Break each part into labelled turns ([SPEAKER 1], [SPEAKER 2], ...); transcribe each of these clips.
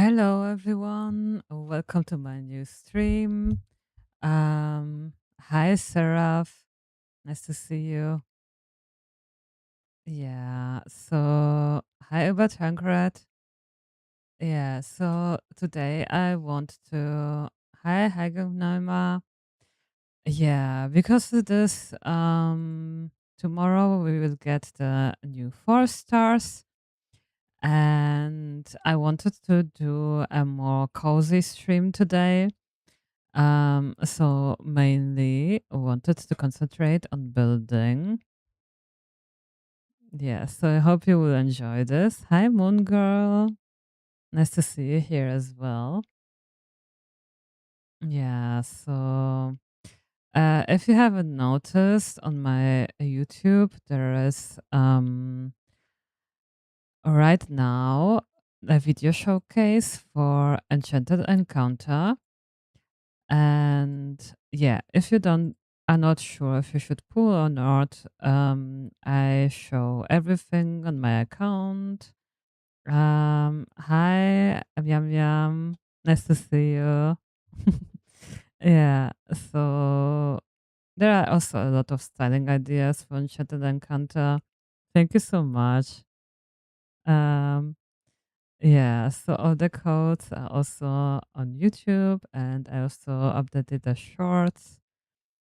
[SPEAKER 1] Hello, everyone. Welcome to my new stream. Hi, Seraph. Nice to see you. Yeah. So, hi, Uber Tankred. Yeah. So today I want to. Hi, Heigenheimer. Yeah, because of this, tomorrow we will get the new 4 stars, and I wanted to do a more cozy stream today. So mainly wanted to concentrate on building. Yeah, so I hope you will enjoy this. Hi, Moon Girl. Nice to see you here as well. Yeah, so if you haven't noticed on my YouTube, there is right now a video showcase for Enchanted Encounter. And yeah, if you don't are not sure if you should pull or not, I show everything on my account. Hi, Yum Yum. Nice to see you. Yeah, so there are also a lot of styling ideas for Enchanted Encounter. Thank you so much. Um, yeah, so all the codes are also on YouTube, and I also updated the shorts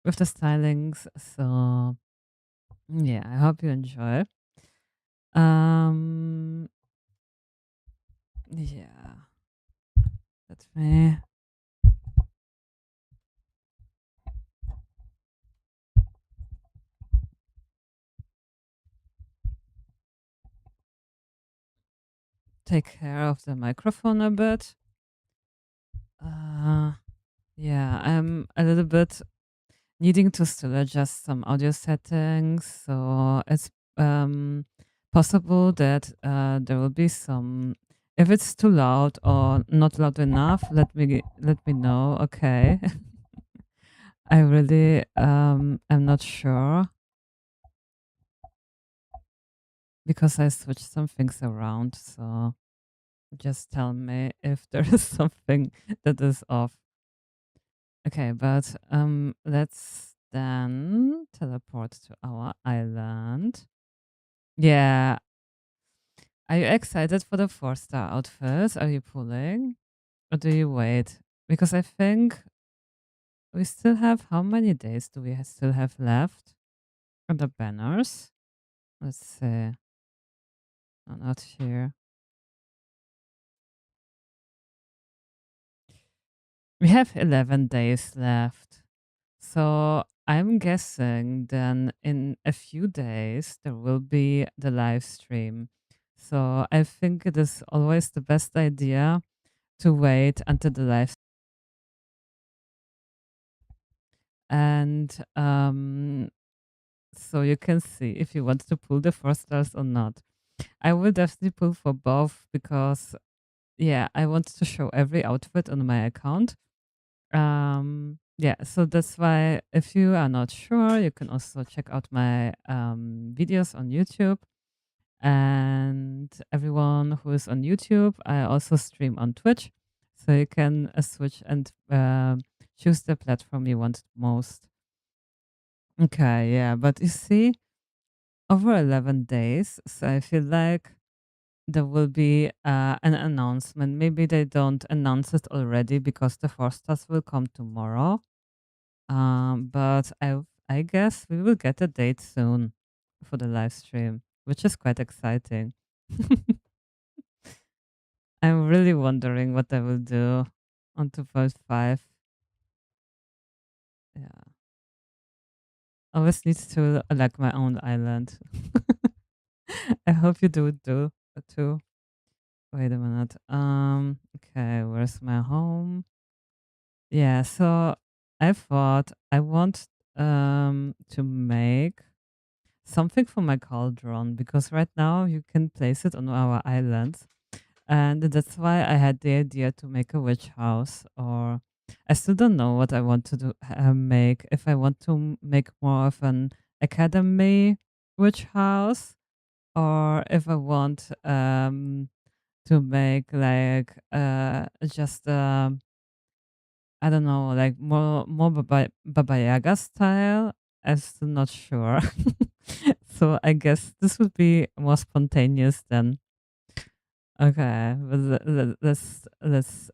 [SPEAKER 1] with the stylings. So yeah, I hope you enjoy. Um, yeah, let me take care of the microphone a bit. Uh, yeah, I'm a little bit needing to still adjust some audio settings, so it's possible that there will be some. If it's too loud or not loud enough, let me know. Okay, I really am not sure because I switched some things around. So just tell me if there is something that is off. Okay, but let's then teleport to our island. Yeah. Are you excited for the 4 star outfit? Are you pulling? Or do you wait? Because I think we still have how many days do we still have left on the banners? Let's see. No, not here. We have 11 days left. So I'm guessing then in a few days there will be the live stream. So I think it is always the best idea to wait until the live and so you can see if you want to pull the 4 stars or not. I will definitely pull for both because yeah, I want to show every outfit on my account. Yeah, so that's why if you are not sure, you can also check out my videos on YouTube. And everyone who is on YouTube, I also stream on Twitch. So you can switch and choose the platform you want most. Okay, yeah, but you see, over 11 days, so I feel like there will be an announcement. Maybe they don't announce it already because the 4 stars will come tomorrow. But I guess we will get a date soon for the live stream, which is quite exciting. I'm really wondering what I will do on 2.5. Yeah. Always needs to like my own island. I hope you do it too. Wait a minute. Okay, where's my home? Yeah, so I thought I want to make something for my cauldron because right now you can place it on our island. And that's why I had the idea to make a witch house, or I still don't know what I want to do, make. If I want to make more of an academy witch house, or if I want to make like just I don't know, like more Baba Yaga style. I'm still not sure. So I guess this would be more spontaneous then. Okay, but let's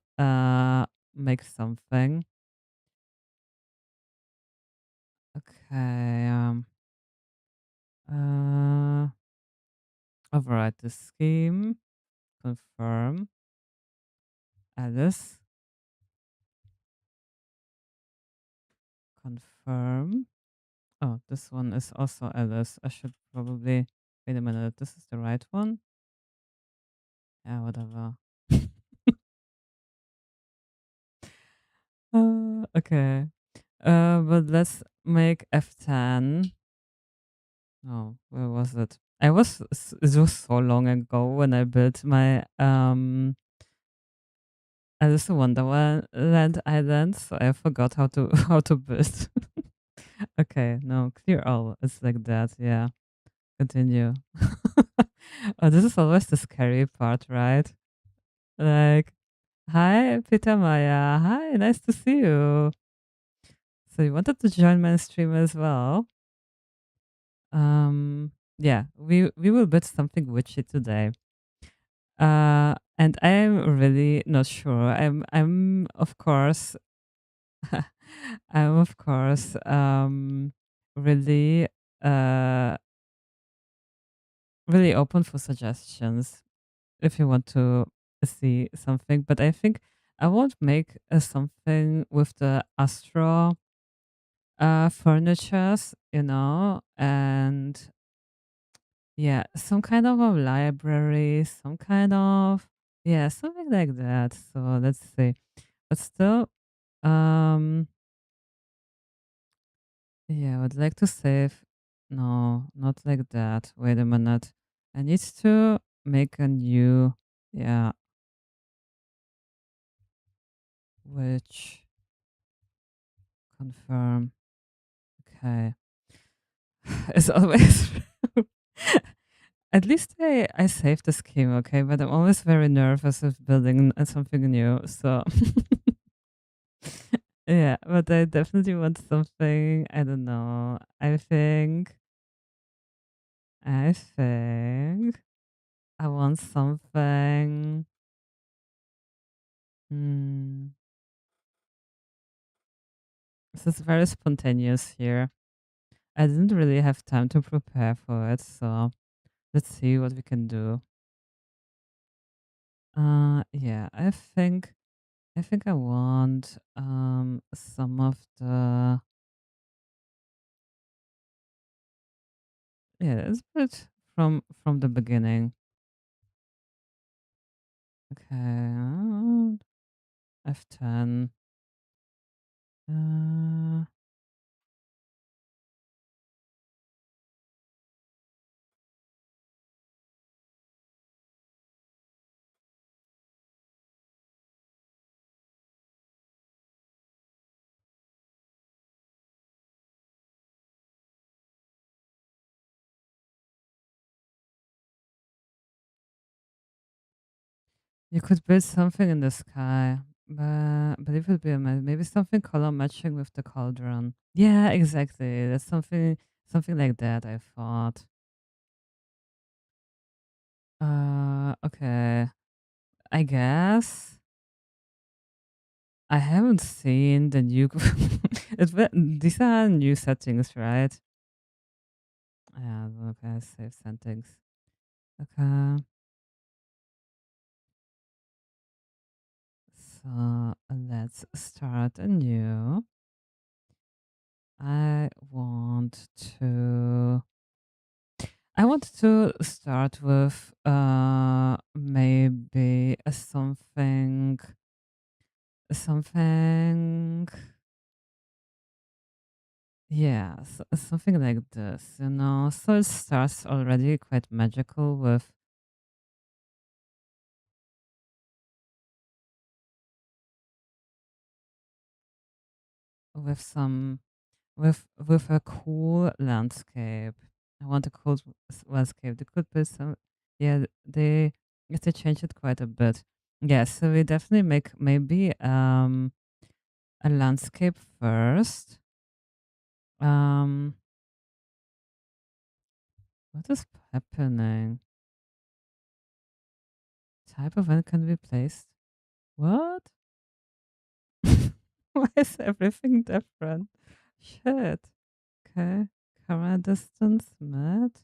[SPEAKER 1] make something. Okay, uh override the scheme, confirm, Alice, confirm. Oh, this one is also Alice. I should probably wait a minute. This is the right one? Yeah, whatever. Okay. But let's make F10. Oh, where was it? It was so long ago when I built my Alice in Wonderland island, so I forgot how to how to build. Okay, no, clear all. It's like that, yeah. Continue. Oh, this is always the scary part, right? Like, hi, Peter Maya. Hi, nice to see you. So you wanted to join my stream as well? Yeah, we will build something witchy today. And I'm really not sure. I'm of course I'm of course really uh really open for suggestions if you want to see something. But I think I won't make something with the Astro furnitures, and yeah, some kind of a library, some kind of yeah, something like that. So let's see. But still, um, yeah, I would like to save. No, not like that. Wait a minute. I need to make a new, yeah, which confirm. Okay. It's always at least I saved the scheme, okay? But I'm always very nervous of building something new. So yeah, but I definitely want something. I don't know. I think I want something. Hmm. This is very spontaneous here. I didn't really have time to prepare for it, so let's see what we can do. Yeah, I think I want some of the yeah, let's put from the beginning. Okay, F10. Uh, you could build something in the sky, but it would be maybe something color matching with the cauldron. Yeah, exactly. That's something like that. I thought. Okay. I guess I haven't seen the new. These are new settings, right? Yeah. Okay. Save settings. Okay. So let's start anew. I want to. I want to start with maybe something yeah, something like this. So it starts already quite magical with some with a cool landscape. I want a cool landscape. They could be some yeah, they Yes, they changed it quite a bit. Yeah, so we definitely make maybe a landscape first. Um, what is happening? Type of event can be placed. What? Why is everything different? Shit. Okay. Camera distance met.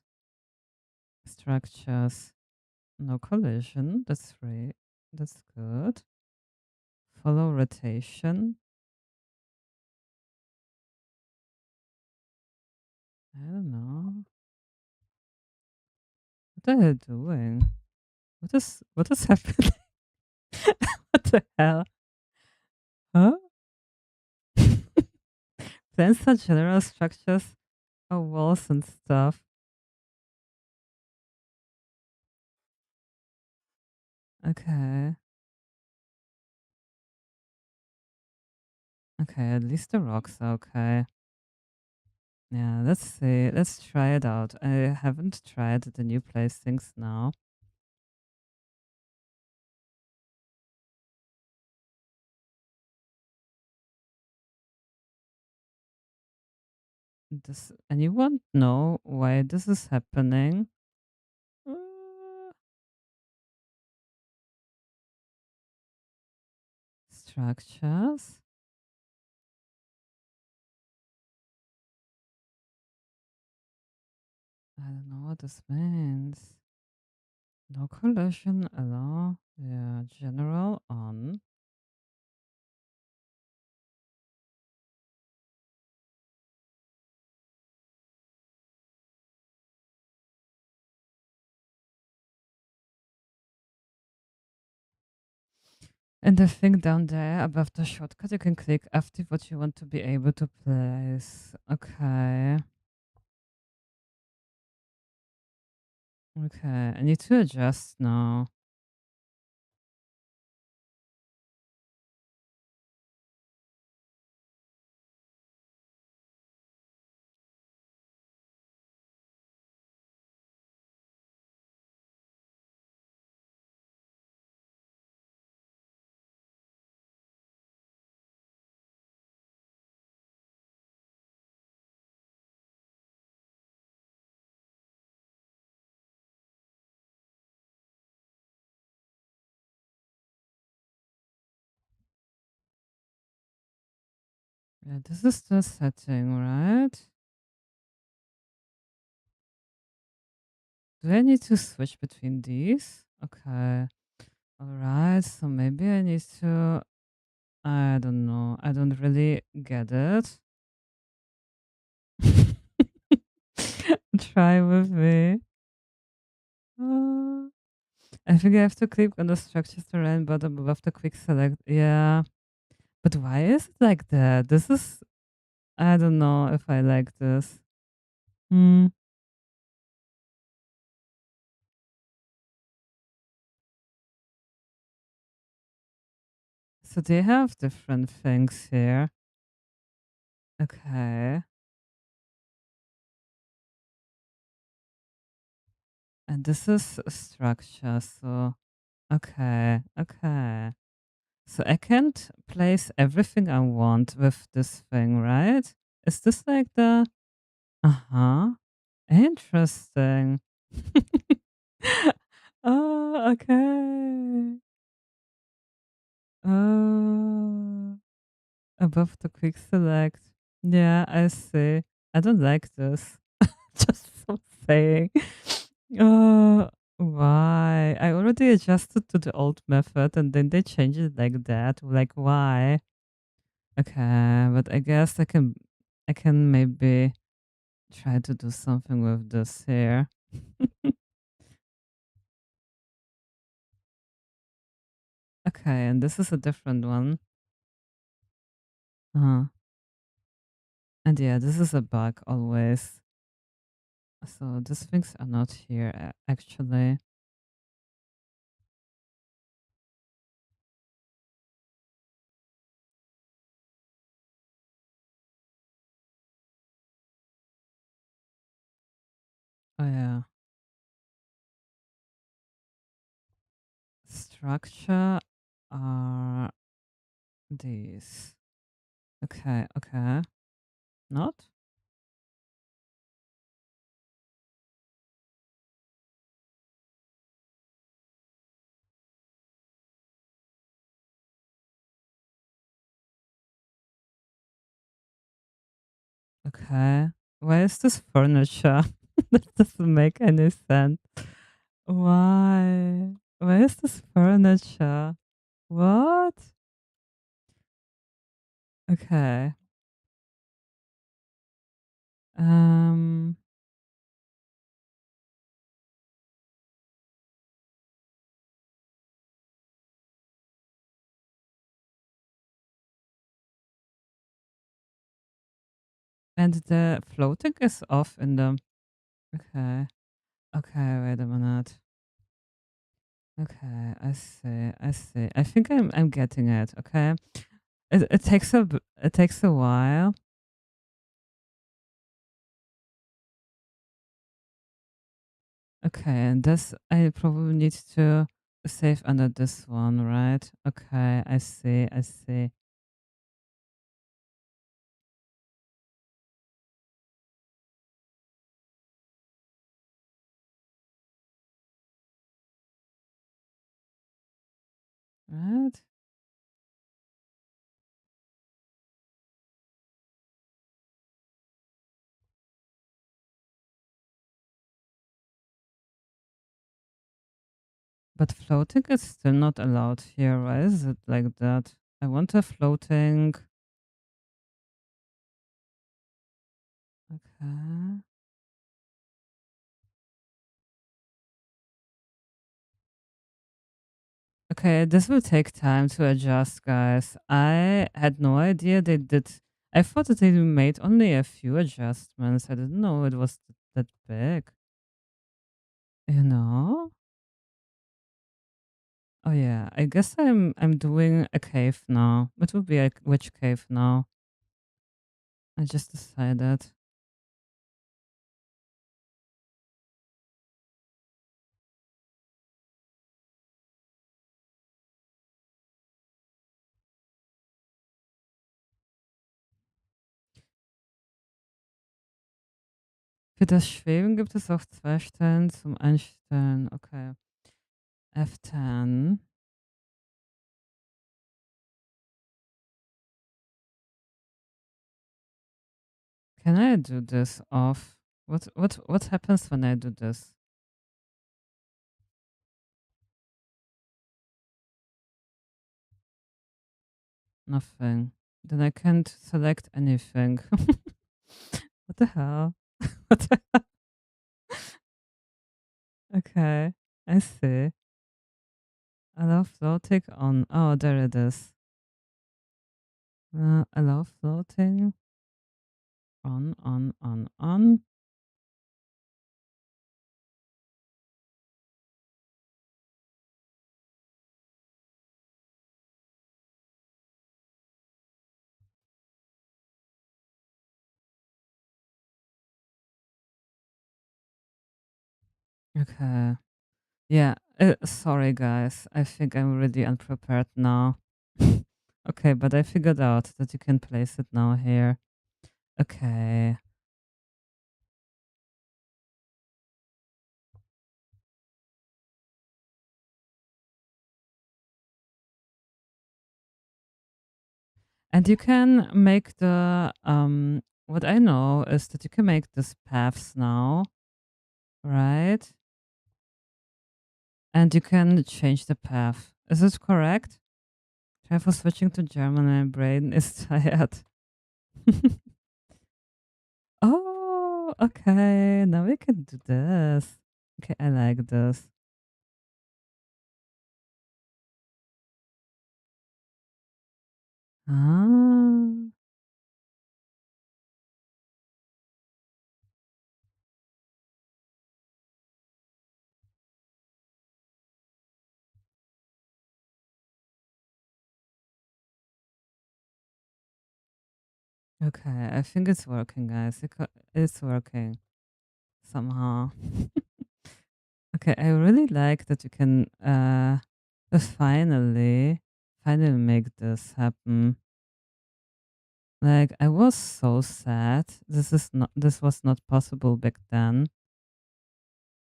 [SPEAKER 1] Structures. No collision. That's right. That's good. Follow rotation. I don't know. What are you doing? What is happening? What the hell? Huh? Plans are general structures of walls and stuff. Okay. Okay, at least the rocks are okay. Yeah, let's see. Let's try it out. I haven't tried the new placings now. Does anyone know why this is happening? Uh, Structures? I don't know what this means. No collision allow. Yeah, general on. And the thing down there above the shortcut, you can click after what you want to be able to place. Okay. Okay. I need to adjust now. Yeah, this is the setting, right? Do I need to switch between these? Okay. All right. So maybe I need to. I don't know. I don't really get it. Try with me. Uh, I think I have to click on the structures to run bottom above the quick select. Yeah. But why is it like that? This is. I don't know if I like this. Hmm. So they have different things here. Okay. And this is a structure. So, okay. Okay. So I can't place everything I want with this thing, right? Is this like the. Uh huh. Interesting. Oh, okay. Oh, above the quick select. Yeah, I see. I don't like this. Just so saying. Oh, why? I already adjusted to the old method and then they changed it like that. Like, why? Okay, but I guess I can maybe try to do something with this here. Okay, and this is a different one. Uh-huh. And yeah, this is a bug always. So these things are not here actually. Oh yeah. structure are these. Okay, okay. Not? Okay. Why is this furniture? That doesn't make any sense. Why? Why is this furniture? What? Okay. Um, and the floating is off in the. Okay. Okay, wait a minute. Okay, I see. I see. I think I'm getting it. Okay. It takes a while. Okay, and this I probably need to save under this one, right? Okay, I see. I see. Right? But floating is still not allowed here. Why is it like that? I want a floating. Okay. Okay, this will take time to adjust, guys. I had no idea they did. I thought that they made only a few adjustments. I didn't know it was that big. You know? Oh yeah, I guess I'm doing a cave now. It would be a which cave now? I just decided. Für das Schweben gibt es auch 2 Stellen zum Einstellen. Okay. F10. Can I do this off? What happens when I do this? Nothing. Then I can't select anything. What the hell? What the hell? Okay, I see. Allow floating on. Oh, there it is. Allow floating on. Okay. Yeah. Sorry, guys. I think I'm really unprepared now. Okay, but I figured out that you can place it now here. Okay. And you can make the what I know is that you can make these paths now, right? And you can change the path. Is it correct? Try for switching to German. My brain is tired. Oh, okay. Now we can do this. Okay, I like this. Ah, okay. I think it's working, guys. It's working somehow. Okay, I really like that you can finally make this happen. Like I was so sad. This was not possible back then.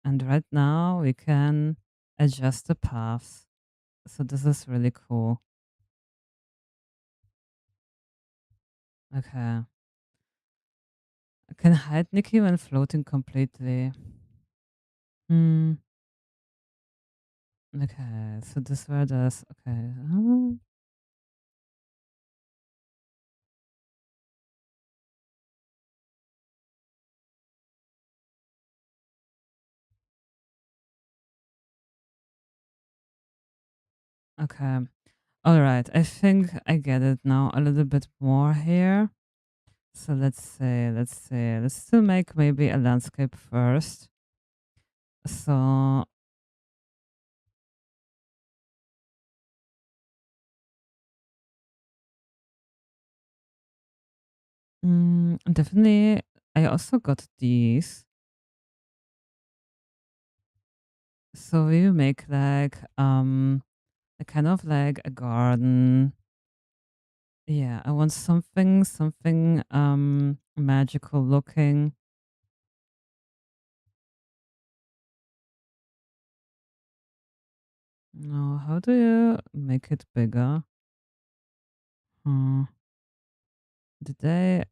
[SPEAKER 1] And right now we can adjust the paths. So this is really cool. Okay. I can hide Nikki when floating completely. Hmm. Okay. So this were this. Okay. Okay. All right. I think I get it now a little bit more here. So let's still make maybe a landscape first. So definitely I also got these. So we will make like a kind of like a garden. Yeah, I want something magical looking. No, how do you make it bigger? Hmm. Did they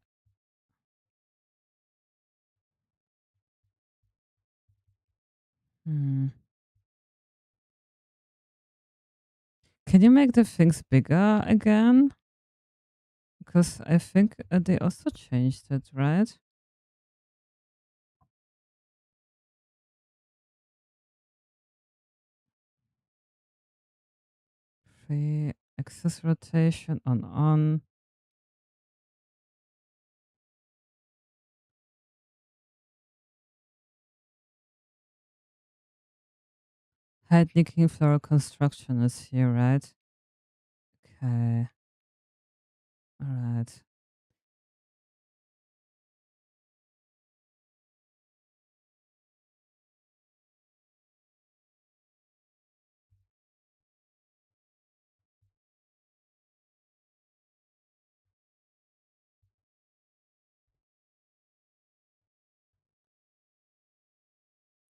[SPEAKER 1] hmm. Can you make the things bigger again? Because I think they also changed it, right? Free axis rotation on. Head nicking floral construction is here, right? Okay. All right.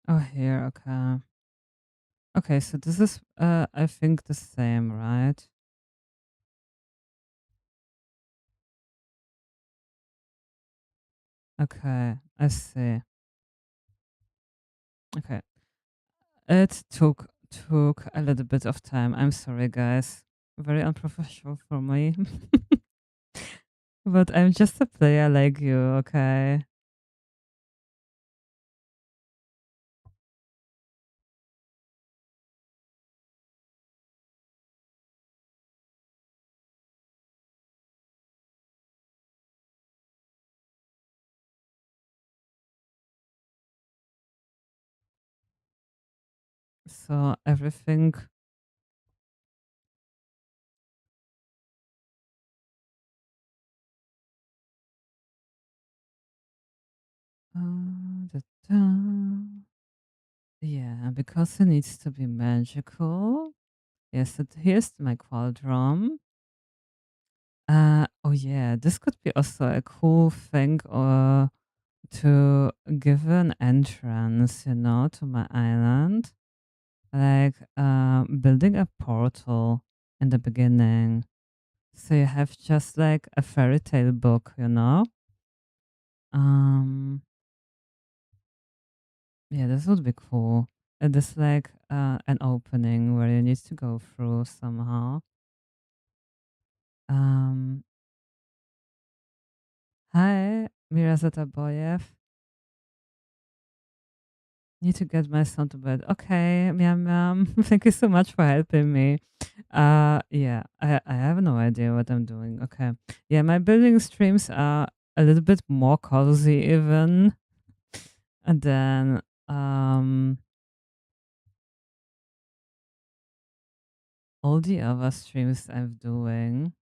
[SPEAKER 1] Oh, here. Okay. Okay, so this is I think the same, right? Okay, I see. Okay. It took a little bit of time. I'm sorry, guys. Very unprofessional for me. But I'm just a player like you, okay? So everything da, da. Yeah, because it needs to be magical. Yes, here's my cauldron. Oh yeah, this could be also a cool thing or to give an entrance, to my island. Like building a portal in the beginning. So you have just like a fairy tale book. Um yeah, this would be cool. This like an opening where you need to go through somehow. Um Hi, Mirazata Boyev. Need to get my son to bed. Okay, Miam Miam. Thank you so much for helping me. Yeah, I have no idea what I'm doing. Okay. Yeah, my building streams are a little bit more cozy even. And then all the other streams I'm doing.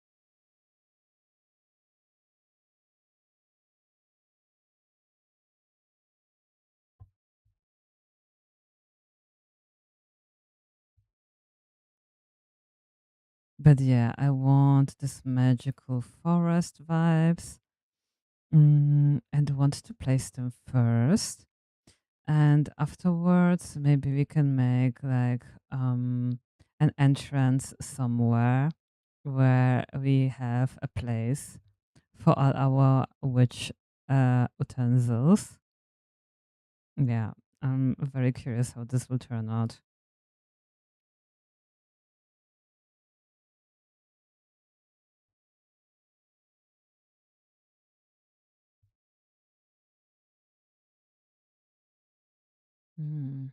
[SPEAKER 1] But yeah, I want this magical forest vibes. And want to place them first. And afterwards, maybe we can make like an entrance somewhere where we have a place for all our witch utensils. Yeah, I'm very curious how this will turn out. Hmm.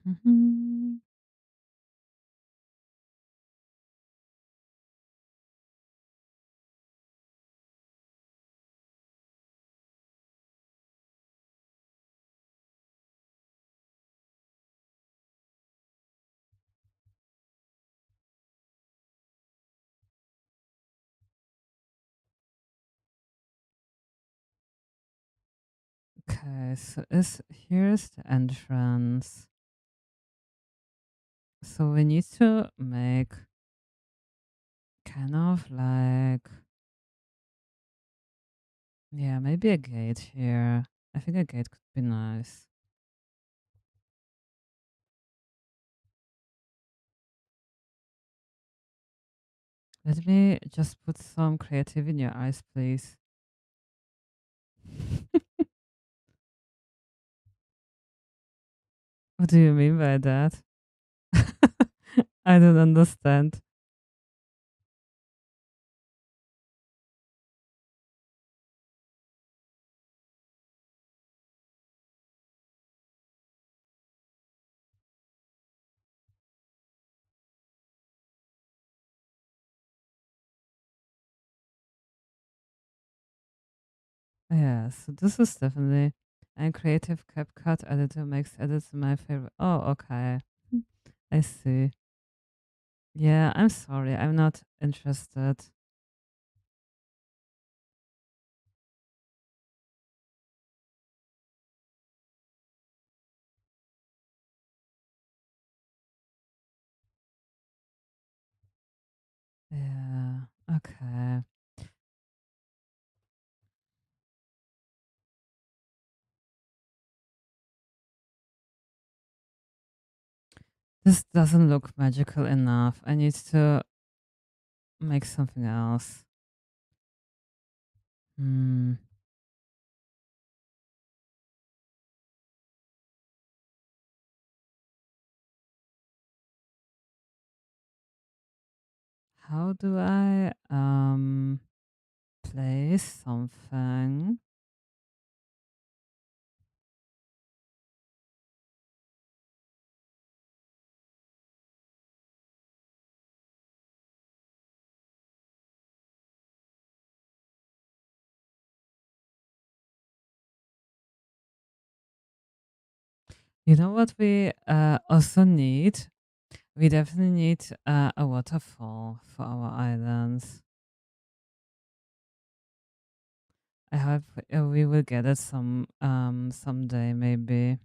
[SPEAKER 1] Mhm. Okay, so is here's the entrance. So we need to make kind of like, yeah, maybe a gate here. I think a gate could be nice. Let me just put some creative in your eyes, please. What do you mean by that? I don't understand. Yeah, so this is definitely a creative CapCut editor makes edits my favorite. Oh, okay. I see. Yeah, I'm sorry. I'm not interested. Yeah, okay. This doesn't look magical enough. I need to make something else. Hmm. How do I place something? You know what we also need? We definitely need a waterfall for our islands. I hope we will get it someday maybe.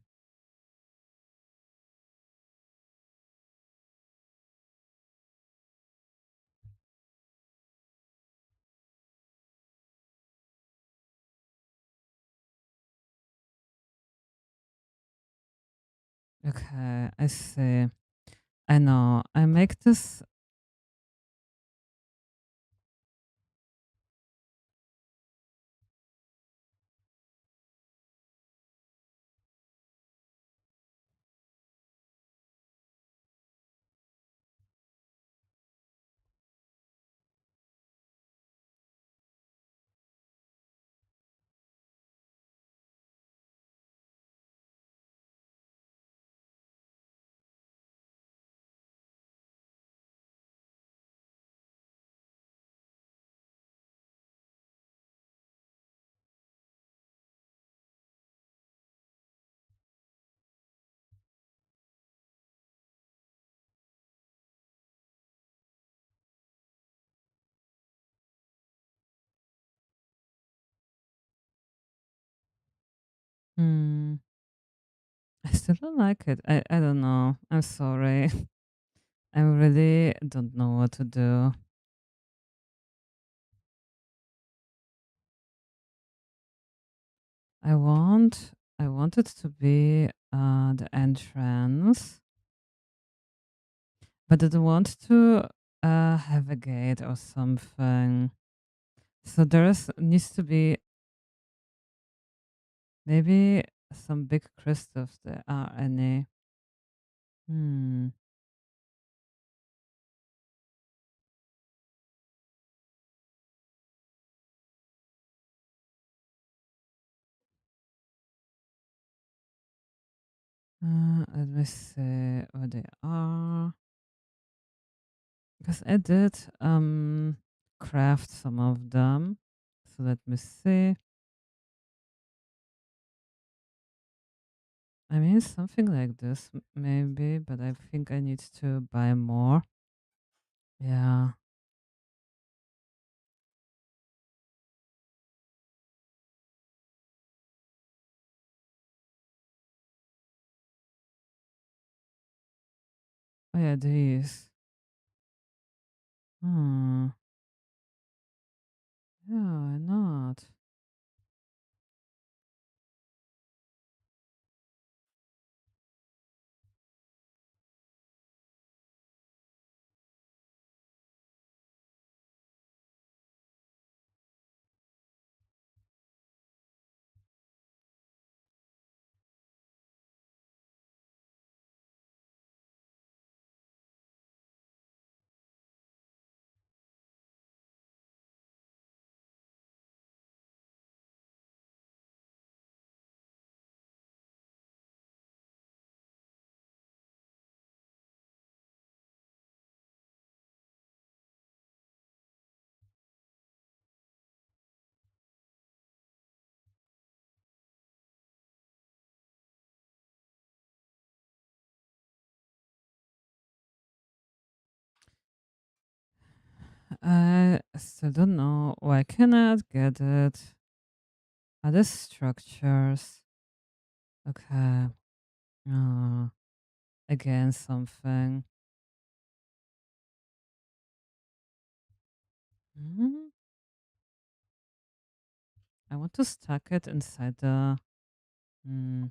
[SPEAKER 1] Okay, I see. I know. I make this. Hmm. I still don't like it. I don't know. I'm sorry. I really don't know what to do. I want it to be the entrance, but I don't want to have a gate or something. So needs to be maybe some big crystals. There are any? Hmm. Let me see where they are. Because I did craft some of them. So let me see. I mean, something like this, maybe, but I think I need to buy more. Yeah. Oh, yeah, these. Hmm. Yeah, why not? I still don't know. Why cannot get it? Other structures. Okay. Uh, again, something. Hmm. I want to stack it inside the. Hmm.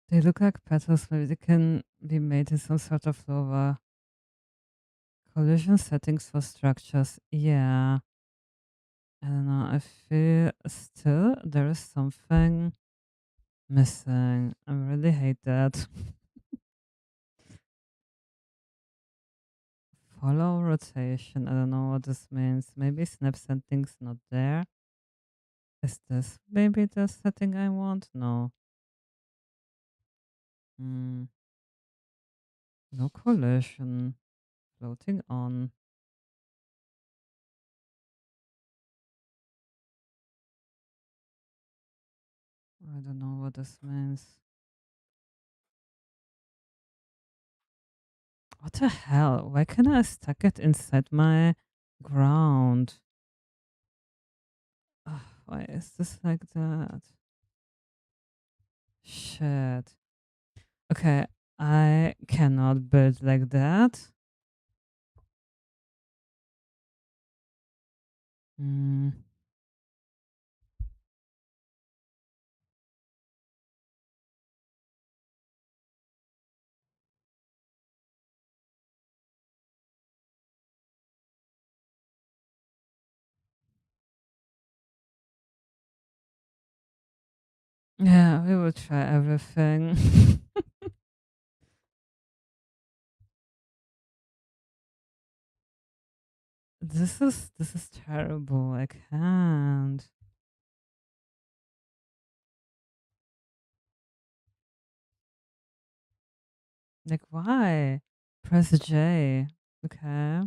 [SPEAKER 1] They look like petals. Maybe they can be made in some sort of lower collision settings for structures. Yeah. I don't know. I feel still there is something missing. I really hate that. Follow rotation. I don't know what this means. Maybe snap setting's not there. Is this maybe the setting I want? No. Hmm. No collision. Floating on. I don't know what this means. What the hell? Why can't I stack it inside my ground? Ugh, why is this like that? Shit. Okay, I cannot build like that. Mm. Yeah, we will try everything. This is terrible. I can't. Like, why? Press J. Okay.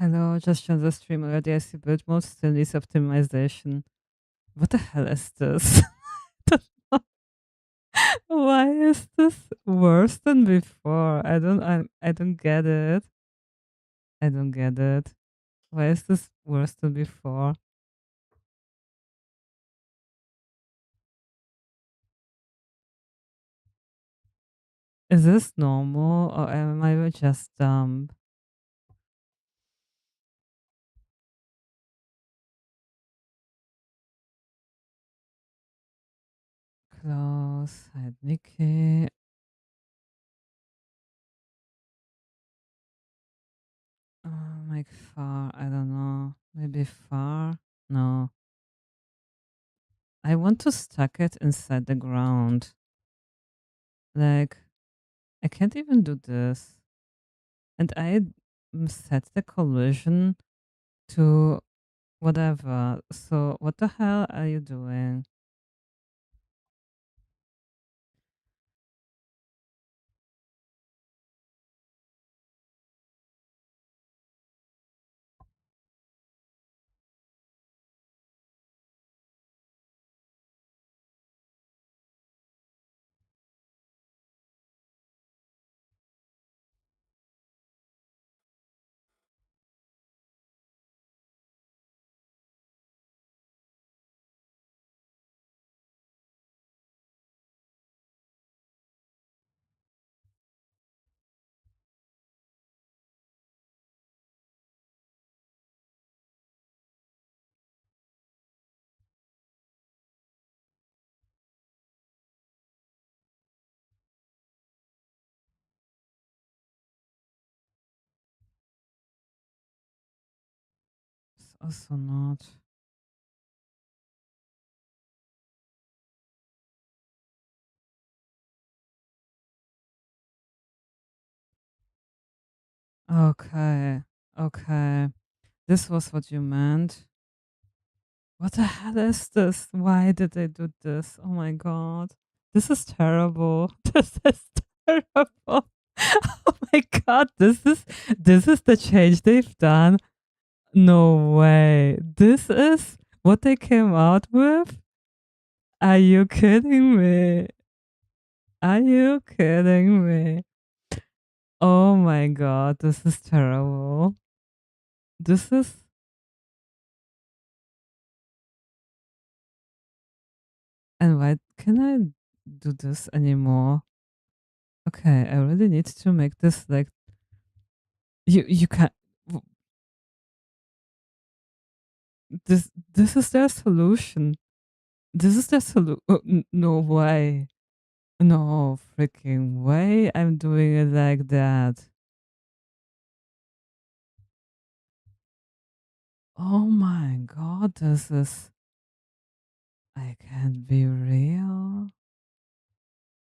[SPEAKER 1] Hello, just joined the stream already. I see build mode still needs optimization. What the hell is this? Why is this worse than before? I don't get it. I don't get it. Why is this worse than before? Is this normal or am I just dumb? Close, hide Mickey. Like far, I don't know. Maybe far? No. I want to stuck it inside the ground. Like, I can't even do this. And I set the collision to whatever. So, what the hell are you doing? It's also not. Okay. Okay. This was what you meant. What the hell is this? Why did they do this? Oh my god. This is terrible. This is terrible. Oh my god, this is the change they've done. No way. This is what they came out with? Are you kidding me? Are you kidding me? Oh my god, this is terrible. This is and why can I do this anymore? Okay, I really need to make this like you can't this is their solution. This is their solution. No way. No freaking way I'm doing it like that. Oh my god, this is I can't be real.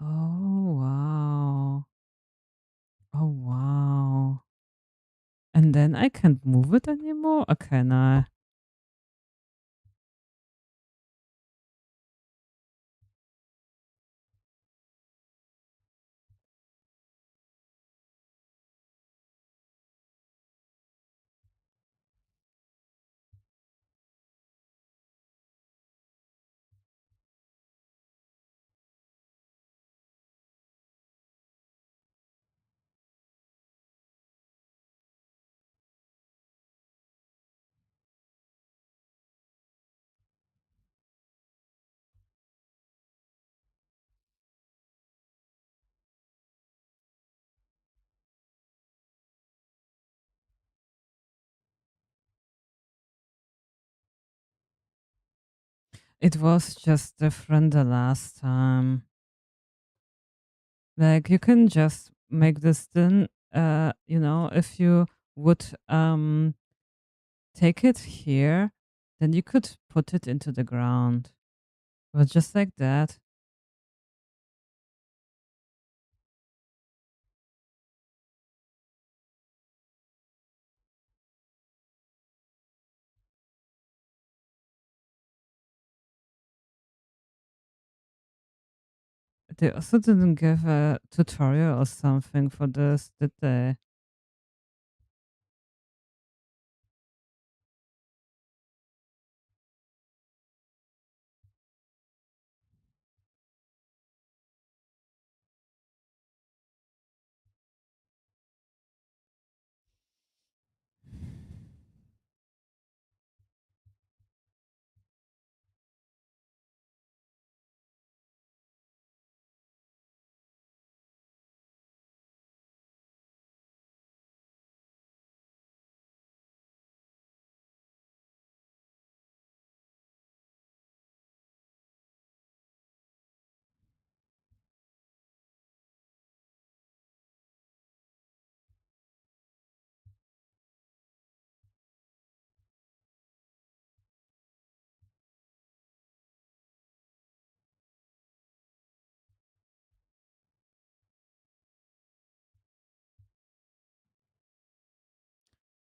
[SPEAKER 1] Oh wow. Oh wow. And then I can't move it anymore? Okay, now it was just different the last time. Like you can just make this thin, if you would take it here, then you could put it into the ground. But just like that. They also didn't give a tutorial or something for this, did they?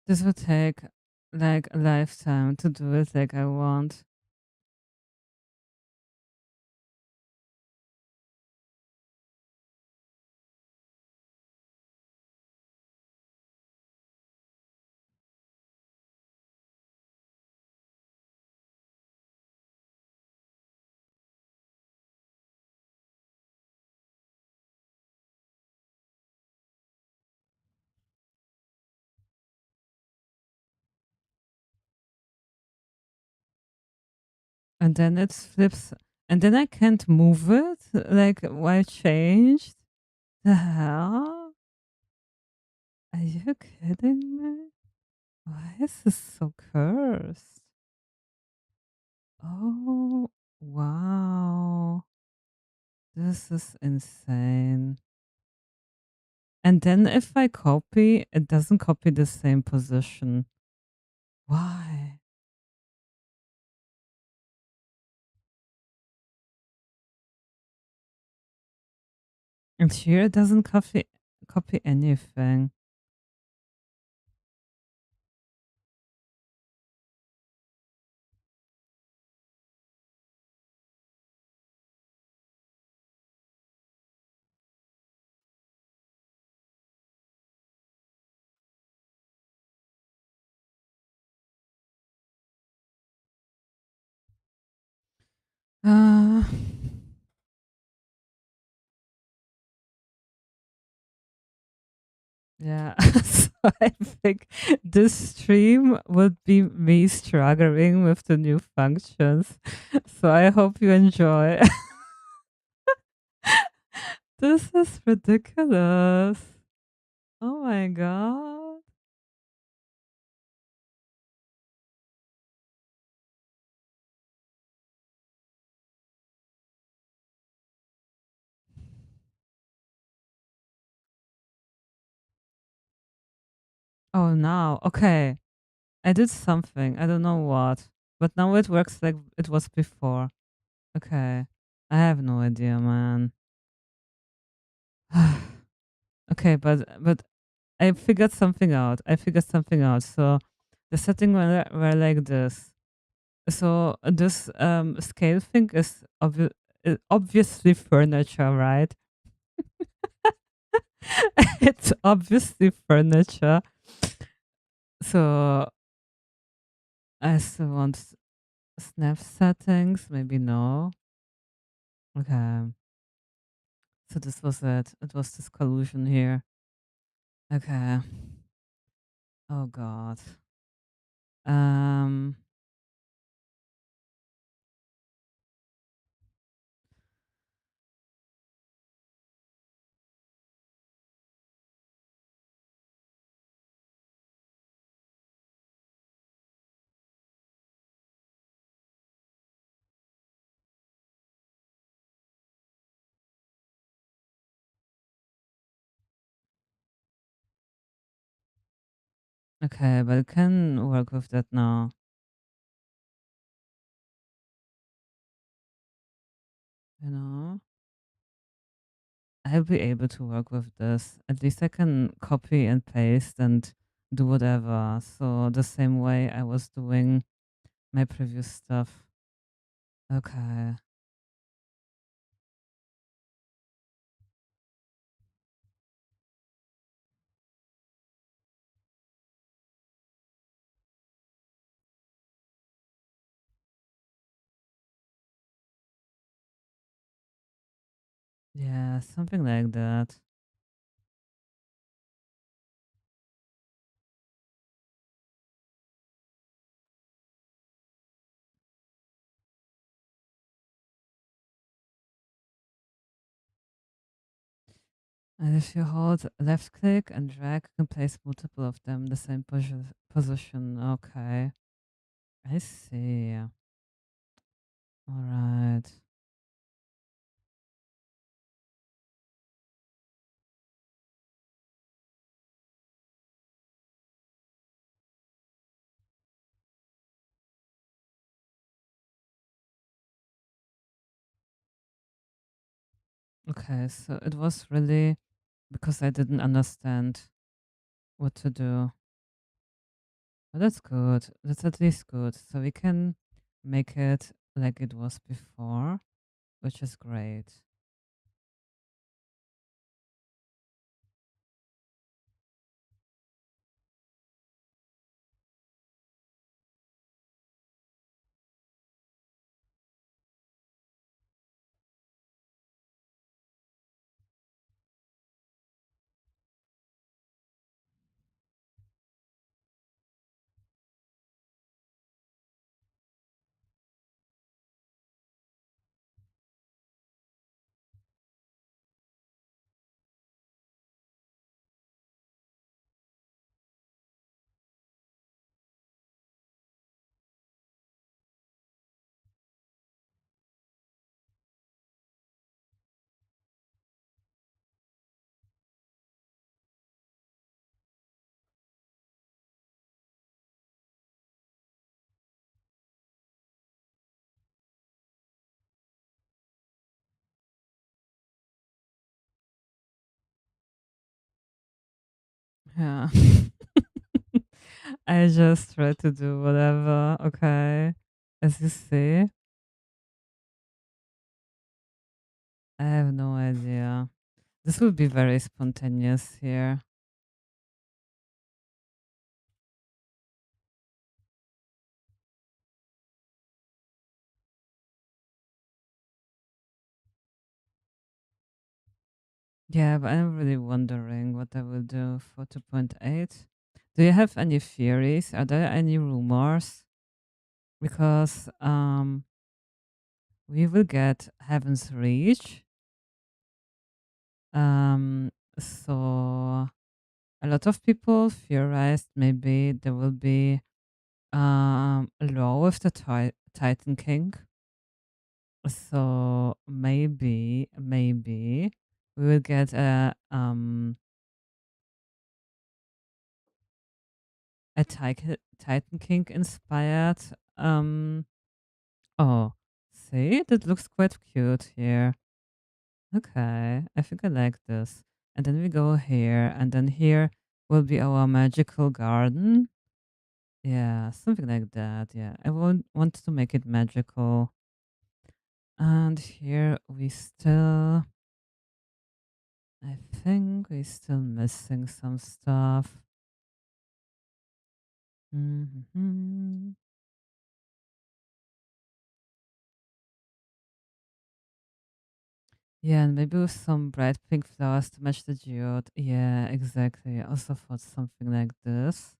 [SPEAKER 1] This would take like a lifetime to do it like I want. And then it flips, and then I can't move it like why changed? The hell? Are you kidding me? Why is this so cursed? Oh, wow. This is insane. And then if I copy, it doesn't copy the same position. Why? And here it doesn't copy anything. Uh, yeah. So I think this stream would be me struggling with the new functions. So I hope you enjoy. This is ridiculous. Oh my god. Oh, now. Okay. I did something. I don't know what. But now it works like it was before. Okay. I have no idea, man. Okay, but I figured something out. I figured something out. So the setting were like this. So this scale thing is obviously furniture, right? It's obviously furniture. So I still want snap settings. Maybe no. Okay. So this was it. It was this collusion here. Okay. Oh god. Um. Okay, but I can work with that now. You know, I'll be able to work with this. At least I can copy and paste and do whatever. So the same way I was doing my previous stuff. Okay. Yeah, something like that. And if you hold left click and drag, you can place multiple of them in the same position. Okay. I see. All right. Okay, so it was really because I didn't understand what to do. But that's good. That's at least good. So we can make it like it was before, which is great. Yeah. I just try to do whatever. Okay. As you see, I have no idea. This will be very spontaneous here. Yeah, but I'm really wondering what I will do for 2.8. Do you have any theories? Are there any rumors? Because we will get Heaven's Reach. Um so a lot of people theorized maybe there will be a law with the Titan King. So maybe we will get a Titan King inspired. Um, oh, see, that looks quite cute here. Okay, I think I like this. And then we go here, and then here will be our magical garden. Yeah, something like that. Yeah, I want to make it magical. And here we still, I think we still missing some stuff. Hmm. Yeah, and maybe with some bright pink flowers to match the geode. Yeah, exactly. I also thought something like this.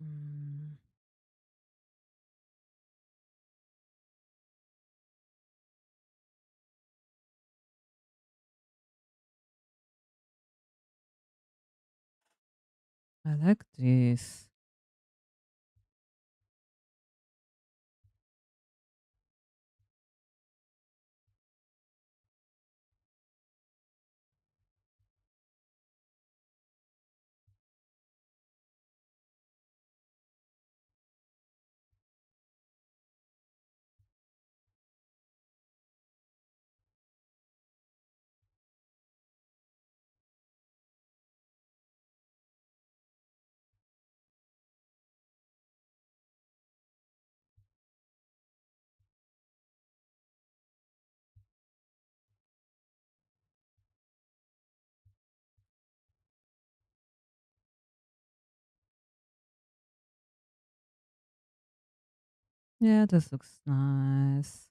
[SPEAKER 1] Mm, I like this. Yeah, this looks nice.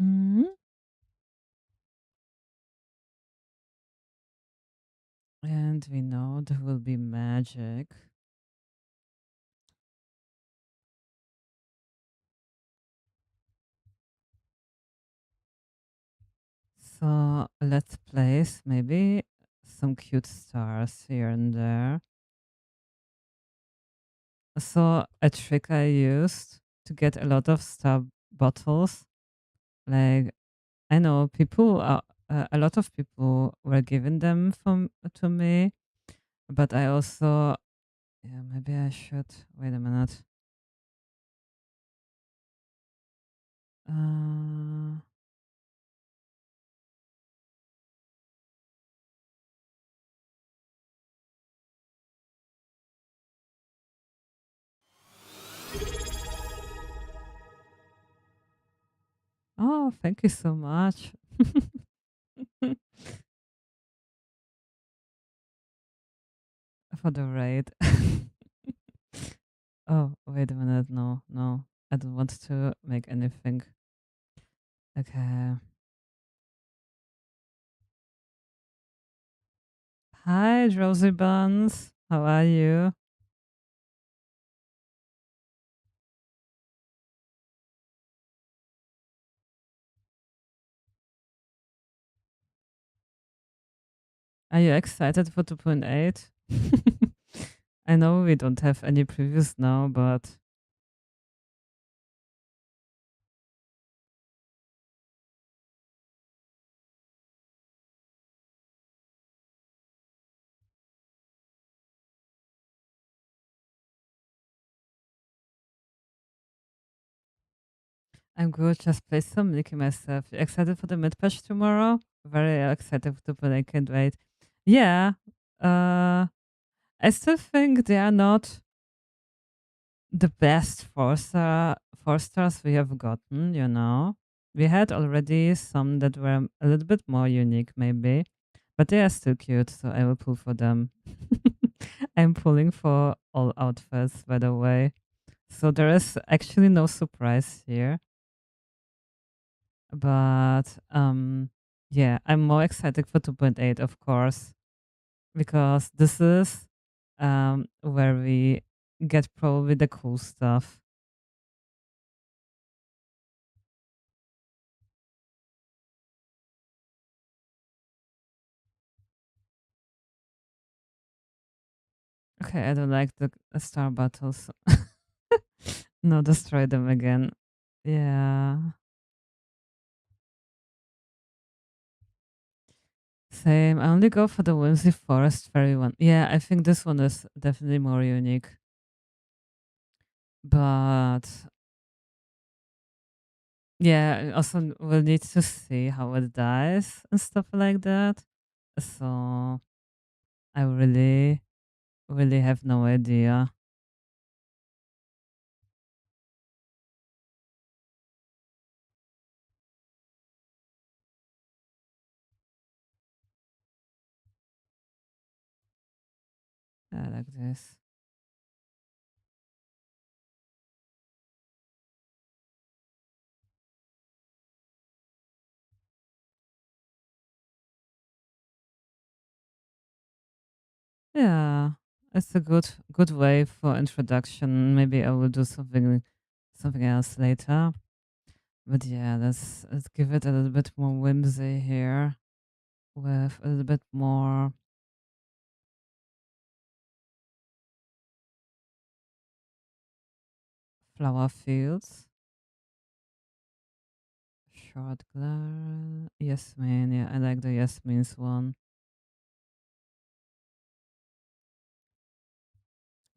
[SPEAKER 1] Mhm. And we know there will be magic. So let's place maybe some cute stars here and there. So a trick I used to get a lot of star bottles, like I know people, a lot of people were giving them from to me, but I also, yeah, maybe I should wait a minute. Uh, oh, thank you so much for the raid. Oh, wait a minute. No, no, I don't want to make anything. Okay. Hi, Rosie Buns. How are you? Are you excited for 2.8? I know we don't have any previews now, but I'm good. Just play some Licky myself. You excited for the mid patch tomorrow? Very excited to play. I can't wait. Yeah. Uh, I still think they are not the best four stars we have gotten. You know, we had already some that were a little bit more unique, maybe, but they are still cute. So I will pull for them. I'm pulling for all outfits, by the way. So there is actually no surprise here. But yeah, I'm more excited for 2.8, of course, because this is where we get probably the cool stuff. Okay, I don't like the star battles. No, destroy them again. Yeah. Same. I only go for the Whimsy Forest Fairy one. Yeah, I think this one is definitely more unique. But yeah, also we'll need to see how it dies and stuff like that. So I really have no idea. Like this. Yeah, it's a good way for introduction. Maybe I will do something else later. But yeah, let's give it a little bit more whimsy here with a little bit more flower fields. Short glare. Yasmin. Yeah, I like the Yasmin's one.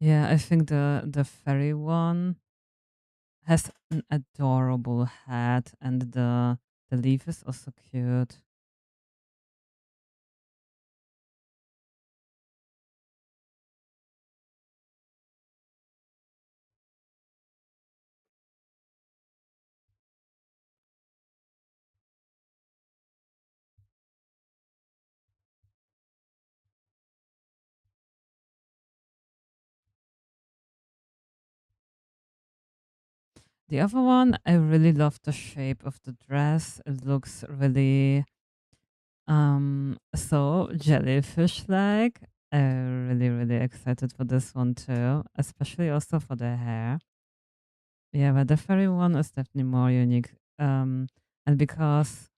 [SPEAKER 1] Yeah, I think the fairy one has an adorable hat, and the leaf is also cute. The other one, I really love the shape of the dress. It looks really so jellyfish like. I'm really excited for this one too, especially also for the hair. Yeah, but the fairy one is definitely more unique. And because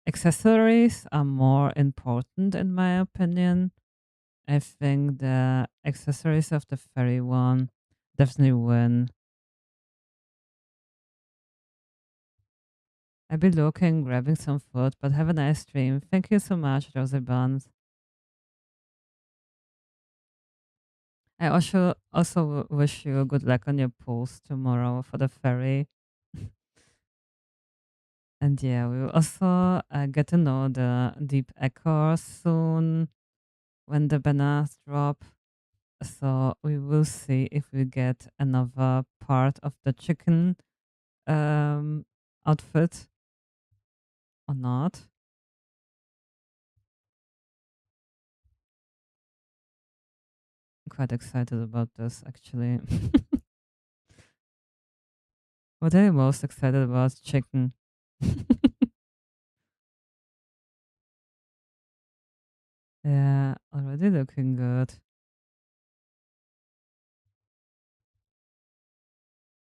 [SPEAKER 1] accessories are more important in my opinion, I think the accessories of the fairy one definitely win. I'll be looking, grabbing some food, but have a nice stream. Thank you so much, Rosie Buns. I also wish you good luck on your pulls tomorrow for the ferry. And yeah, we will also get to know the deep echo soon when the bananas drop. So we will see if we get another part of the chicken um, outfit or not. I'm quite excited about this actually. What are you most excited about? Chicken. Yeah, already looking good.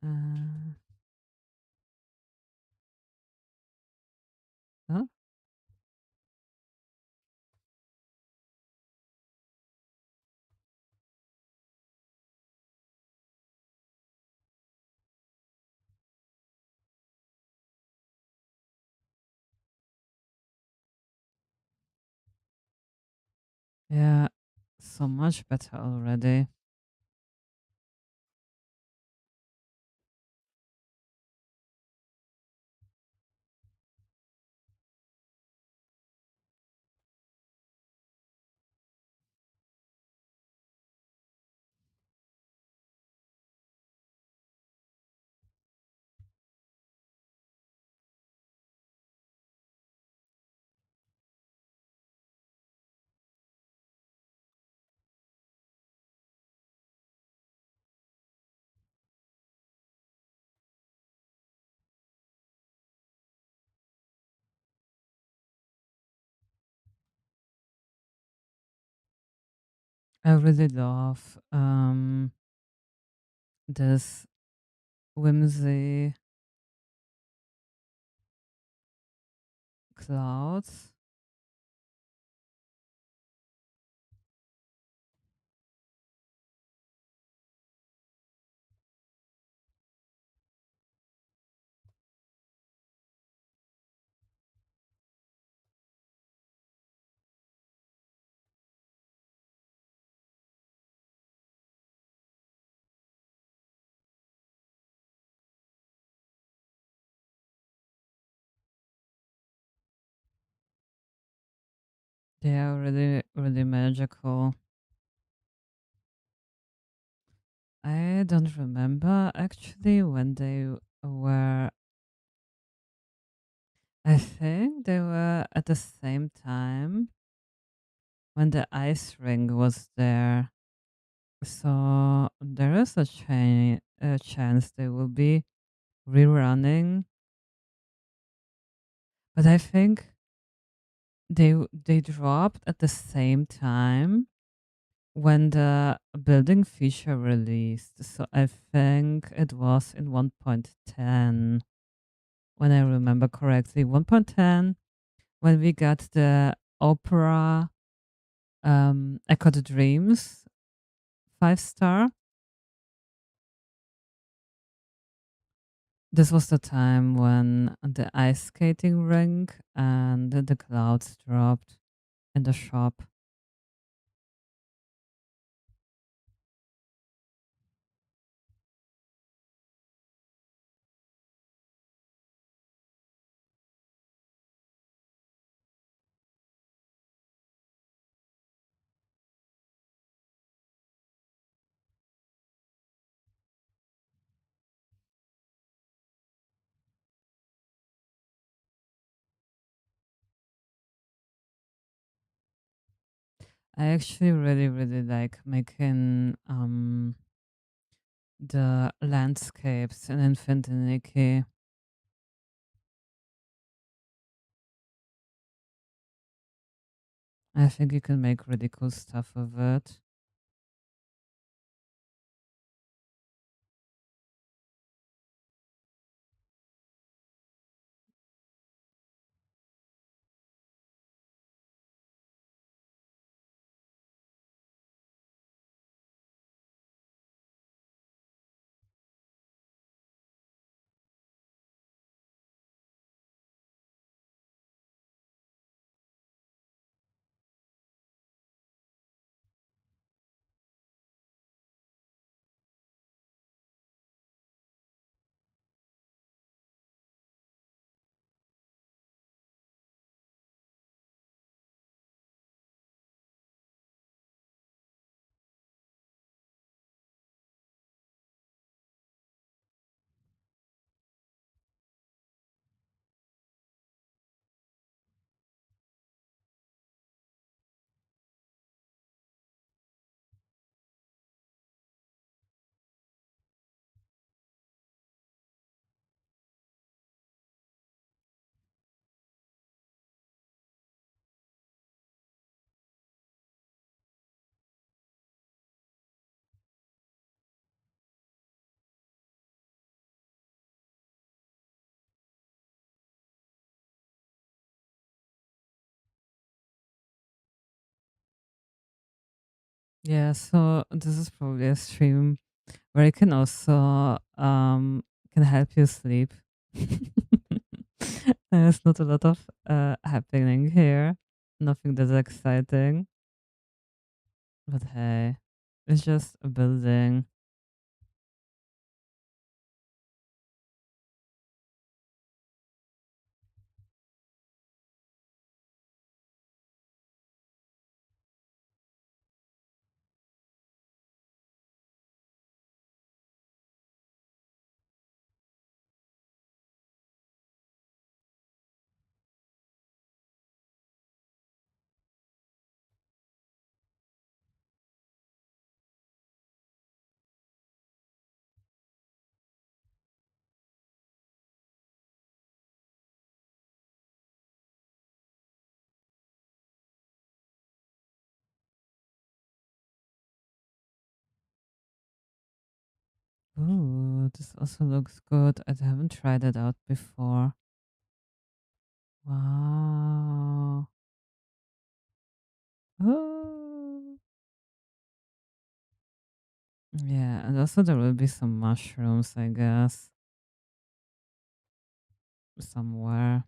[SPEAKER 1] Uh, huh? Yeah, so much better already. I really love this whimsy clouds. They are really magical. I don't remember actually when they were. I think they were at the same time when the ice ring was there. So there is a chance they will be rerunning. But I think they dropped at the same time when the building feature released. So I think it was in 1.10, when I remember correctly. 1.10, when we got the opera Echo the Dreams 5-star. This was the time when the ice skating rink and the clouds dropped in the shop. I actually really, really like making the landscapes in Infinity. I think you can make really cool stuff with it. Yeah, so this is probably a stream where I can also can help you sleep. There's not a lot of happening here. Nothing that's exciting. But hey, it's just a building. Ooh, this also looks good. I haven't tried it out before. Wow. Oh. Yeah, and also there will be some mushrooms, I guess, somewhere.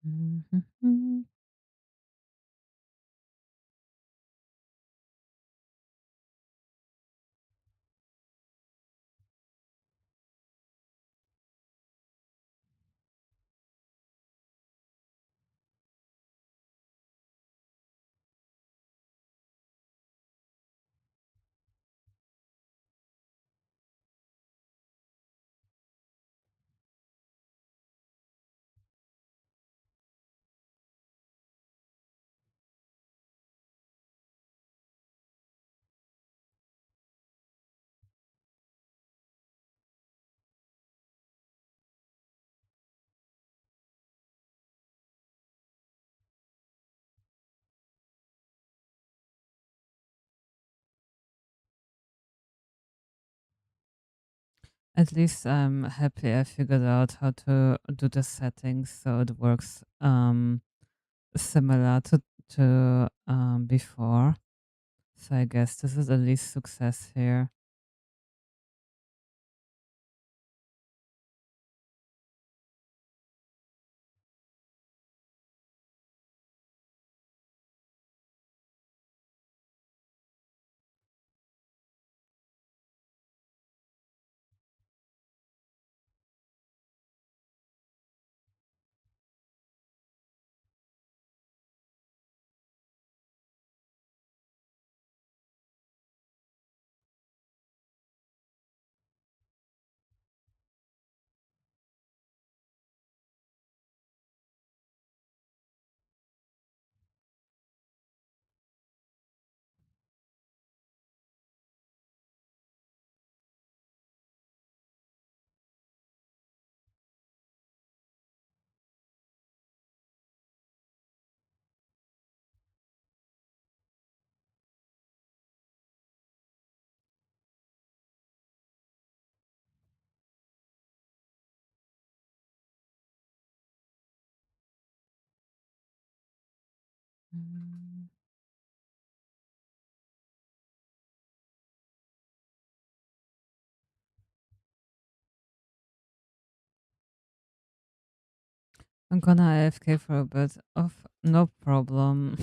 [SPEAKER 1] Mhm. At least I'm happy I figured out how to do the settings so it works similar to before. So I guess this is at least success here. Mm. I'm gonna AFK for a bit of no problem.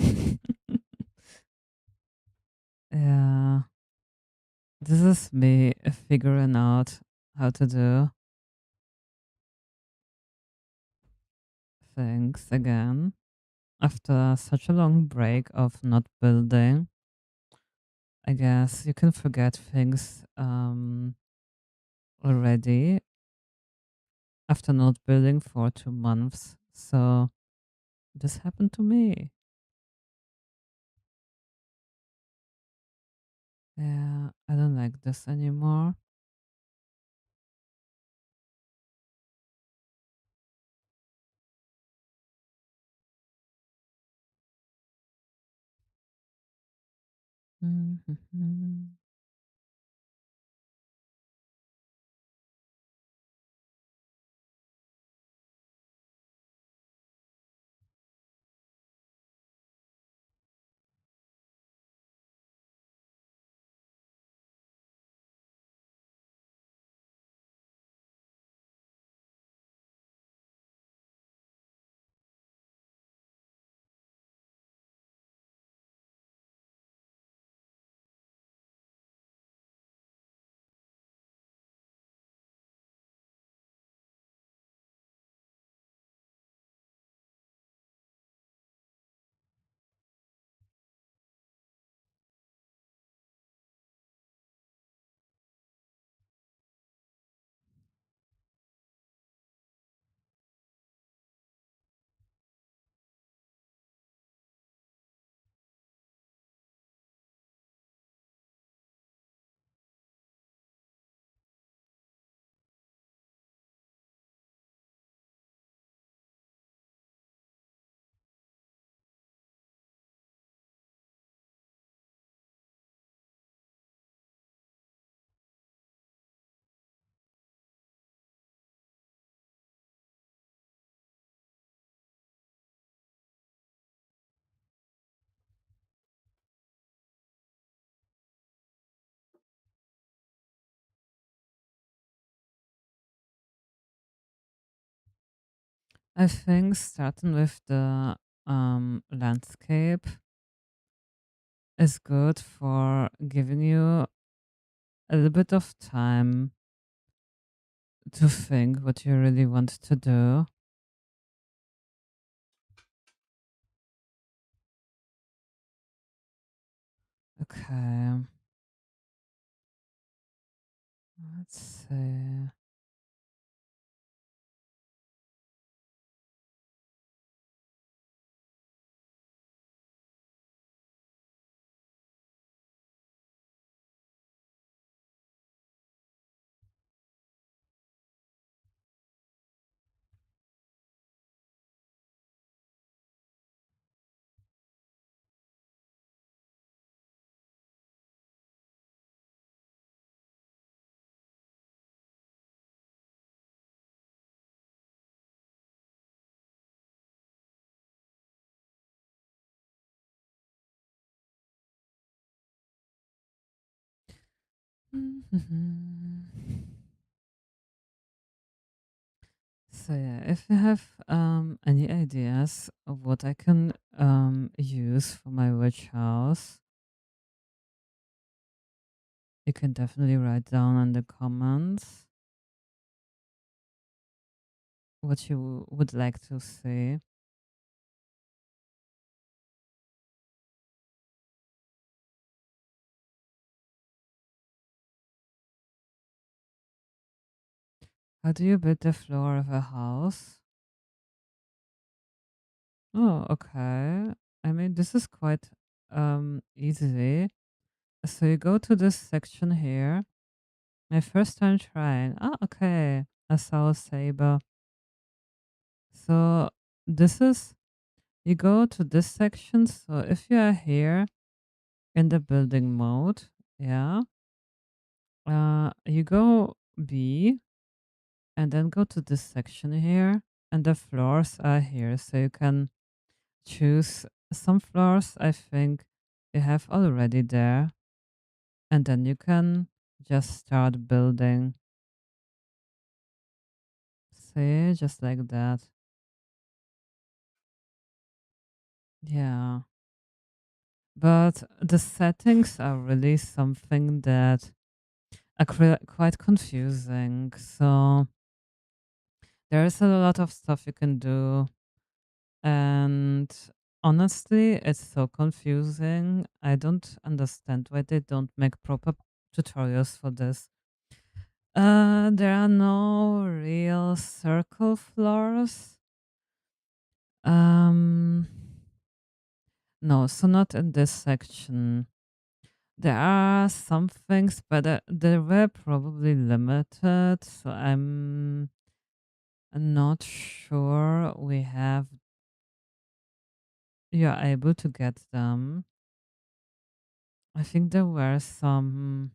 [SPEAKER 1] Yeah, this is me figuring out how to do things again after such a long break of not building. I guess you can forget things already after not building for 2 months. So this happened to me. Yeah, I don't like this anymore. Mhm. I think starting with the landscape is good for giving you a little bit of time to think what you really want to do. Okay, let's see. So yeah, if you have any ideas of what I can use for my witch house, you can definitely write down in the comments what you would like to see. How do you build the floor of a house? Oh, okay. I mean, this is quite easy. So you go to this section here. My first time trying. Ah, okay. A soul saber. So this is you go to this section. So if you are here in the building mode, yeah, you go B and then go to this section here, and the floors are here. So you can choose some floors I think you have already there, and then you can just start building. See, just like that. Yeah. But the settings are really something that are quite confusing. So there is a lot of stuff you can do. And honestly, it's so confusing. I don't understand why they don't make proper tutorials for this. There are no real circle floors. Um, no, so not in this section. There are some things, but they were probably limited, so I'm not sure we have you're able to get them. I think there were some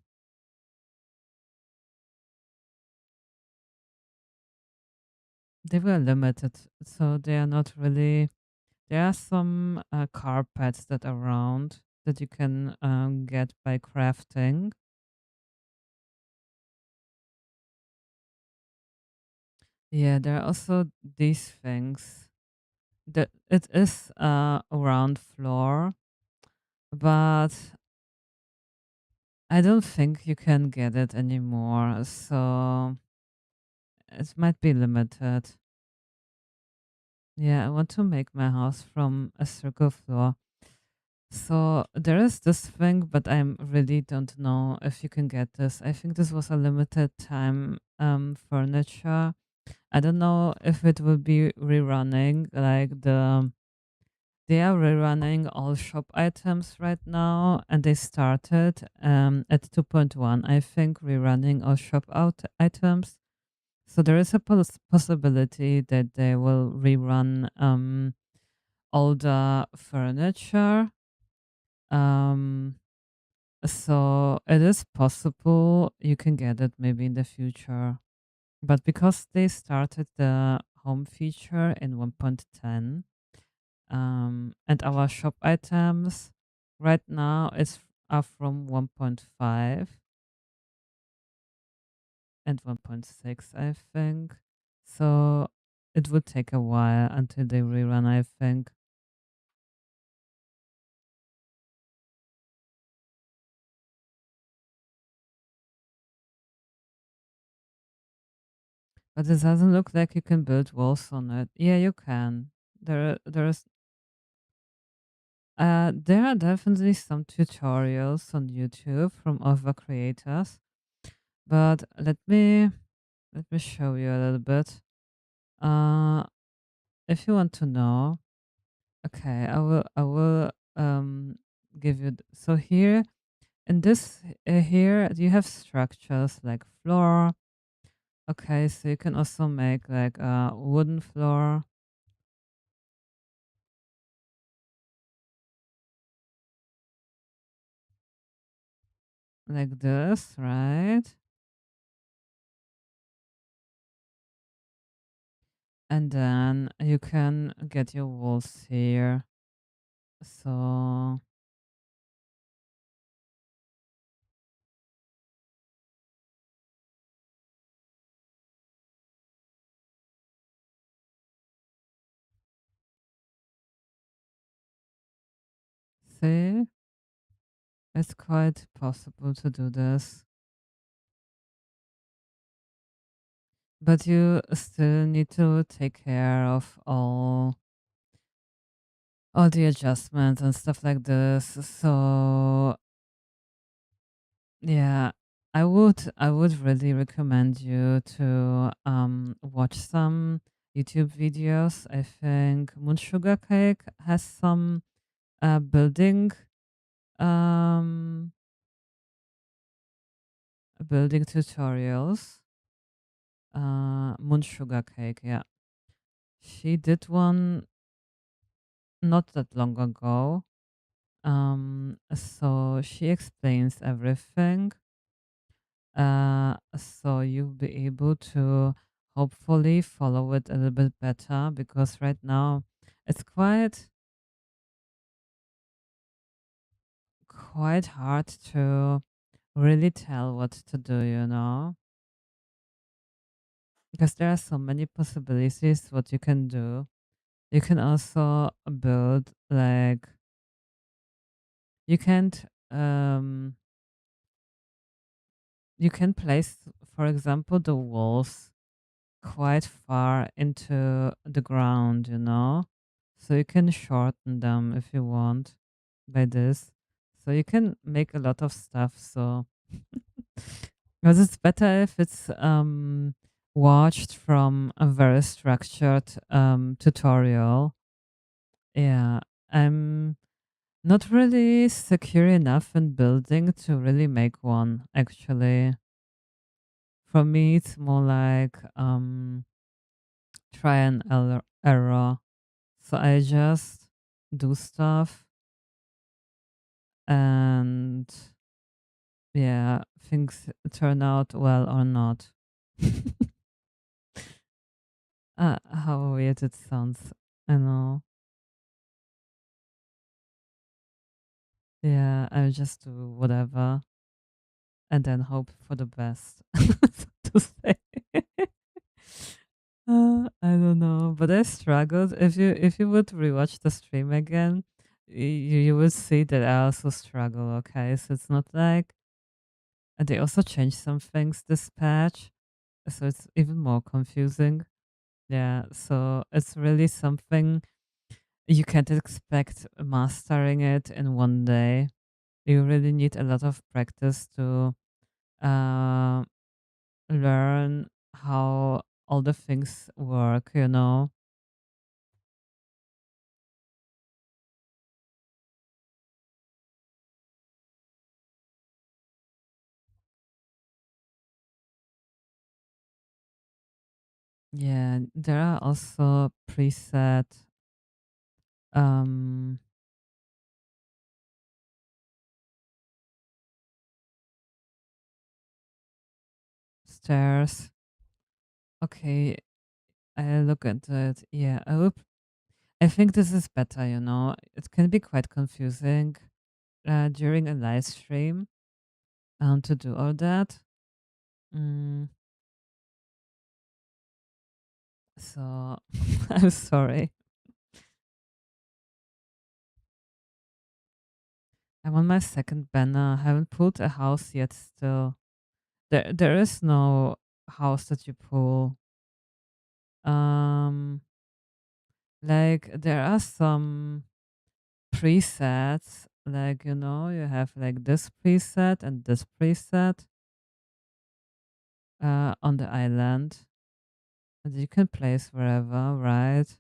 [SPEAKER 1] they were limited, so they are not really there are some carpets that are around that you can get by crafting. Yeah, there are also these things. That it is a round floor, but I don't think you can get it anymore. So it might be limited. Yeah, I want to make my house from a circle floor. So there is this thing, but I really don't know if you can get this. I think this was a limited time furniture. I don't know if it will be rerunning like they are rerunning all shop items right now, and they started at 2.1, I think, rerunning all shop out items. So there is a possibility that they will rerun all the furniture. Um, so it is possible you can get it maybe in the future. But because they started the home feature in 1.10, and our shop items right now are from 1.5 and 1.6, I think. So it would take a while until they rerun, I think. But it doesn't look like you can build walls on it. Yeah, you can. There are definitely some tutorials on YouTube from other creators, but let me show you a little bit. Uh, if you want to know, okay, I will give you so here in this here you have structures like floor. Okay, so you can also make like a wooden floor like this, right? And then you can get your walls here. So see, it's quite possible to do this, but you still need to take care of all the adjustments and stuff like this. So yeah, I would really recommend you to watch some YouTube videos. I think Moon Sugar Cake has some building um building tutorials. Moon Sugar Cake, yeah. She did one not that long ago. So she explains everything. So you'll be able to hopefully follow it a little bit better because right now it's quite quite hard to really tell what to do, you know? Because there are so many possibilities what you can do. You can also build like you can't you can place, for example, the walls quite far into the ground, you know? So you can shorten them if you want by this. So you can make a lot of stuff. So because it's better if it's watched from a very structured tutorial. Yeah. I'm not really secure enough in building to really make one actually. For me it's more like try and error. So I just do stuff and yeah, things turn out well or not. How weird it sounds. I know. Yeah, I just do whatever and then hope for the best. So to say. I don't know, but I struggled. If you would rewatch the stream again, you would see that I also struggle. Okay, so it's not like they also changed some things this patch, so it's even more confusing. Yeah, so it's really something you can't expect mastering it in one day. You really need a lot of practice to uh, learn how all the things work, you know? Yeah, there are also preset um stairs. Okay, I look at it. Yeah, I think this is better, you know. It can be quite confusing during a live stream to do all that. Mm, so I'm sorry. I'm on my second banner. I haven't pulled a house yet still. There is no house that you pull. Um like there are some presets, like you know, you have like this preset and this preset on the island that you can place wherever, right?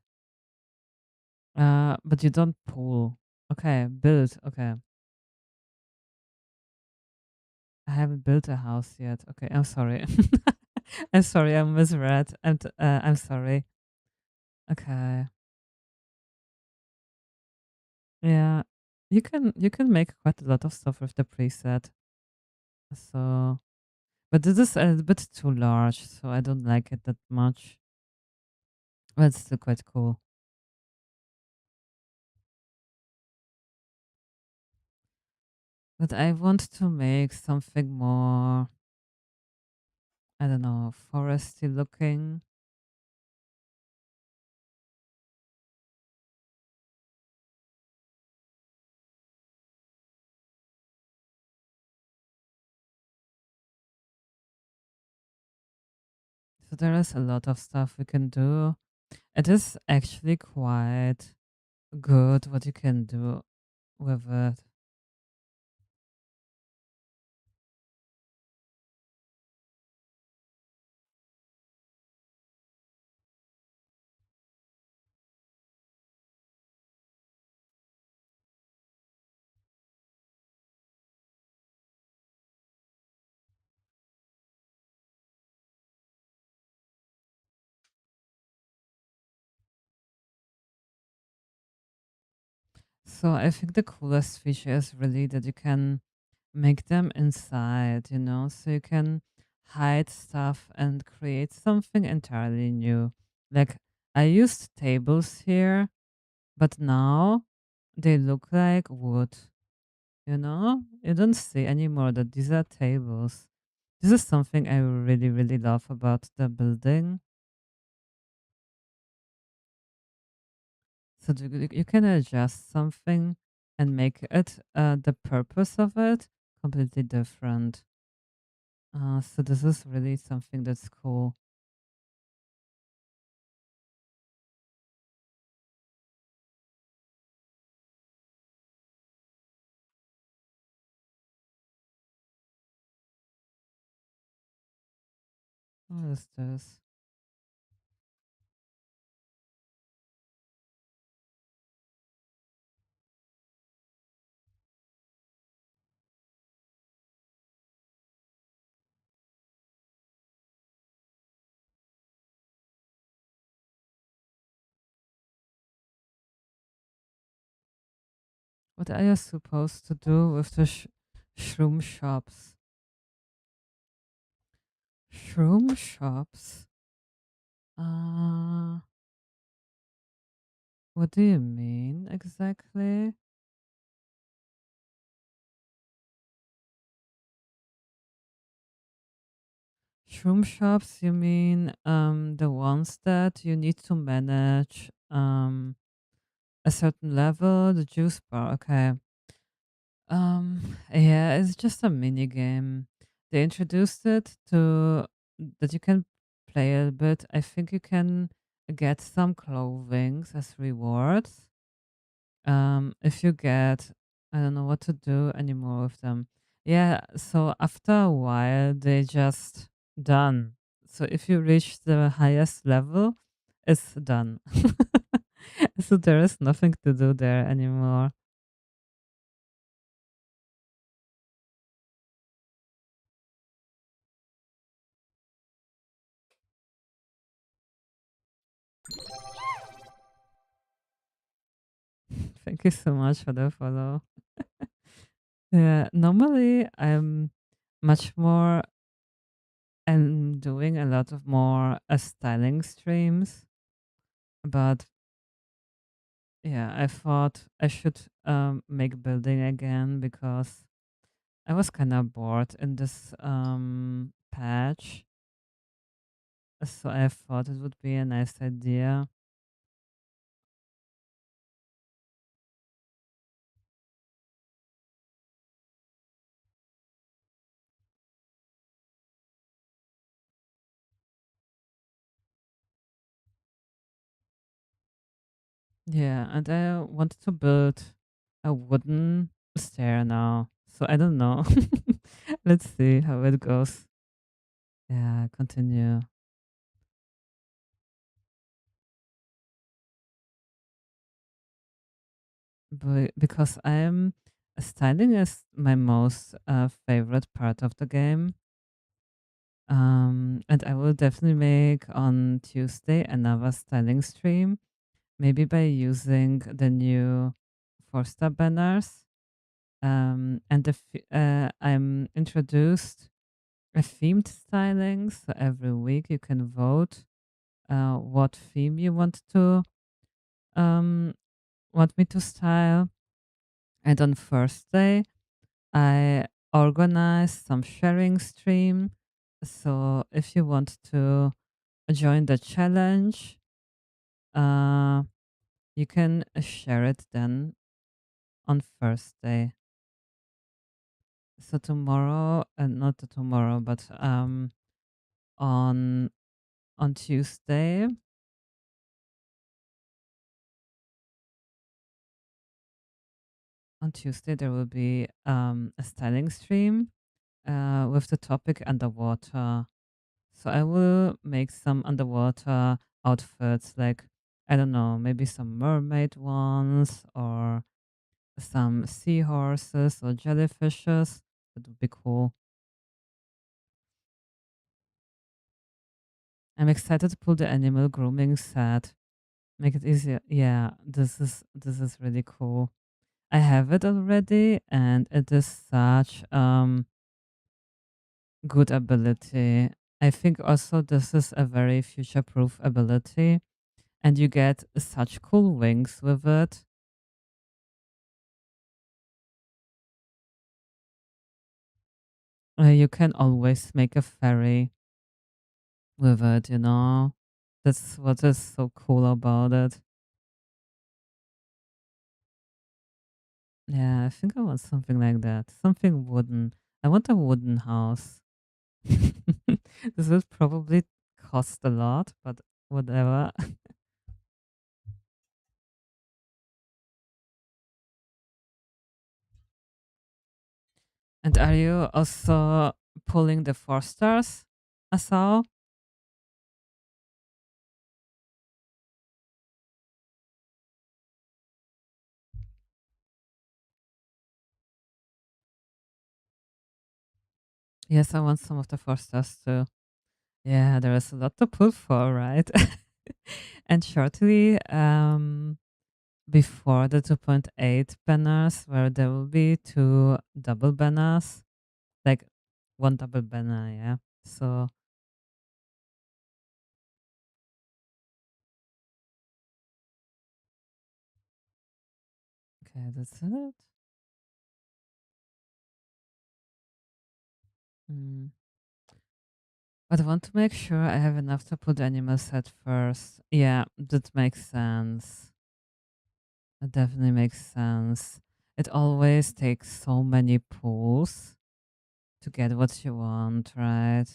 [SPEAKER 1] But you don't pull. Okay, build. Okay. I haven't built a house yet. Okay, I'm sorry. I'm sorry, I misread. I'm sorry. Okay. Yeah. You can make quite a lot of stuff with the preset. So but this is a bit too large, so I don't like it that much. But it's still quite cool. But I want to make something more, I don't know, foresty looking. So there is a lot of stuff we can do. It is actually quite good what you can do with it. So I think the coolest feature is really that you can make them inside, you know, so you can hide stuff and create something entirely new. Like I used tables here, but now they look like wood. You know, you don't see anymore that these are tables. This is something I really, really love about the building. So you can adjust something and make it the purpose of it completely different. So this is really something that's cool. What is this? What are you supposed to do with the shroom shops? Shroom shops? Uh, what do you mean exactly? Shroom shops, you mean the ones that you need to manage a certain level, the juice bar, okay. Yeah, it's just a mini game. They introduced it to that you can play a bit. I think you can get some clothing as rewards. If you get, I don't know what to do anymore with them. Yeah, so after a while, they just done. So if you reach the highest level, it's done. So there is nothing to do there anymore. Thank you so much for the follow. Yeah, normally I'm much more I'm doing a lot of more styling streams, but yeah, I thought I should make building again because I was kind of bored in this patch. So I thought it would be a nice idea. Yeah, and I wanted to build a wooden stair now. So I don't know. Let's see how it goes. Yeah, continue. Because I'm styling is my most favorite part of the game. And I will definitely make on Tuesday another styling stream, maybe by using the new four-star banners. And I'm introduced a themed styling, so every week you can vote what theme you um, want me to style. And on Thursday, I organized some sharing stream. So if you want to join the challenge, uh, you can share it then on Thursday. So tomorrow, not tomorrow, but on on Tuesday, on Tuesday there will be a styling stream with the topic underwater. So I will make some underwater outfits, like I don't know, maybe some mermaid ones or some seahorses or jellyfishes. That would be cool. I'm excited to pull the animal grooming set. Make it easier. Yeah, this is really cool. I have it already and it is such good ability. I think also this is a very future proof ability and you get such cool wings with it. You can always make a ferry with it, you know? That's what is so cool about it. Yeah, I think I want something like that. Something wooden. I want a wooden house. This would probably cost a lot, but whatever. And are you also pulling the four stars? I saw. Yes, I want some of the four stars too. Yeah, there is a lot to pull for, right? And shortly, before the 2.8 banners, where there will be two double banners, like one double banner, yeah. So, okay, that's it. Mm. But I want to make sure I have enough to put animal set first. Yeah, that makes sense. That definitely makes sense. It always takes so many pulls to get what you want, right?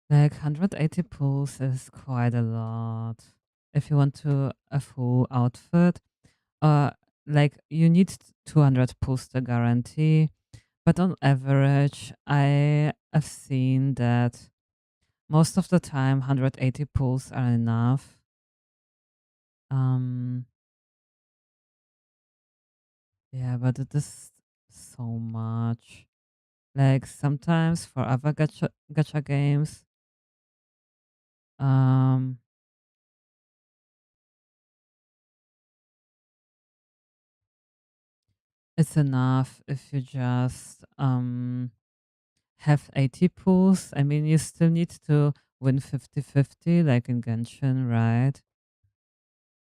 [SPEAKER 1] Like 180 pulls is quite a lot. If you want to a full outfit, uh, like you need 200 pulls to guarantee. But on average, I have seen that most of the time 180 pulls are enough. Um, yeah, but it is so much. Like sometimes for other gacha games, um, it's enough if you just have 80 pulls. I mean, you still need to win 50-50 like in Genshin, right?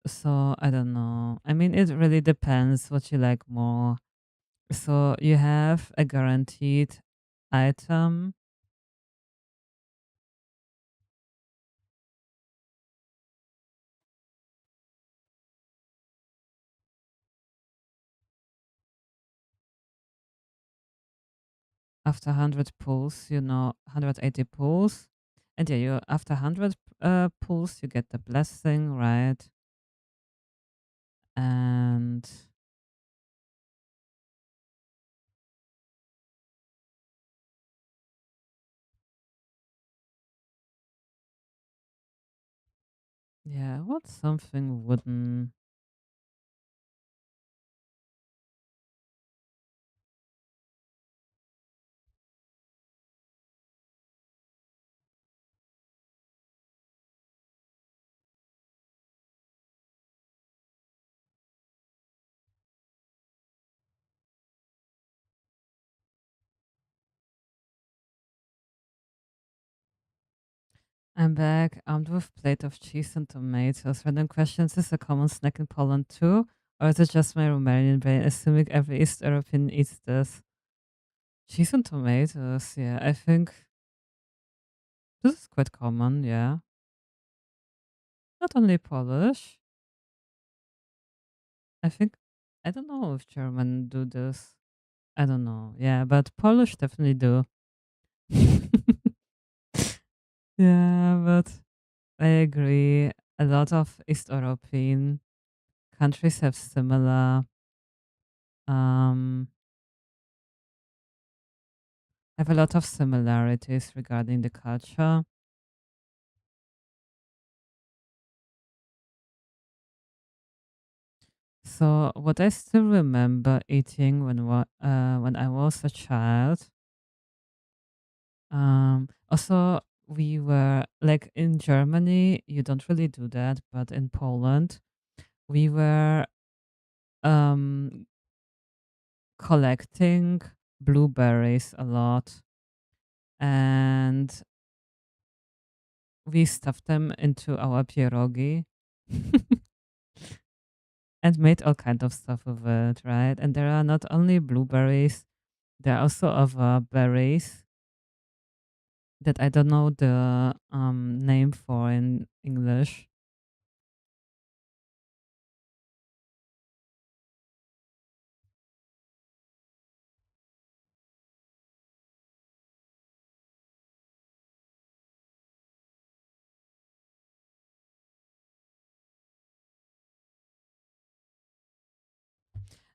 [SPEAKER 1] So I don't know. I mean, it really depends what you like more. So you have a guaranteed item after 100 pulls, 180 pulls. And yeah, you after 100 pulls, you get the blessing, right? And yeah, what's something wooden? I'm back, armed with plate of cheese and tomatoes. Random questions, is a common snack in Poland too? Or is it just my Romanian brain assuming every East European eats this? Cheese and tomatoes, yeah, I think this is quite common, yeah. Not only Polish. I think, I don't know if German do this. I don't know, yeah, but Polish definitely do. Yeah, but I agree. A lot of East European countries um have a lot of similarities regarding the culture. So what I still remember eating when I was a child, also we were like in Germany, you don't really do that, but in Poland, we were um collecting blueberries a lot, and we stuffed them into our pierogi and made all kind of stuff with it, right? And there are not only blueberries, there are also other berries that I don't know the name for in English.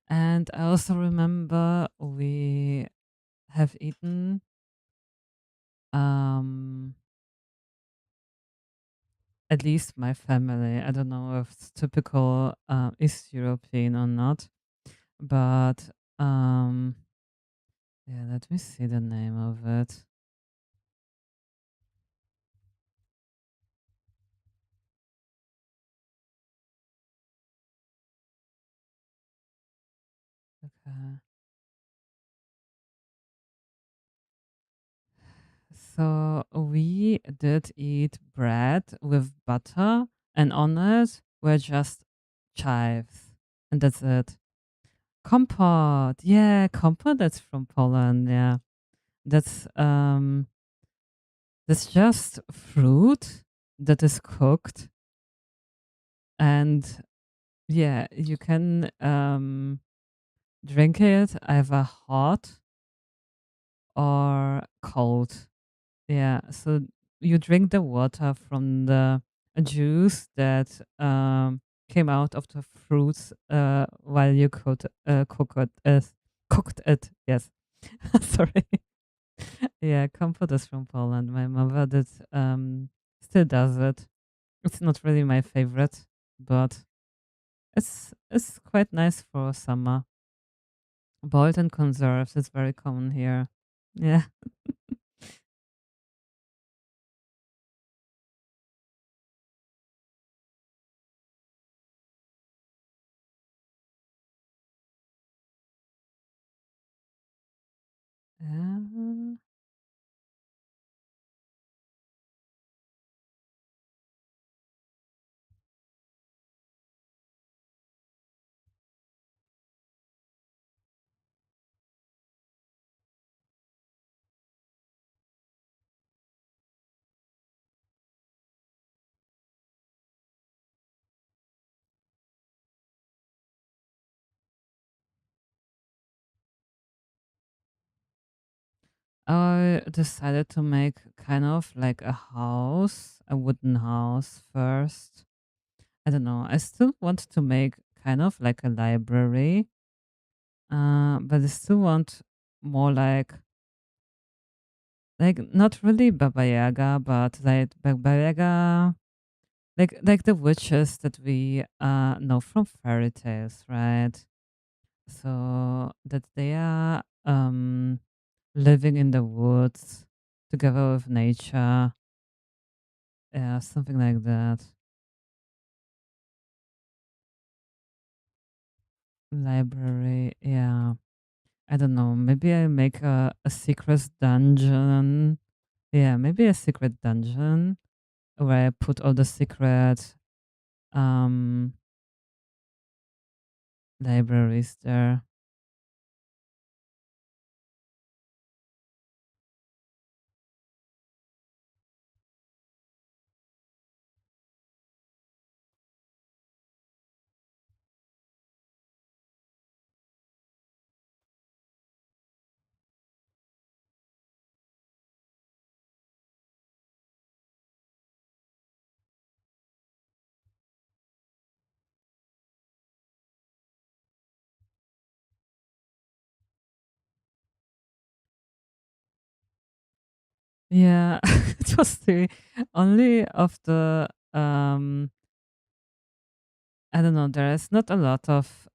[SPEAKER 1] And I also remember we have eaten um at least my family. I don't know if it's typical East European or not, but yeah, let me see the name of it. Okay. So we did eat bread with butter, and on it were just chives, and that's it. Kompot, yeah, kompot. That's from Poland. Yeah, that's that's just fruit that is cooked, and yeah, you can drink it either hot or cold. Yeah, so you drink the water from the juice that came out of the fruits while you cooked it. Yes, sorry. Yeah, comfort is from Poland. My mother did still does it. It's not really my favorite, but it's quite nice for summer. Boiled and conserved is very common here. Yeah. Uh, I decided to make kind of like a house, a wooden house first. I don't know. I still want to make kind of like a library, but I still want more like not really Baba Yaga, but like Baba Yaga, like the witches that we know from fairy tales, right? So that they are living in the woods together with nature. Yeah, something like that. Library, yeah. I don't know. Maybe I make a secret dungeon. Yeah, maybe a secret dungeon where I put all the secret um libraries there. Yeah, it was the only of the I don't know, there is not a lot of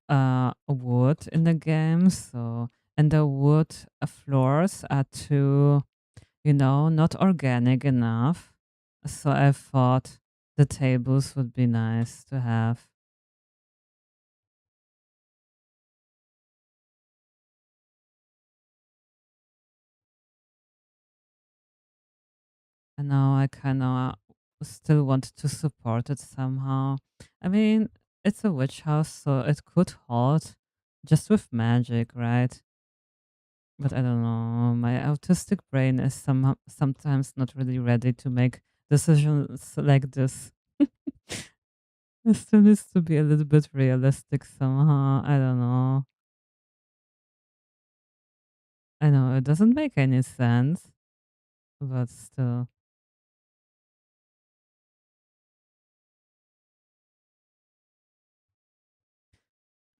[SPEAKER 1] wood in the game, so and the wood floors are too, not organic enough. So I thought the tables would be nice to have. And now I kind of still want to support it somehow. I mean, it's a witch house, so it could hold just with magic, right? But I don't know. My autistic brain is sometimes not really ready to make decisions like this. It still needs to be a little bit realistic somehow. I don't know. I know it doesn't make any sense, but still,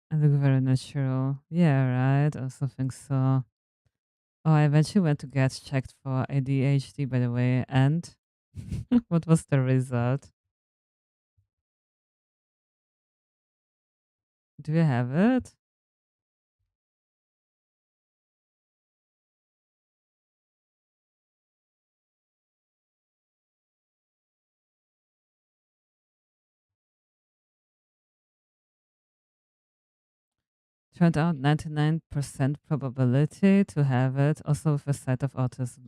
[SPEAKER 1] I look very natural. Yeah, right. I also think so. Oh, I eventually went to get checked for ADHD, by the way. And what was the result? Do you have it? Turned out 99% probability to have it, also with a side of autism.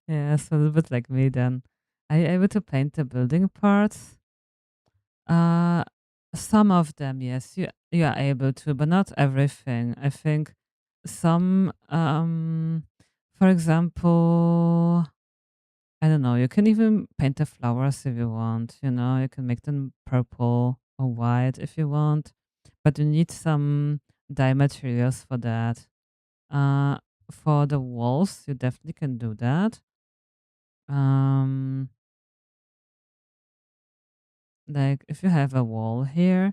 [SPEAKER 1] Yeah, so a little bit like me then. Are you able to paint the building parts? Uh, some of them, yes, you are able to, but not everything. I think some, for example, I don't know. You can even paint the flowers if you want. You can make them purple or white if you want, but you need some dye materials for that. Uh, for the walls, you definitely can do that. Um, like if you have a wall here,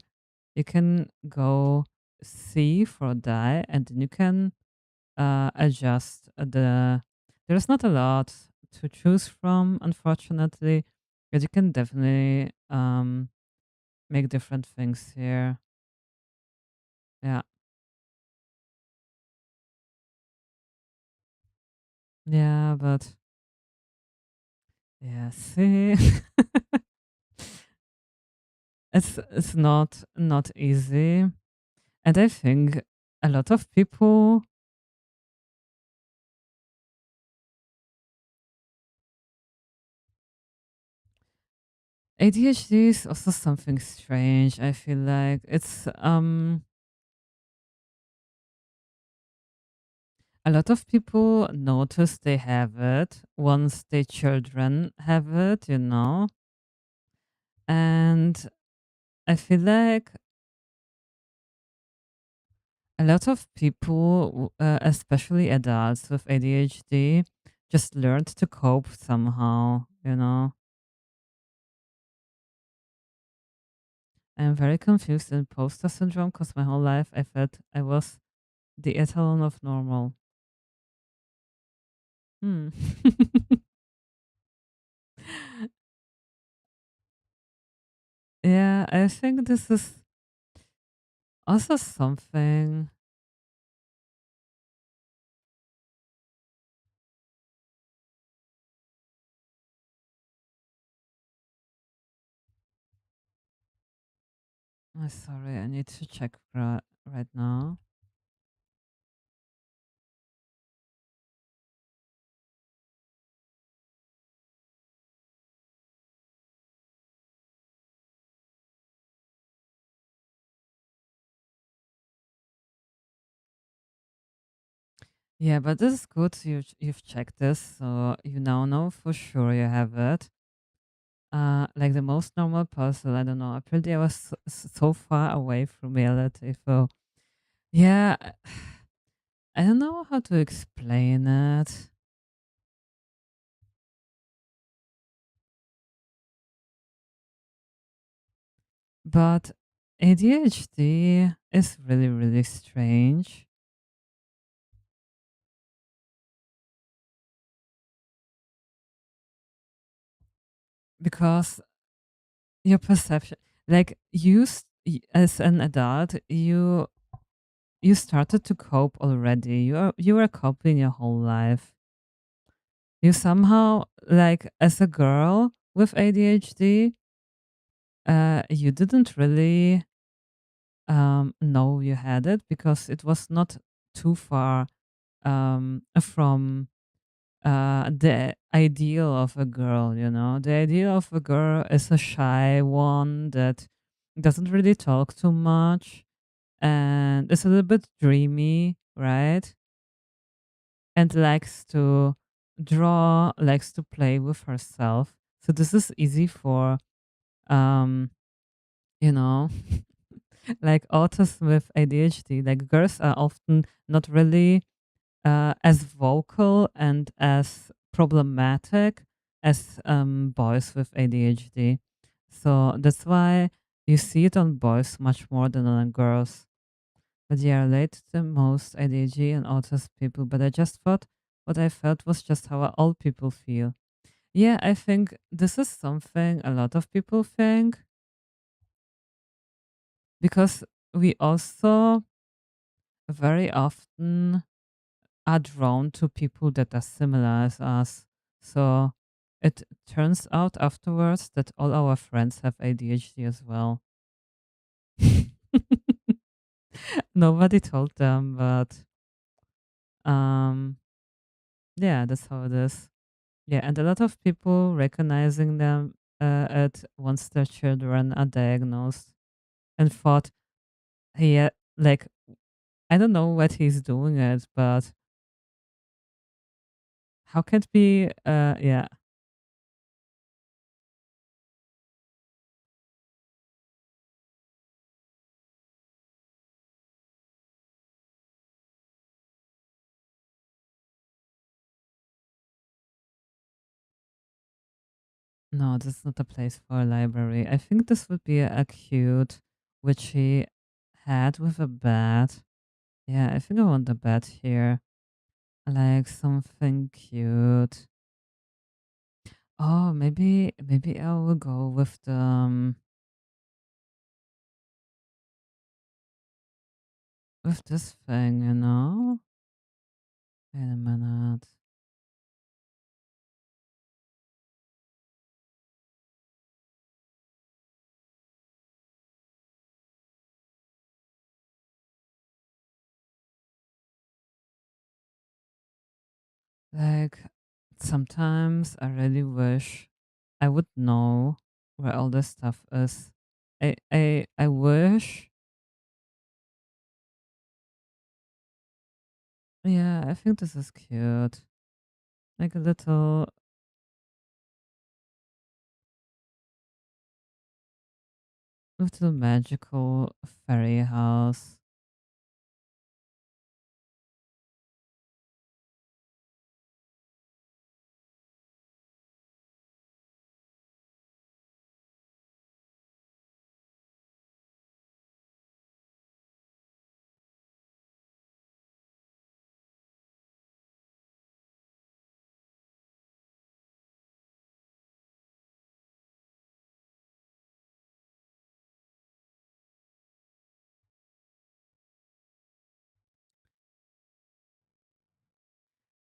[SPEAKER 1] you can go see for dye, and then you can adjust there's not a lot to choose from, unfortunately, but you can definitely make different things here. Yeah. Yeah, but yeah, see, it's not easy. And I think a lot of people, ADHD is also something strange. I feel like it's a lot of people notice they have it once their children have it. And I feel like a lot of people, especially adults with ADHD, just learned to cope somehow. I'm very confused in imposter syndrome because my whole life I felt I was the etalon of normal. Hmm. Yeah, I think this is also something. Oh, sorry, I need to check right now. Yeah, but this is good. You've checked this, so you now know for sure you have it. Like the most normal person, I don't know. Apparently, I was so far away from reality. So yeah, I don't know how to explain it, but ADHD is really really strange because your perception, like as an adult, you started to cope already. You were coping your whole life. You somehow, like as a girl with ADHD, you didn't really know you had it because it was not too far from the ideal of a girl, the ideal of a girl is a shy one that doesn't really talk too much and is a little bit dreamy, right? And likes to draw, likes to play with herself. So this is easy for um, you know, like autism with ADHD. Like girls are often not really as vocal and as problematic as boys with ADHD. So that's why you see it on boys much more than on girls. But yeah, I relate to most ADHD and autistic people. But I just thought what I felt was just how all people feel. Yeah, I think this is something a lot of people think because we also very often are drawn to people that are similar as us. So it turns out afterwards that all our friends have ADHD as well. Nobody told them, but um, yeah, that's how it is. Yeah, and a lot of people recognizing them at once their children are diagnosed and thought, yeah, like I don't know what he's doing it, but how can it be? Yeah, no, this is not a place for a library. I think this would be a cute, witchy hat with a bat. Yeah, I think I want the bat here. Like something cute. Oh, maybe I will go with this thing. Wait a minute. Like sometimes I really wish I would know where all this stuff is. I wish. Yeah, I think this is cute. Like a little magical fairy house.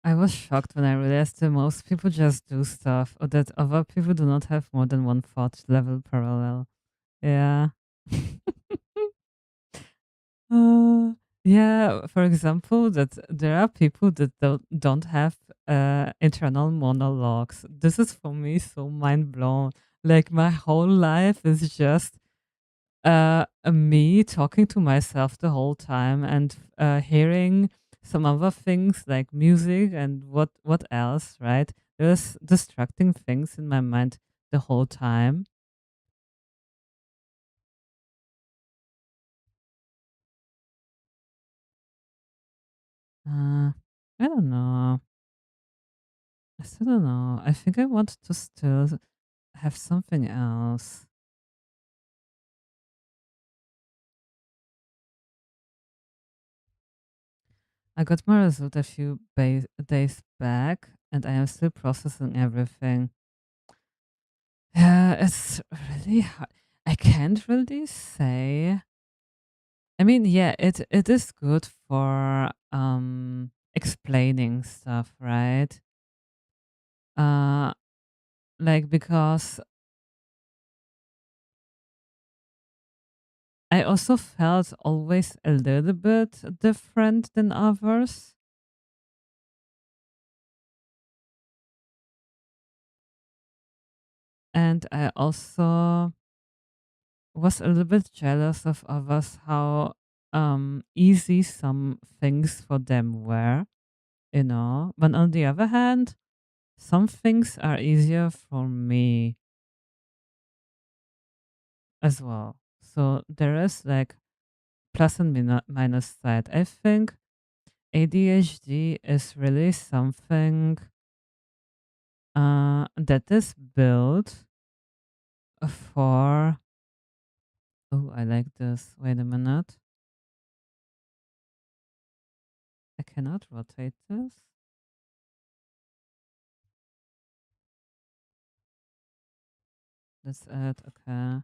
[SPEAKER 1] I was shocked when I realized that most people just do stuff or that other people do not have more than one thought level parallel. Yeah. Uh, yeah, for example, that there are people that don't have internal monologues. This is for me so mind blown. Like my whole life is just me talking to myself the whole time and hearing some other things like music and what else, right? There's distracting things in my mind the whole time. Uh, I don't know. I still don't know. I think I want to still have something else. I got my result a few days back, and I am still processing everything. Yeah, it's really hard. I can't really say. I mean, yeah, it is good for explaining stuff, right? Uh, like because I also felt always a little bit different than others. And I also was a little bit jealous of others how easy some things for them were, you know. But on the other hand, some things are easier for me as well. So there is like plus and minus side. I think ADHD is really something that is built for. Oh, I like this. Wait a minute. I cannot rotate this. That's it. Okay.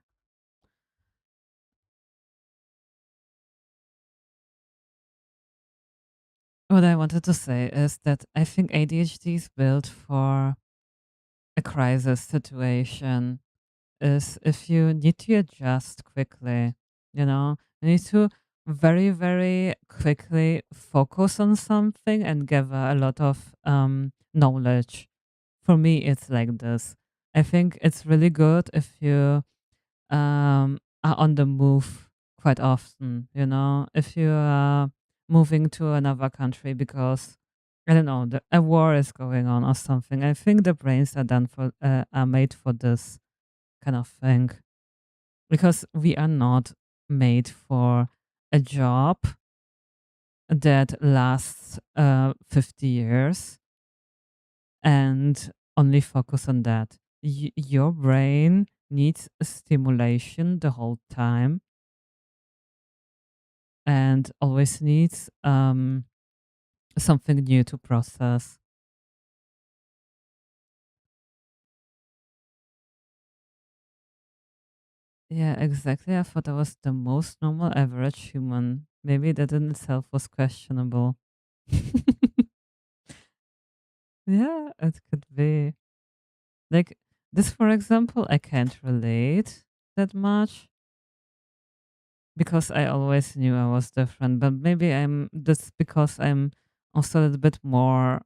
[SPEAKER 1] What I wanted to say is that I think ADHD is built for a crisis situation. Is if you need to adjust quickly, you know, you need to very, very quickly focus on something and gather a lot of knowledge. For me, it's like this. I think it's really good if you are on the move quite often, you know, if you are moving to another country because I don't know, a war is going on or something. I think the brains are done for are made for this kind of thing because we are not made for a job that lasts 50 years and only focus on that. Your brain needs a stimulation the whole time and always needs something new to process. Yeah, exactly. I thought I was the most normal average human. Maybe that in itself was questionable. Yeah, it could be. Like this, for example, I can't relate that much because I always knew I was different. But maybe that's because I'm also a little bit more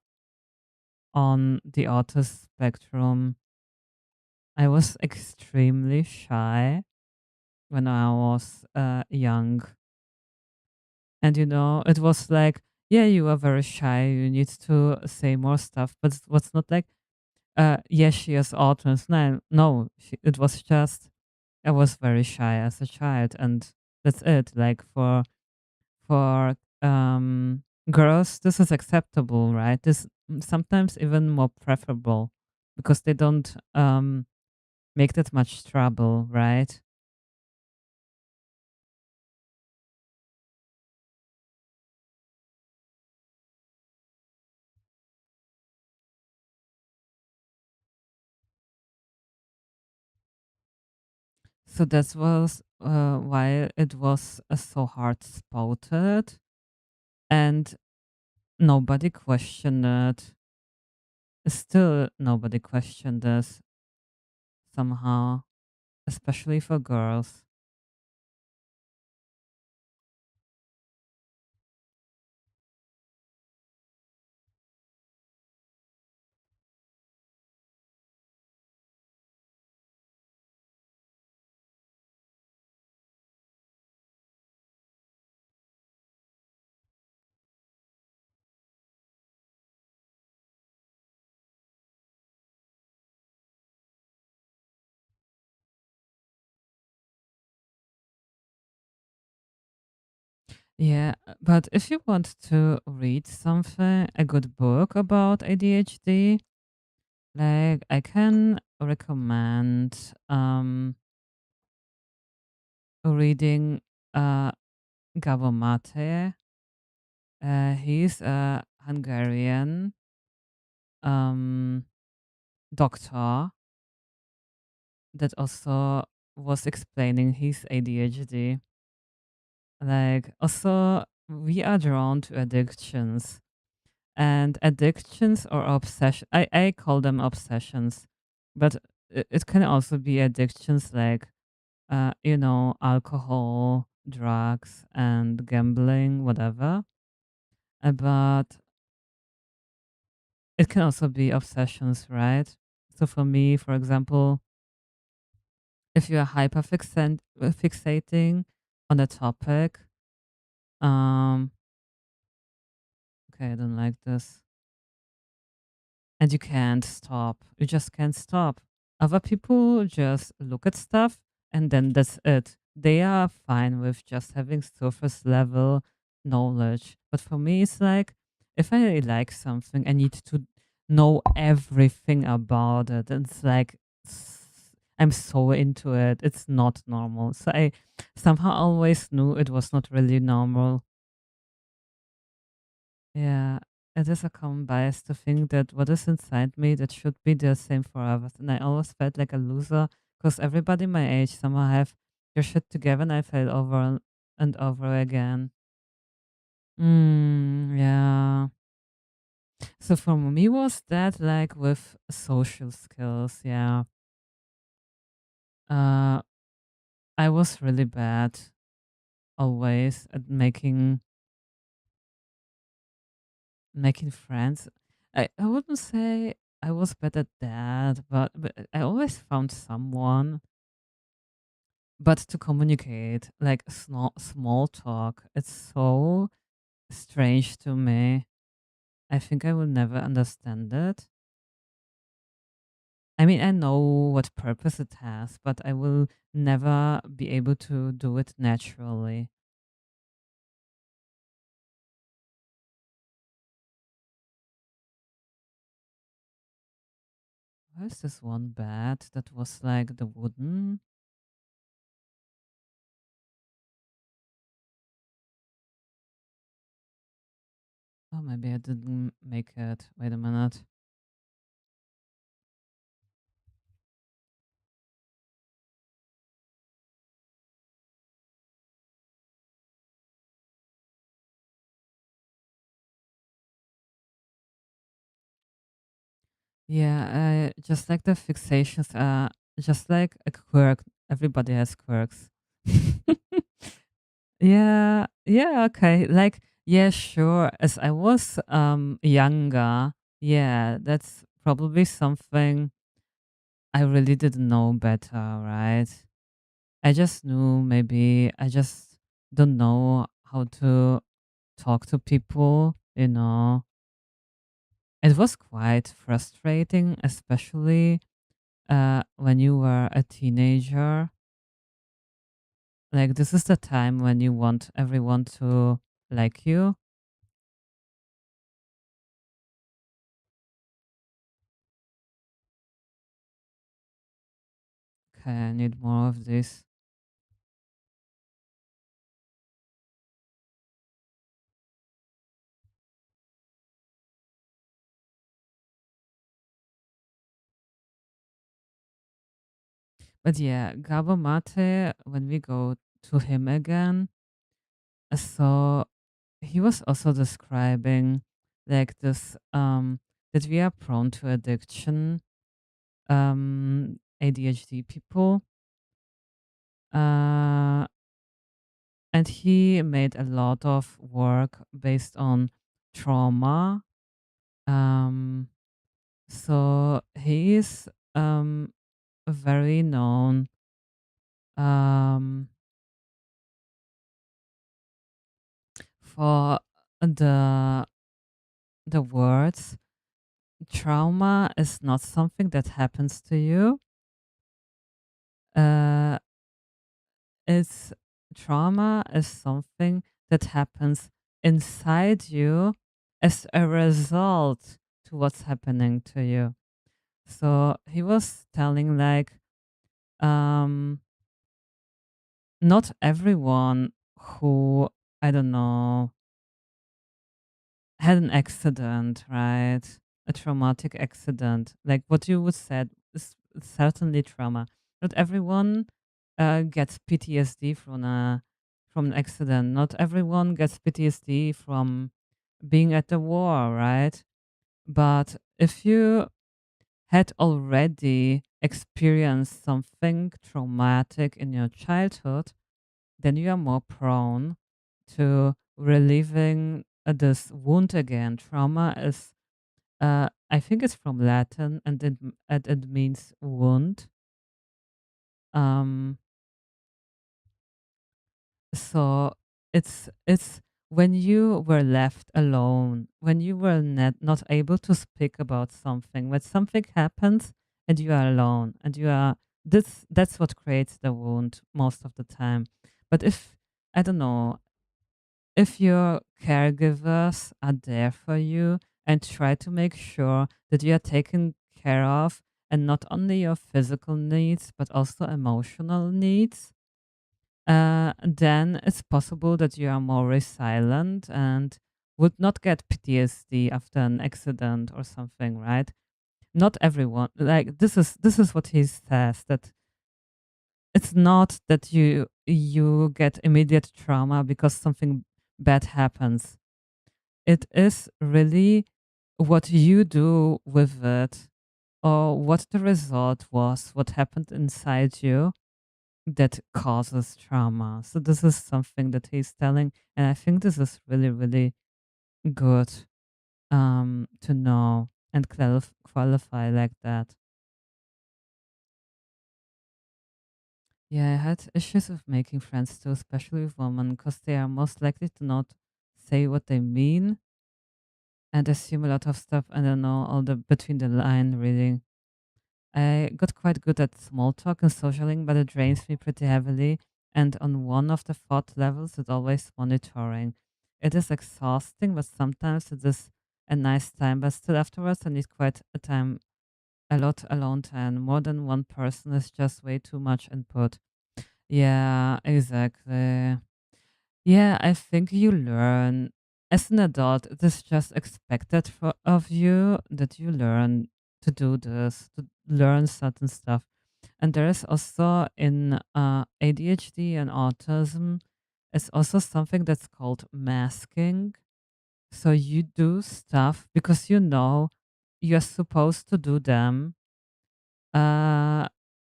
[SPEAKER 1] on the autism spectrum. I was extremely shy when I was young. And you know, it was like, yeah, you are very shy, you need to say more stuff. But it was not like, yes, she has autism. No, it was just, I was very shy as a child. And that's it. Like for girls, this is acceptable, right? This sometimes even more preferable because they don't make that much trouble, right? So that was why it was so hard spotted, and nobody questioned it. Still, nobody questioned this somehow, especially for girls. Yeah, but if you want to read something, a good book about ADHD, like I can recommend reading Gabor Mate. He's a Hungarian um, doctor that also was explaining his ADHD. Like, also, we are drawn to addictions, and addictions or obsession. I call them obsessions, but it can also be addictions like, you know, alcohol, drugs, and gambling, whatever. But it can also be obsessions, right? So for me, for example, if you are fixating on a topic, um, okay, I don't like this. And you can't stop. You just can't stop. Other people just look at stuff and then that's it. They are fine with just having surface level knowledge. But for me, it's like if I really like something, I need to know everything about it. And it's like I'm so into it. It's not normal. So I somehow always knew it was not really normal. Yeah, it is a common bias to think that what is inside me that should be the same for others, and I always felt like a loser because everybody my age somehow have their shit together, and I felt over and over again. Yeah. So for me, was that like with social skills? Yeah. Uh, I was really bad always at making friends. I wouldn't say I was bad at that, but I always found someone. But to communicate, like small talk, it's so strange to me. I think I will never understand it. I mean, I know what purpose it has, but I will never be able to do it naturally. Where's this one bad that was like the wooden? Oh, maybe I didn't make it. Wait a minute. Yeah, just like the fixations, just like a quirk. Everybody has quirks. Yeah, yeah, okay. Like, yeah, sure. As I was younger, yeah, that's probably something I really didn't know better, right? I just knew maybe I just don't know how to talk to people. It was quite frustrating, especially when you were a teenager. Like, this is the time when you want everyone to like you. Okay, I need more of this. But yeah, Gabo Mate, when we go to him again, so he was also describing like this that we are prone to addiction, ADHD people. Uh and he made a lot of work based on trauma. Um so he is very known um for the words trauma is not something that happens to you. Uh, it's trauma is something that happens inside you as a result to what's happening to you. So he was telling like um not everyone who I don't know had an accident, right? A traumatic accident, like what you would said, is certainly trauma. Not everyone gets PTSD from an accident. Not everyone gets PTSD from being at the war, right? But if you had already experienced something traumatic in your childhood, then you are more prone to reliving this wound again. Trauma is, I think it's from Latin, and it means wound. Um, so it's when you were left alone, when you were not able to speak about something, when something happens and you are alone and you are that's what creates the wound most of the time. But if I don't know, if your caregivers are there for you and try to make sure that you are taken care of, and not only your physical needs but also emotional needs, then it's possible that you are more resilient and would not get PTSD after an accident or something, right? Not everyone, like this is what he says, that it's not that you get immediate trauma because something bad happens. It is really what you do with it, or what the result was, what happened inside you that causes trauma. So this is something that he's telling, and I think this is really, really good to know and qualify like that. Yeah, I had issues with making friends too, especially with women, because they are most likely to not say what they mean and assume a lot of stuff. I don't know, all the between the line reading. I got quite good at small talk and socialing, but it drains me pretty heavily. And on one of the thought levels, it's always monitoring. It is exhausting, but sometimes it is a nice time. But still, afterwards, I need quite a lot alone time. More than one person is just way too much input. Yeah, exactly. Yeah, I think you learn as an adult. It is just expected of you that you learn to do this, to learn certain stuff. And there is also in ADHD and autism, it's also something that's called masking. So you do stuff because you know you're supposed to do them, uh,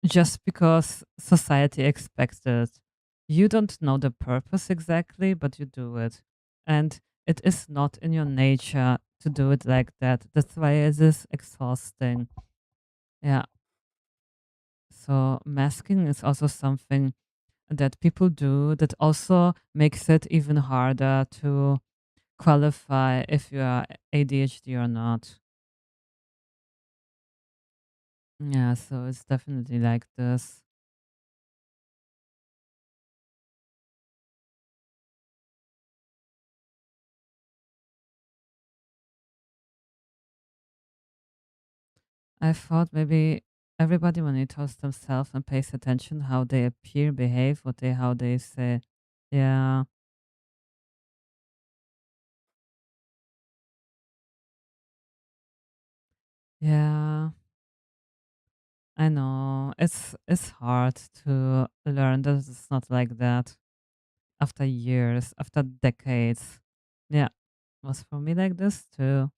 [SPEAKER 1] just because society expects it. You don't know the purpose exactly, but you do it. And it is not in your nature to do it like that. That's why it is exhausting. Yeah. So masking is also something that people do that also makes it even harder to qualify if you are ADHD or not. Yeah, so it's definitely like this. I thought maybe everybody monitors themselves and pays attention how they appear, behave, how they say. Yeah, yeah, I know. It's hard to learn that it's not like that after years, after decades. Yeah, was for me like this too.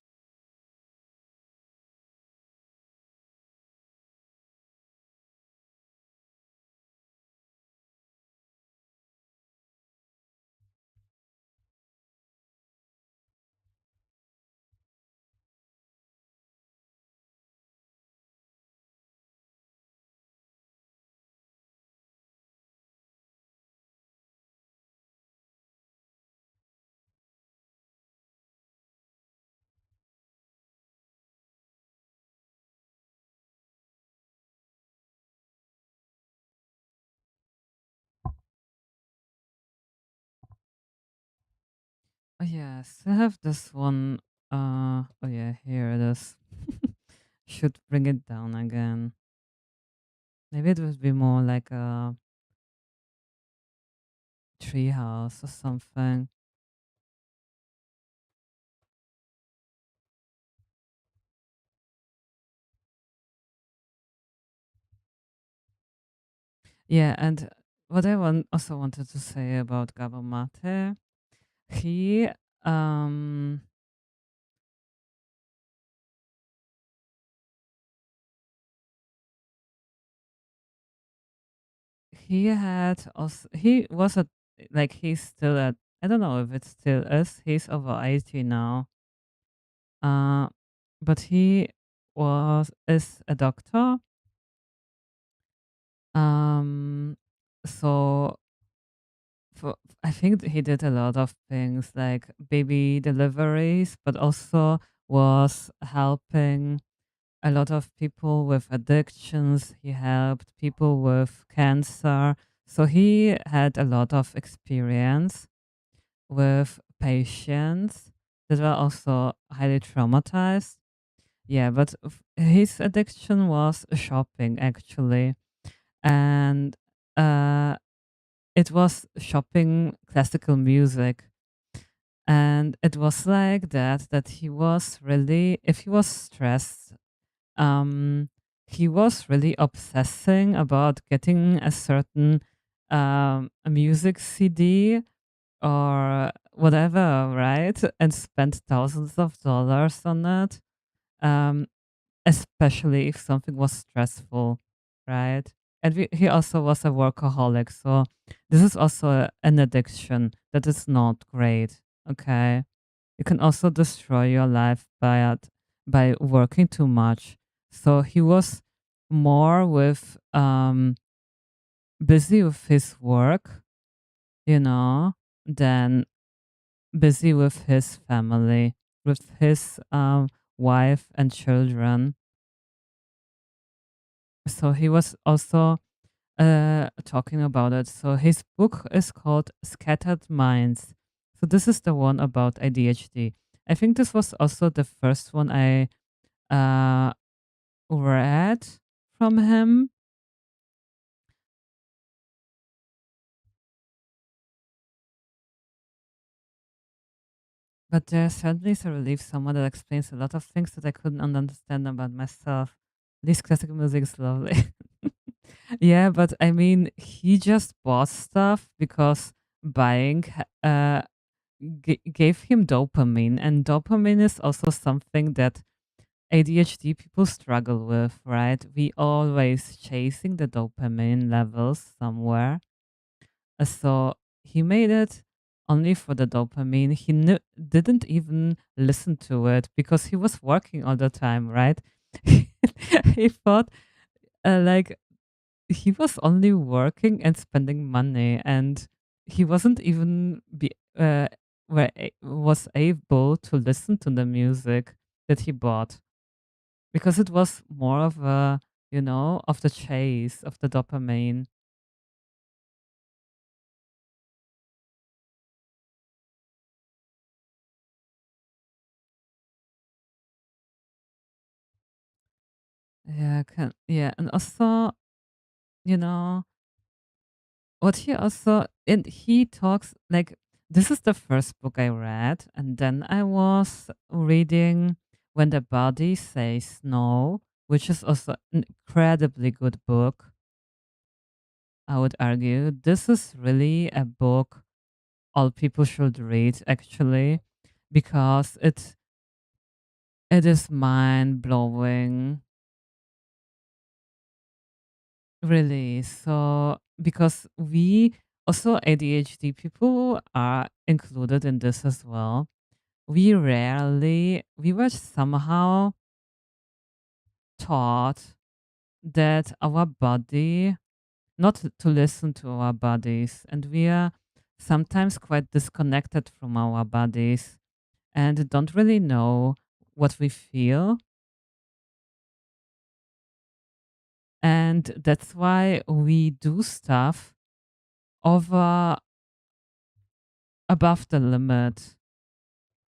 [SPEAKER 1] Oh yes, I have this one. Oh yeah, here it is. Should bring it down again. Maybe it would be more like a treehouse or something. Yeah, and what I also wanted to say about Gabo Mate, he um he was a like he's still at, I don't know if it still is, he's over 80 now. Uh but he was is a doctor, Um, so for, I think he did a lot of things like baby deliveries, but also was helping a lot of people with addictions. He helped people with cancer. So he had a lot of experience with patients that were also highly traumatized. Yeah, but his addiction was shopping actually. And uh, it was shopping classical music. And it was like that he was really, if he was stressed, um, he was really obsessing about getting a certain a music CD or whatever, right? And spent thousands of dollars on it. Um, Especially if something was stressful, right? And he also was a workaholic, so this is also an addiction that is not great. Okay, you can also destroy your life by working too much. So he was more with busy with his work, you know, than busy with his family, with his wife and children. So he was also talking about it. So his book is called Scattered Minds. So this is the one about ADHD. I think this was also the first one I uh, read from him. But there certainly is a relief, someone that explains a lot of things that I couldn't understand about myself. This classical music is lovely. Yeah, but I mean, he just bought stuff because buying gave him dopamine, and dopamine is also something that ADHD people struggle with, right? We always chasing the dopamine levels somewhere. So he made it only for the dopamine. He didn't even listen to it because he was working all the time, right? He thought like he was only working and spending money, and he wasn't even was able to listen to the music that he bought because it was more of a, of the chase of the dopamine. Yeah, and also, you know what he also, and he talks like, this is the first book I read, and then I was reading When the Body Says No, which is also an incredibly good book. I would argue this is really a book all people should read actually, because it is mind blowing, really. So because we also, ADHD people are included in this as well. We were somehow taught that our body, not to listen to our bodies, and we are sometimes quite disconnected from our bodies and don't really know what we feel. And that's why we do stuff over above the limit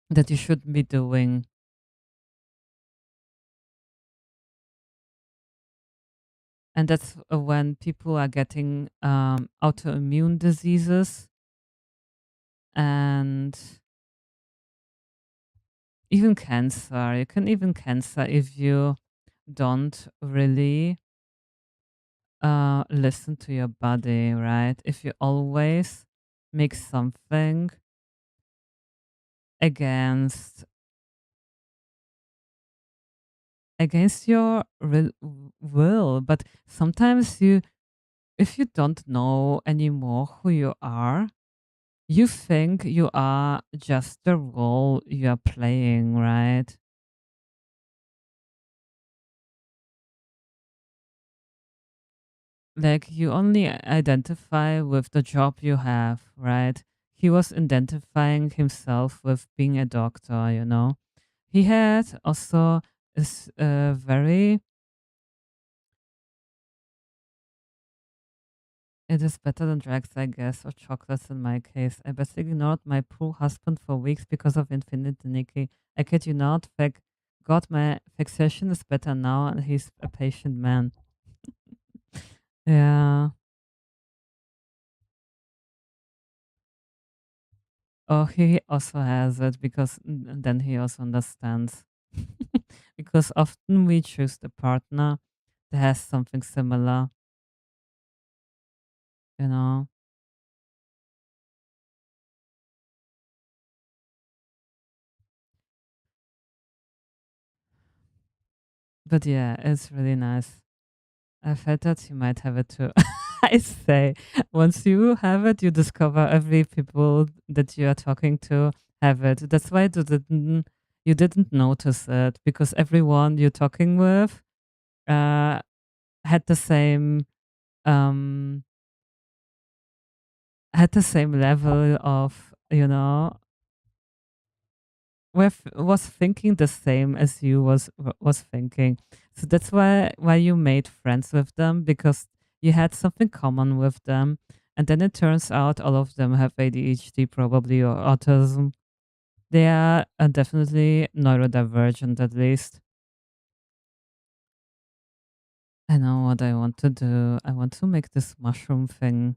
[SPEAKER 1] that you shouldn't be doing. And that's when people are getting autoimmune diseases and even cancer. You can even cancer if you don't really listen to your body, right? If you always make something against your will, but sometimes you, if you don't know anymore who you are, you think you are just the role you are playing, right? like you only identify with the job you have, right? He was identifying himself with being a doctor, you know. He had also this very, it is better than drugs, I guess, or chocolates in my case. I basically ignored my poor husband for weeks because of infinite Nikki. I kid you not, God, my fixation is better now, and he's a patient man. Yeah. Oh, he also has it because then he also understands. Because often we choose the partner that has something similar, you know. But yeah, it's really nice. I felt that you might have it too. I say, once you have it, you discover every people that you are talking to have it. That's why you didn't notice it because everyone you're talking with uh, had the same um, level of, you know, was thinking the same as you was thinking. So that's why you made friends with them because you had something common with them. And then it turns out all of them have ADHD probably or autism. They are definitely neurodivergent at least. I know what I want to do. I want to make this mushroom thing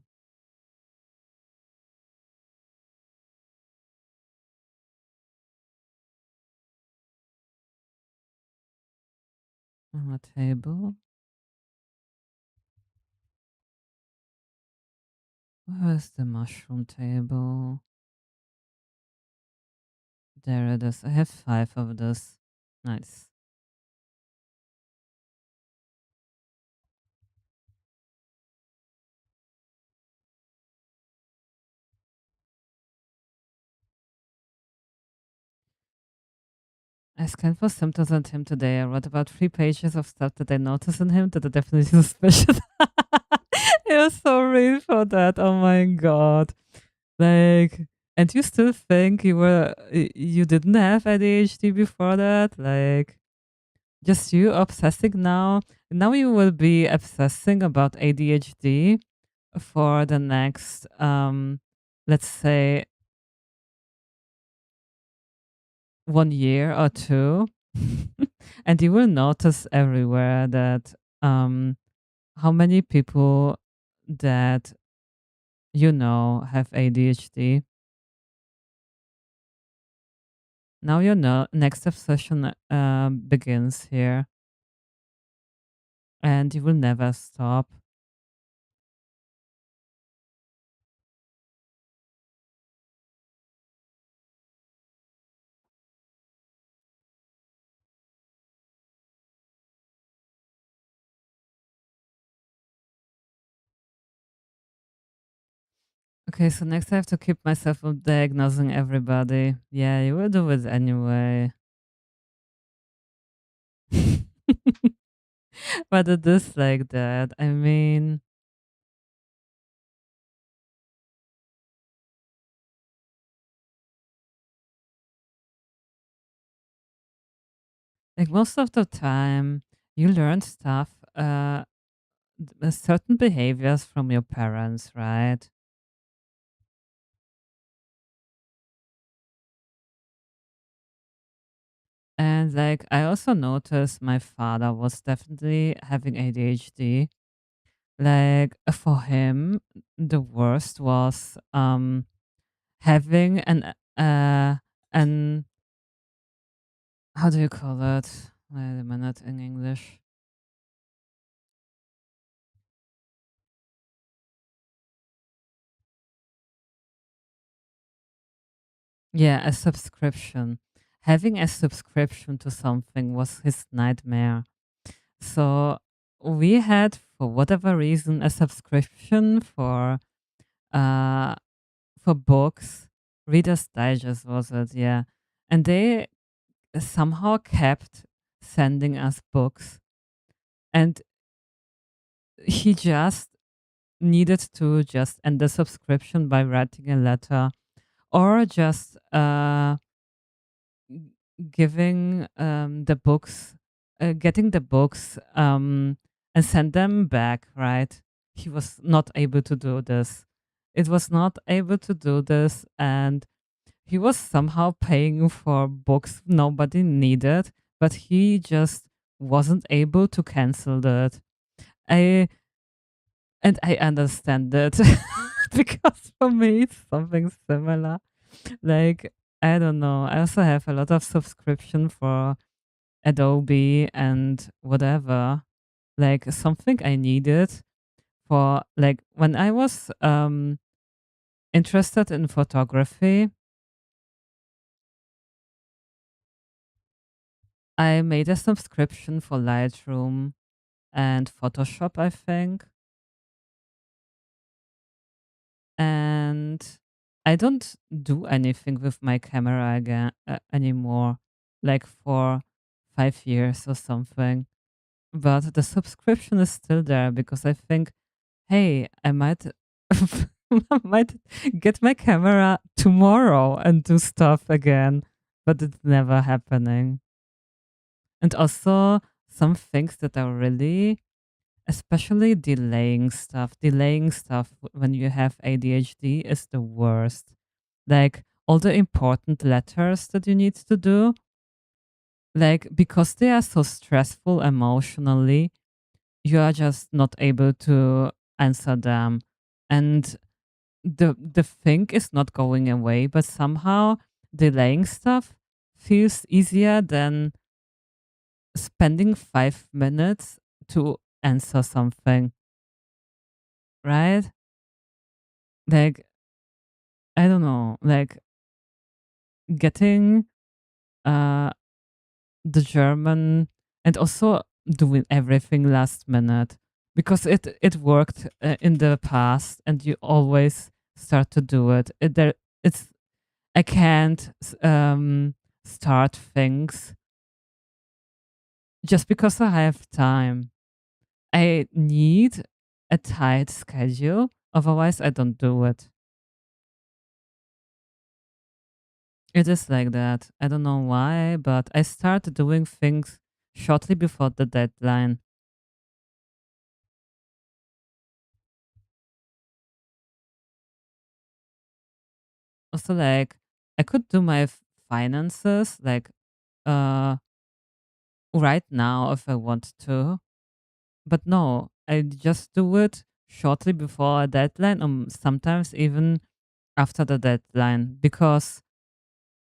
[SPEAKER 1] on a table. Where's the mushroom table? There it is. I have 5 of this. Nice. I scanned for symptoms on him today. I wrote about 3 pages of stuff that I noticed in him that are definitely suspicious. It was so real for that. Oh my god. Like, and you still think you didn't have ADHD before that? Like, just you obsessing now? Now you will be obsessing about ADHD for the next, let's say, 1 year or two. And you will notice everywhere that how many people that you know have ADHD. Now you know next obsession begins here, and you will never stop. Okay, so next I have to keep myself from diagnosing everybody. Yeah, you will do it anyway. But it is like that. I mean, like most of the time, you learn stuff, certain behaviors from your parents, right? And like I also noticed my father was definitely having ADHD. Like for him, the worst was having an how do you call it? Wait a minute in English. Yeah, a subscription. Having a subscription to something was his nightmare. So we had, for whatever reason, a subscription uh for books. Reader's Digest was it, yeah. And they somehow kept sending us books. And he just needed to just end the subscription by writing a letter, or just giving the books, getting the books, and send them back, right? He was not able to do this. It was not able to do this, and he was somehow paying for books nobody needed, but he just wasn't able to cancel that. I I understand that because for me it's something similar. Like, I don't know. I also have a lot of subscription for Adobe and whatever. Like, something I needed for, like, when I was interested in photography, I made a subscription for Lightroom and Photoshop, I think. And I don't do anything with my camera again anymore, like for 5 years or something. But the subscription is still there because I think, hey, I might I might get my camera tomorrow and do stuff again, but it's never happening. And also some things that are really, especially delaying stuff when you have ADHD is the worst. Like all the important letters that you need to do, like because they are so stressful emotionally, you are just not able to answer them. And the thing is not going away, but somehow delaying stuff feels easier than spending 5 minutes to answer something, right? Like, I don't know, like getting uh the German and also doing everything last minute because it worked in the past and you always start to do it. It's I can't start things just because I have time. I need a tight schedule, otherwise I don't do it. It is like that. I don't know why, but I start doing things shortly before the deadline. Also, like, I could do my finances like uh right now if I want to, but no, I just do it shortly before a deadline, or sometimes even after the deadline, because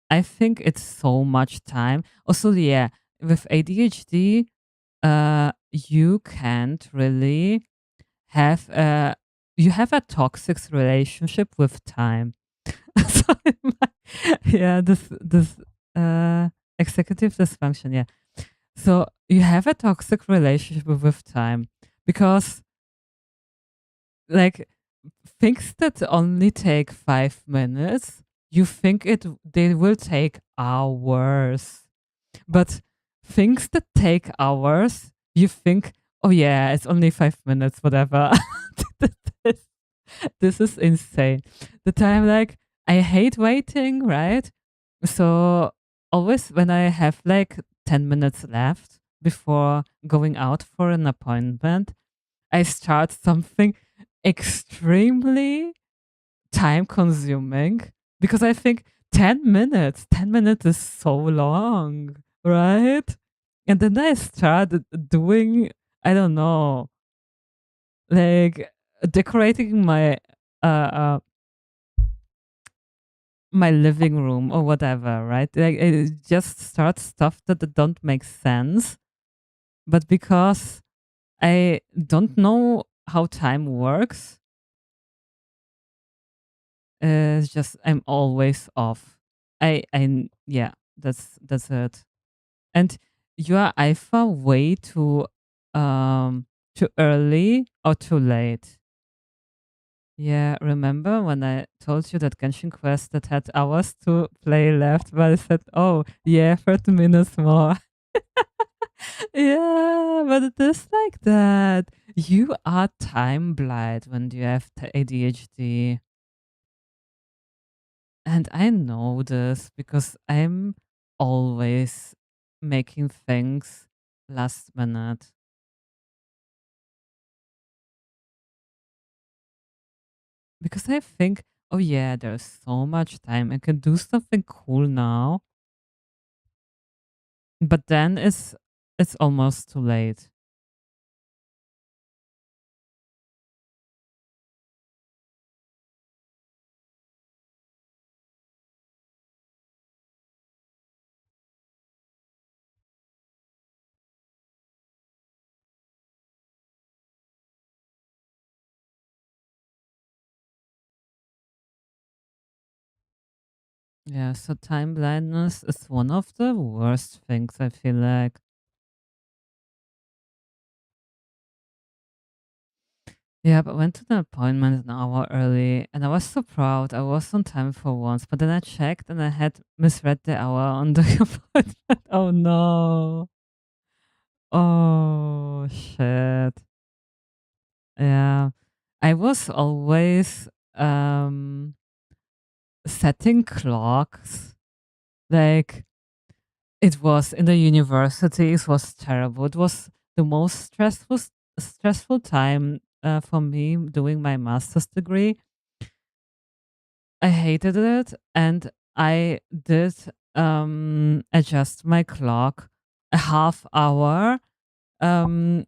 [SPEAKER 1] I think it's so much time. Also, yeah, with ADHD, you can't really have a you have a toxic relationship with time. So yeah, this uh executive dysfunction, yeah. So you have a toxic relationship with time because, like, things that only take 5 minutes, you think they will take hours. But things that take hours, you think, oh yeah, it's only 5 minutes, whatever. this, this is insane. The time, like, I hate waiting, right? So always when I have like 10 minutes left before going out for an appointment, I start something extremely time consuming because I think 10 minutes is so long, right? And then I started doing, I don't know, like decorating uh, uh my living room or whatever, right? Like it just starts stuff that don't make sense, but because I don't know how time works, it's just I'm always off. Yeah, that's it. And you are either way too early or too late. Yeah, remember when I told you that Genshin Quest that had hours to play left, but I said, oh yeah, 30 minutes more. Yeah, but it is like that. You are time blind when you have ADHD. And I know this because I'm always making things last minute. Because I think, oh yeah, there's so much time. I can do something cool now. But then it's almost too late. Yeah, so time blindness is one of the worst things, I feel like. Yeah, but went to the appointment an hour early and I was so proud. I was on time for once, but then I checked and I had misread the hour on the appointment. Oh no. Oh shit. Yeah. I was always setting clocks. Like it was in the university, it was terrible. It was the most stressful time for me doing my master's degree. I hated it, and I did adjust my clock a half hour um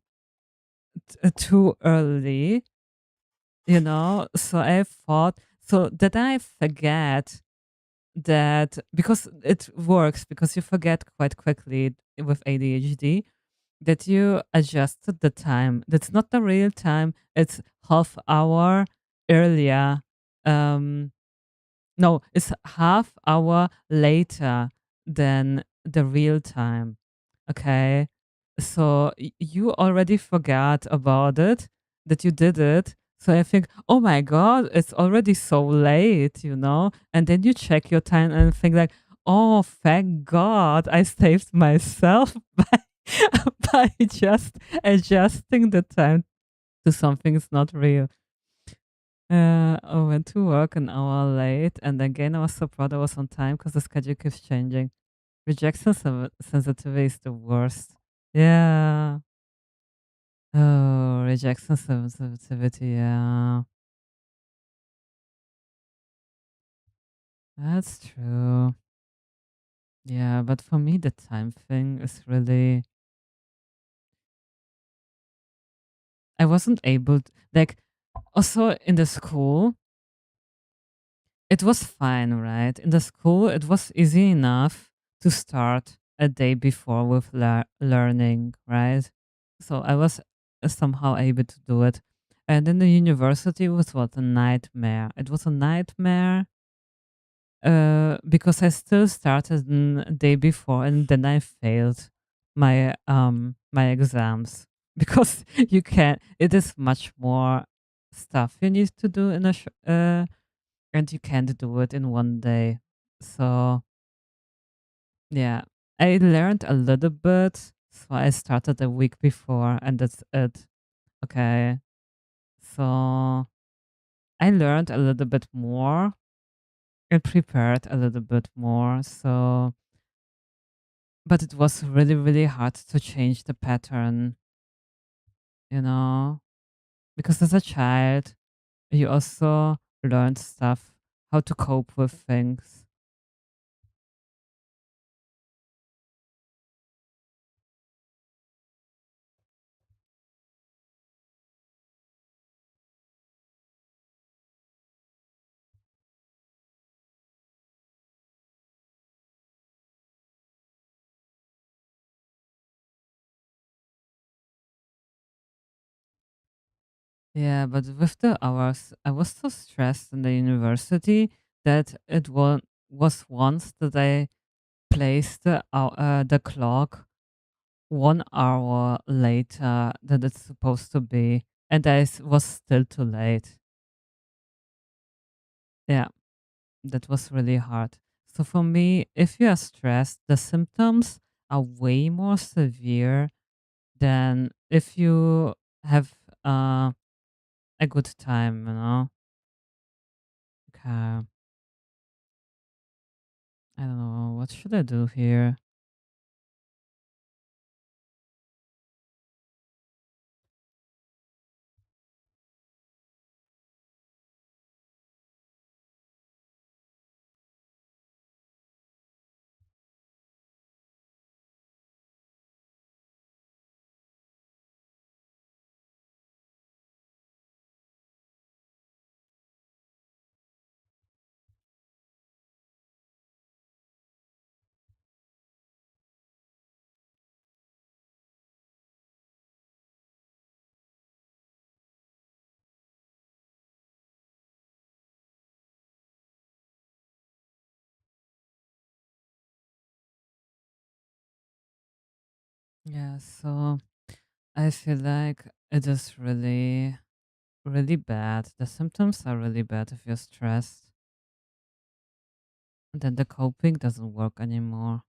[SPEAKER 1] too early, So I thought so that I forget that because it works because you forget quite quickly with ADHD that you adjusted the time. That's not the real time. It's half hour earlier. Um, no, it's half hour later than the real time. Okay. So you already forgot about it, that you did it. So I think, oh my God, it's already so late. And then you check your time and think like, oh, thank God I saved myself by just adjusting the time to something that's not real. I went to work an hour late, and again, I was so proud I was on time because the schedule keeps changing. Rejection sensitivity is the worst. Yeah. Oh, rejection sensitivity. Yeah, that's true. Yeah, but for me, the time thing is really. I wasn't able to, like, also in the school, it was fine, right? In the school, it was easy enough to start a day before with learning, right? So I was somehow able to do it. And in the university, it was what a nightmare. It was a nightmare because I still started a day before, and then I failed my exams because you can. It is much more stuff you need to do in and you can't do it in one day. So yeah, I learned a little bit. So I started a week before, and that's it. Okay, so I learned a little bit more and prepared a little bit more. So, but it was really, really hard to change the pattern, you know, because as a child, you also learned stuff, how to cope with things. Yeah, but with the hours, I was so stressed in the university that was once that I placed the clock 1 hour later than it's supposed to be, and was still too late. Yeah, that was really hard. So for me, if you are stressed, the symptoms are way more severe than if you have uh, a good time, you know? Okay, I don't know. What should I do here? Yeah, so I feel like it is really, really bad. The symptoms are really bad if you're stressed. And then the coping doesn't work anymore.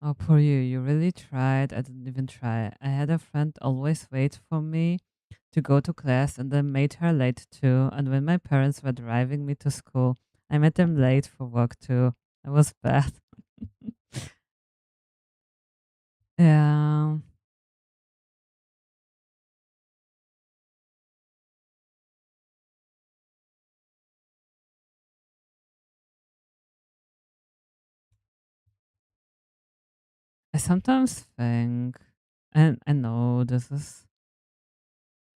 [SPEAKER 1] Oh, poor you. You really tried. I didn't even try. I had a friend always wait for me to go to class and then made her late too. And when my parents were driving me to school, I made them late for work too. It was bad. Yeah. I sometimes think, and I know this is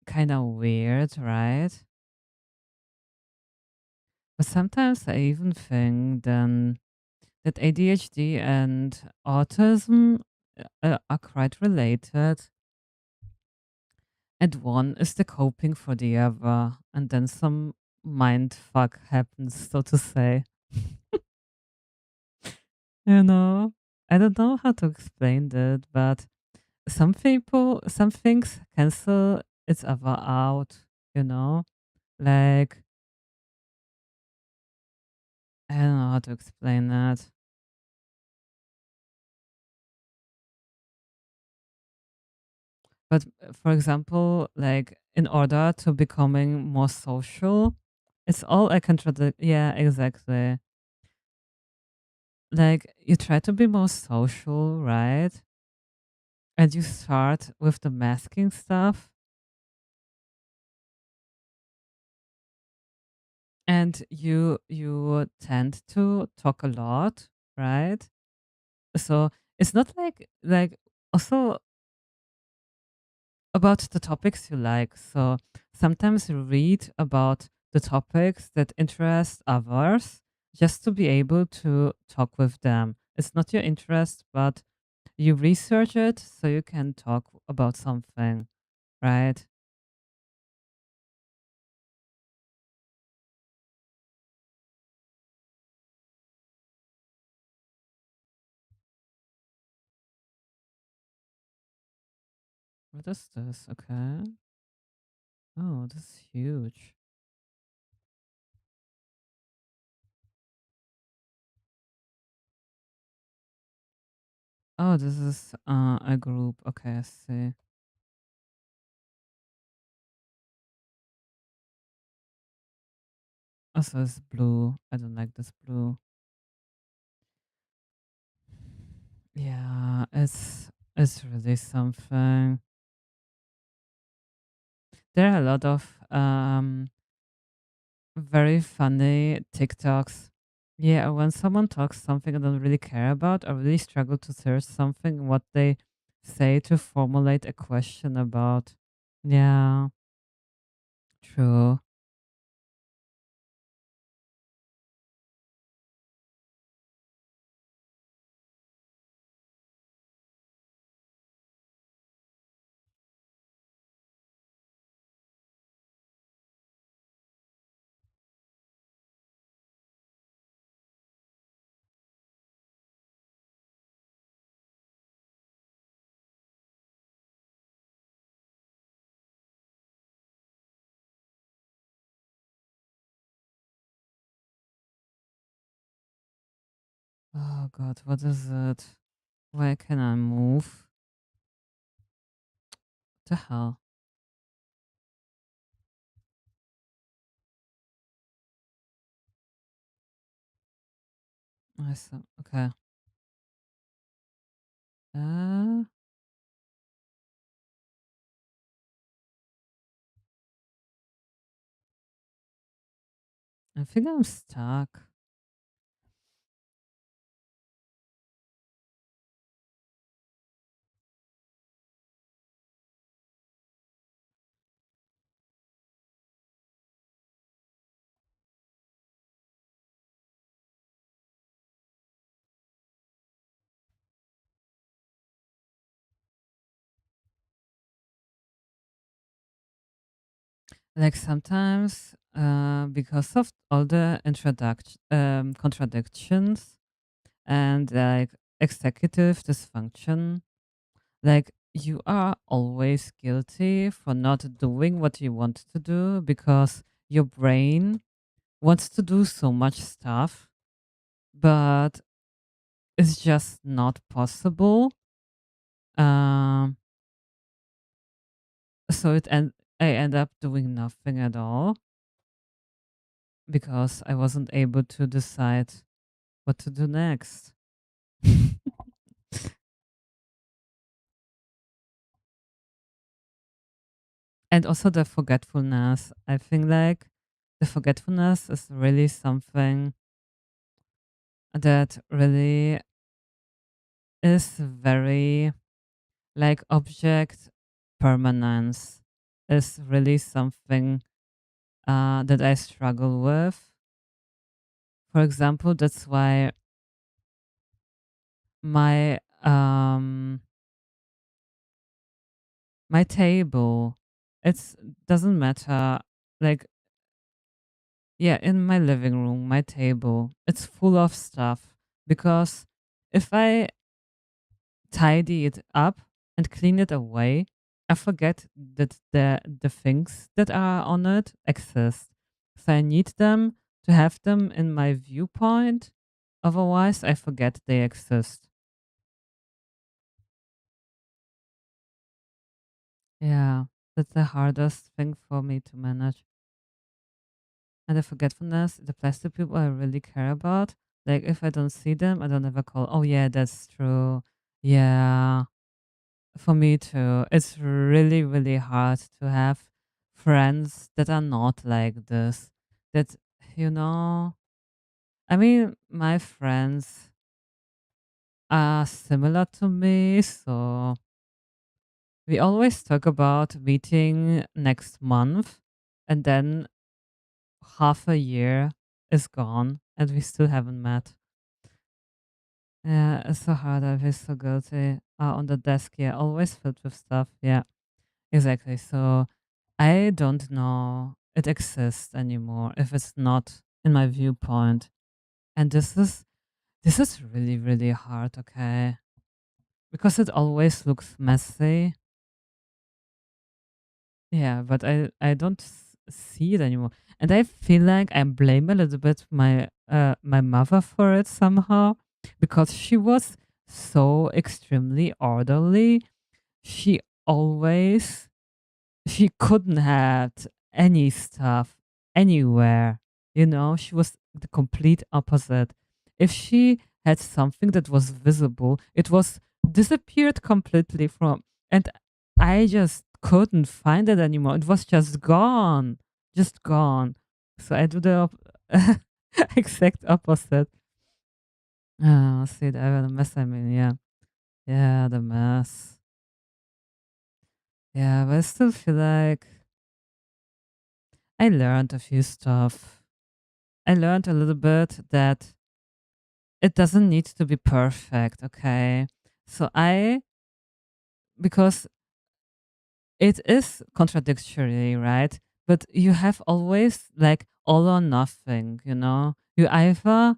[SPEAKER 1] kind of weird, right? But sometimes I even think then that ADHD and autism are quite related. And one is the coping for the other, and then some mind fuck happens, so to say. You know, I don't know how to explain that, but some things cancel each other out, you know? Like, I don't know how to explain that. But for example, like in order to becoming more social, it's all a contradict. Yeah, exactly. Like you try to be more social, right? And you start with the masking stuff, and you tend to talk a lot, right? So it's not like also about the topics you like. So sometimes you read about the topics that interest others just to be able to talk with them. It's not your interest, but you research it so you can talk about something, right? What is this? Okay. Oh, this is huge. Oh, this is a group. Okay, I see. Also, it's blue. I don't like this blue. Yeah, it's really something. There are a lot of very funny TikToks. Yeah, when someone talks something I don't really care about, I really struggle to search something what they say to formulate a question about. Yeah, true. Oh God, what is it? Where can I move? The hell? I saw. Okay. Uh, I think I'm stuck. Like sometimes, because of all the introduction contradictions and like executive dysfunction, like you are always guilty for not doing what you want to do because your brain wants to do so much stuff, but it's just not possible. Um, so I end up doing nothing at all because I wasn't able to decide what to do next. And also the forgetfulness. I think like the forgetfulness is really something that really is very like object permanence is really something that I struggle with. For example, that's why my my table, it's doesn't matter, like, yeah, in my living room, my table, it's full of stuff because if I tidy it up and clean it away, I forget that the things that are on it exist. So I need them to have them in my viewpoint. Otherwise, I forget they exist. Yeah, that's the hardest thing for me to manage. And the forgetfulness, the plastic people I really care about. Like if I don't see them, I don't ever call. Oh yeah, that's true. Yeah, for me too. It's really, really hard to have friends that are not like this. That, you know, I mean, my friends are similar to me. So we always talk about meeting next month. And then half a year is gone and we still haven't met. Yeah, it's so hard. I feel so guilty. On the desk, yeah, always filled with stuff. Yeah, exactly. So I don't know it exists anymore if it's not in my viewpoint. And this is really, really hard, okay? Because it always looks messy. Yeah, but I don't see it anymore. And I feel like I blame a little bit my mother for it somehow because she was so extremely orderly. She always she couldn't have any stuff anywhere. She was the complete opposite. If she had something that was visible, it was disappeared completely from, and I just couldn't find it anymore. It was just gone. So I do the exact opposite. See, the mess I'm in. Yeah, yeah, the mess. Yeah, but I still feel like I learned a few stuff. I learned a little bit that it doesn't need to be perfect, okay? So because it is contradictory, right? But you have always like all or nothing, you know? You either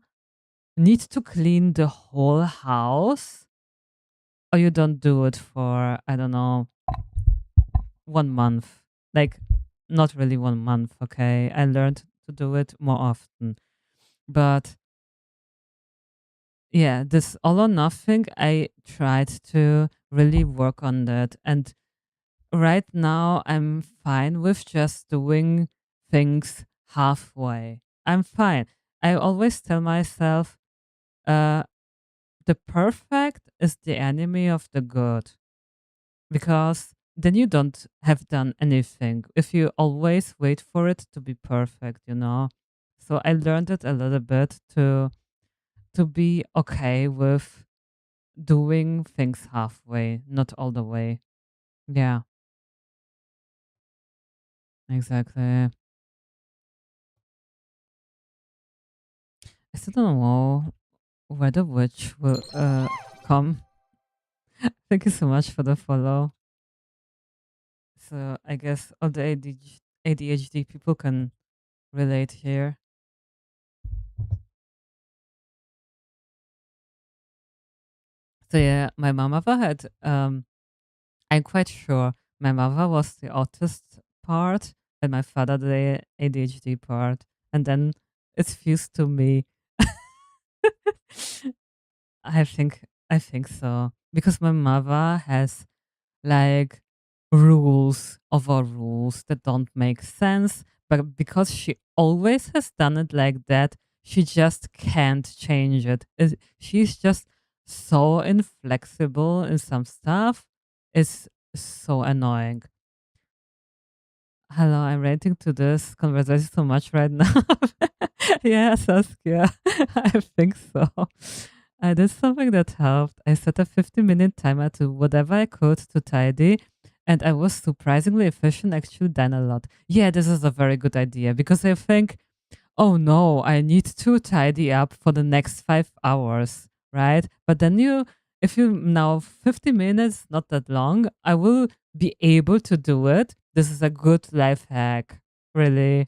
[SPEAKER 1] need to clean the whole house or you don't do it for, I don't know, 1 month. Like, not really 1 month, okay? I learned to do it more often. But yeah, this all or nothing, I tried to really work on that. And right now, I'm fine with just doing things halfway. I'm fine. I always tell myself, uh, the perfect is the enemy of the good, because then you don't have done anything if you always wait for it to be perfect, you know? So I learned it a little bit to be okay with doing things halfway, not all the way. Yeah, exactly. I still don't know whether which will come. Thank you so much for the follow. So I guess all the ADHD people can relate here. So yeah, my mama had I'm quite sure my mother was the autist part and my father the ADHD part, and then it's fused to me. I think I think so because my mother has like rules over rules that don't make sense, but because she always has done it like that, she just can't change it. She's just so inflexible in some stuff. It's so annoying. Hello, I'm relating to this conversation so much right now. Yeah, Saskia, I think so. I did something that helped. I set a 15-minute timer to whatever I could to tidy, and I was surprisingly efficient, actually done a lot. Yeah, this is a very good idea because I think, oh no, I need to tidy up for the next 5 hours, right? But then if you now 50 minutes, not that long, I will be able to do it. This is a good life hack. Really,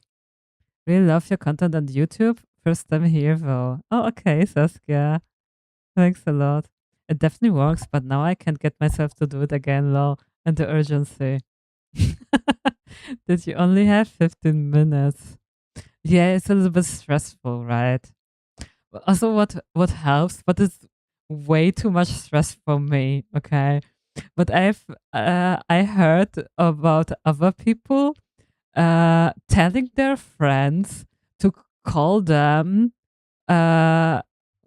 [SPEAKER 1] really love your content on YouTube. First time here though. Oh, okay, Saskia. Thanks a lot. It definitely works, but now I can't get myself to do it again, lol. And the urgency. Did you only have 15 minutes? Yeah, it's a little bit stressful, right? But also, what helps, but it's way too much stress for me. Okay, but I heard about other people telling their friends to call them uh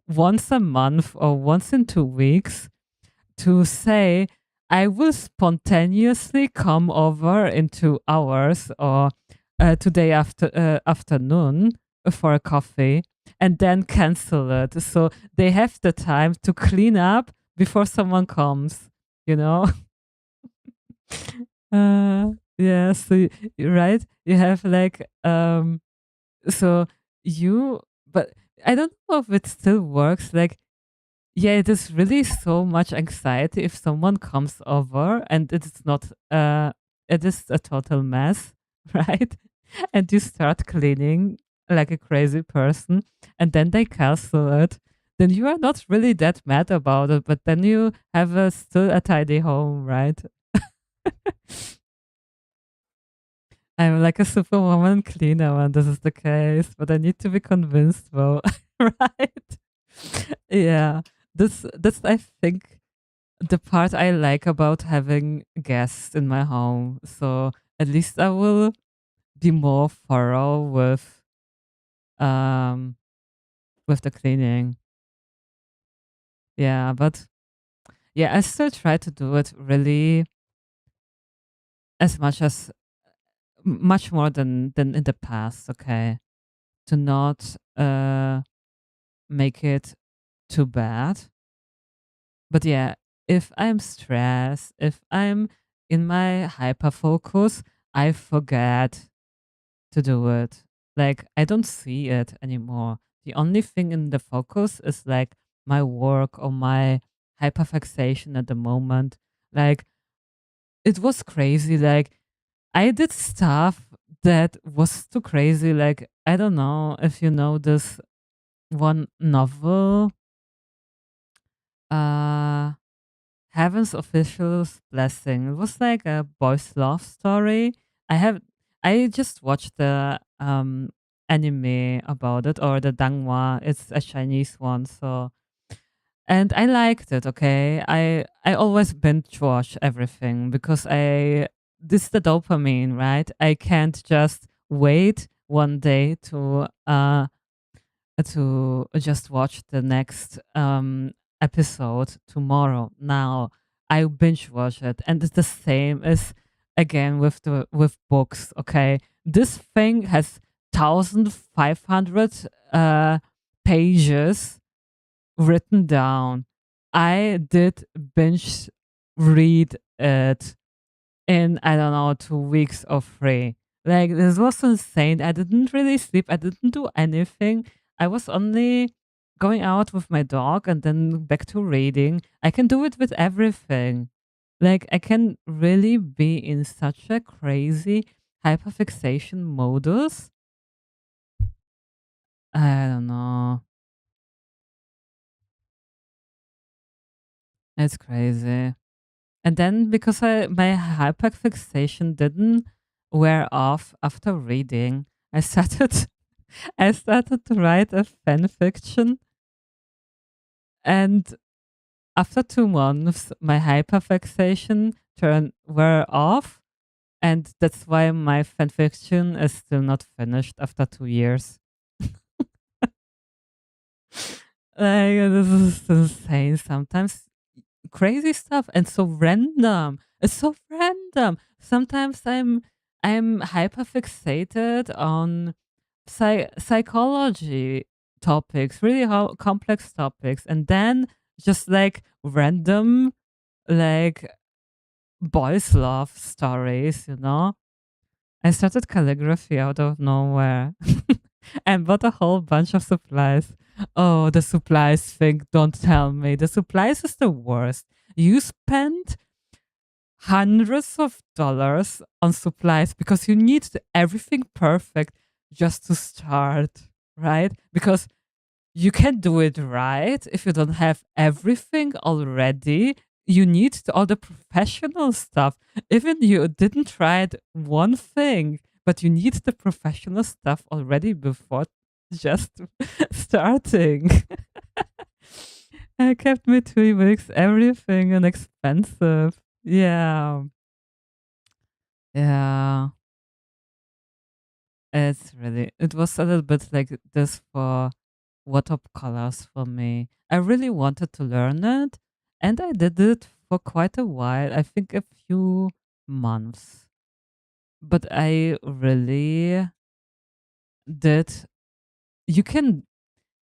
[SPEAKER 1] once a month or once in 2 weeks to say, I will spontaneously come over in 2 hours or today afternoon for a coffee, and then cancel it. So they have the time to clean up before someone comes, you know? uh, yeah, so right? You have like, so you, but I don't know if it still works. Like, yeah, it is really so much anxiety if someone comes over and it is not it is a total mess, right? And you start cleaning like a crazy person and then they cancel it. Then you are not really that mad about it, but then you have still a tidy home, right? I'm like a superwoman cleaner when this is the case, but I need to be convinced though, right? Yeah, this I think the part I like about having guests in my home. So at least I will be more thorough um with the cleaning. Yeah, but yeah, I still try to do it really as much as much more than in the past, okay? To not make it too bad. But yeah, if I'm stressed, if I'm in my hyper focus, I forget to do it. Like I don't see it anymore. The only thing in the focus is like my work or my hyperfixation at the moment. Like it was crazy. Like I did stuff that was too crazy. Like I don't know if you know this one novel, uh Heaven's Official's Blessing. It was like a boys' love story. I just watched the anime about it or the dangwa. It's a Chinese one, so and I liked it. Okay, I always binge watch everything because I this is the dopamine, right? I can't just wait one day to just watch the next episode tomorrow. Now I binge watch it, and it's the same as again with books. Okay, this thing has 1,500 uh, pages written down. I did binge read it in, I don't know, 2 weeks or three. Like, this was insane. I didn't really sleep. I didn't do anything. I was only going out with my dog and then back to reading. I can do it with everything. Like, I can really be in such a crazy hyperfixation modus. I don't know. It's crazy. And then because my hyperfixation didn't wear off after reading, I started I started to write a fan fiction, and after 2 months my hyperfixation turned wear off, and that's why my fan fiction is still not finished after 2 years. Like, this is insane. Sometimes crazy stuff and so random. It's so random. Sometimes I'm hyper fixated on psychology topics, really how complex topics, and then just like random like boys love stories, you know. I started calligraphy out of nowhere and bought a whole bunch of supplies. Oh, the supplies thing, don't tell me. The supplies is the worst. You spend hundreds of dollars on supplies because you need everything perfect just to start, right? Because you can do it right if you don't have everything already. You need all the professional stuff. Even you didn't try it one thing, but you need the professional stuff already before just starting. I kept me 2 weeks, everything and expensive. Yeah. Yeah. It was a little bit like this for watercolors for me. I really wanted to learn it, and I did it for quite a while. I think a few months. But I really did. You can,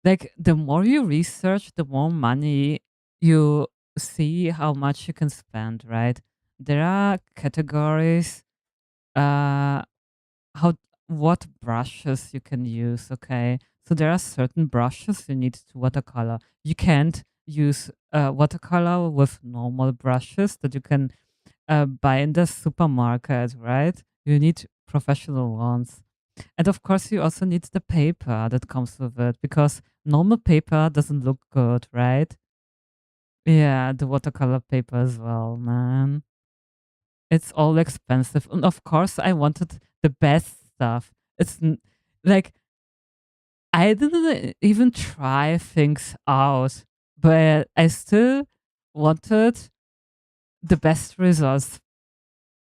[SPEAKER 1] like, the more you research, the more money you see how much you can spend, right? There are categories, uh, how what brushes you can use, okay? So there are certain brushes you need to watercolor. You can't use watercolor with normal brushes that you can buy in the supermarket, right? You need professional ones. And of course, you also need the paper that comes with it because normal paper doesn't look good, right? Yeah, the watercolor paper as well, man. It's all expensive. And of course, I wanted the best stuff. Like, I didn't even try things out, but I still wanted the best results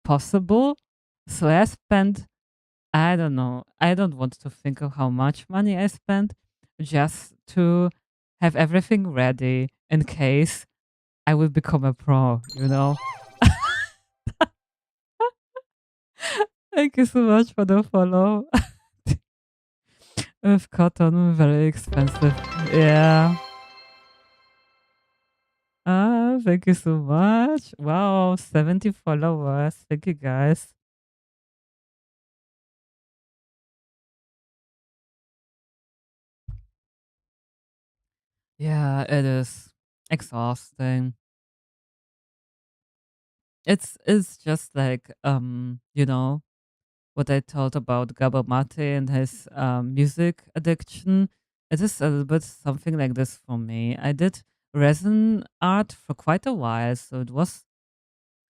[SPEAKER 1] possible. So I spent, I don't know, I don't want to think of how much money I spent just to have everything ready in case I will become a pro, you know? Thank you so much for the follow. With cotton, very expensive. Yeah. Ah, thank you so much. Wow, 70 followers. Thank you guys. Yeah, it is exhausting. It's just like you know, what I told about Gabor Mate and his music addiction. It is a little bit something like this for me. I did resin art for quite a while, so it was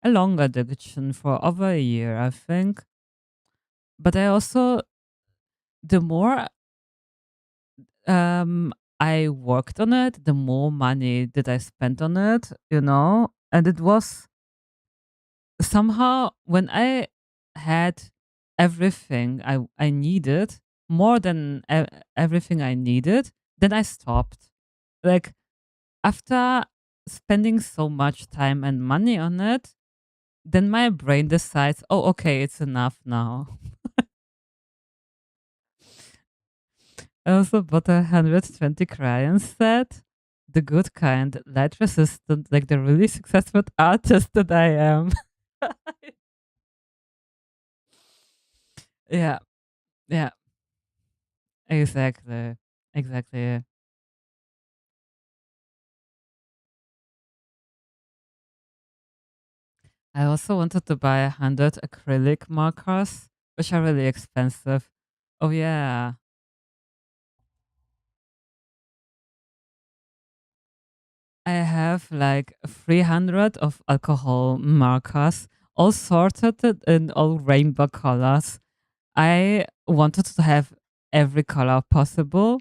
[SPEAKER 1] a long addiction for over a year, I think. But I also, the more I worked on it, the more money that I spent on it, you know? And it was somehow when I had everything I needed, more than everything I needed, then I stopped. Like after spending so much time and money on it, then my brain decides, oh, okay, it's enough now. I also bought a 120 crayon set, the good kind, light resistant, like the really successful artist that I am. Yeah, yeah, exactly, exactly. I also wanted to buy 100 acrylic markers, which are really expensive. Oh yeah, I have like 300 of alcohol markers, all sorted in all rainbow colors. I wanted to have every color possible.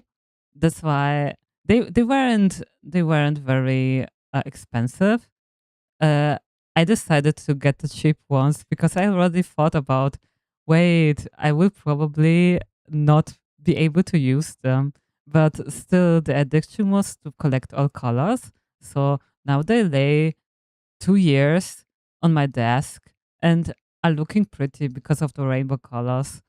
[SPEAKER 1] That's why they weren't very expensive. uh, I decided to get the cheap ones because I already thought about, wait, I will probably not be able to use them. But still, the addiction was to collect all colors. So now they lay 2 years on my desk and are looking pretty because of the rainbow colors.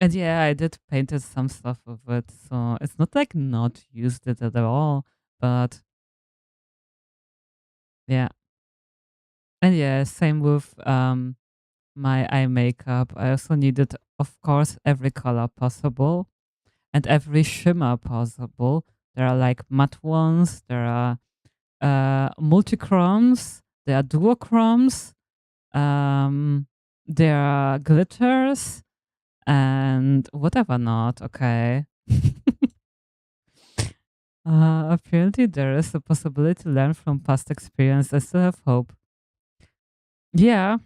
[SPEAKER 1] And yeah, I did painted some stuff with it. So it's not like not used it at all. But yeah. And yeah, same with my eye makeup. I also needed, of course, every color possible and every shimmer possible. There are like matte ones, there are multichromes, there are duochromes, um, there are glitters, and whatever not. Okay. Apparently, there is a possibility to learn from past experience. I still have hope. Yeah,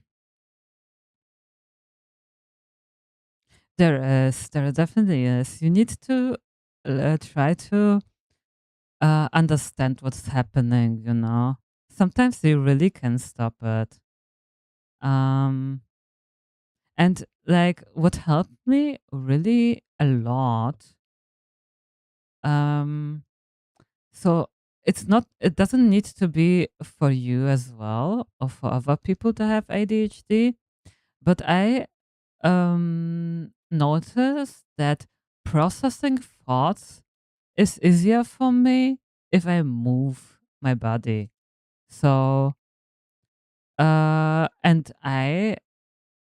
[SPEAKER 1] there is. There definitely is. You need to try to understand what's happening, you know. Sometimes you really can stop it. Um, and like what helped me really a lot. Um, so it doesn't need to be for you as well or for other people to have ADHD, but I noticed that processing thoughts is easier for me if I move my body. So, and I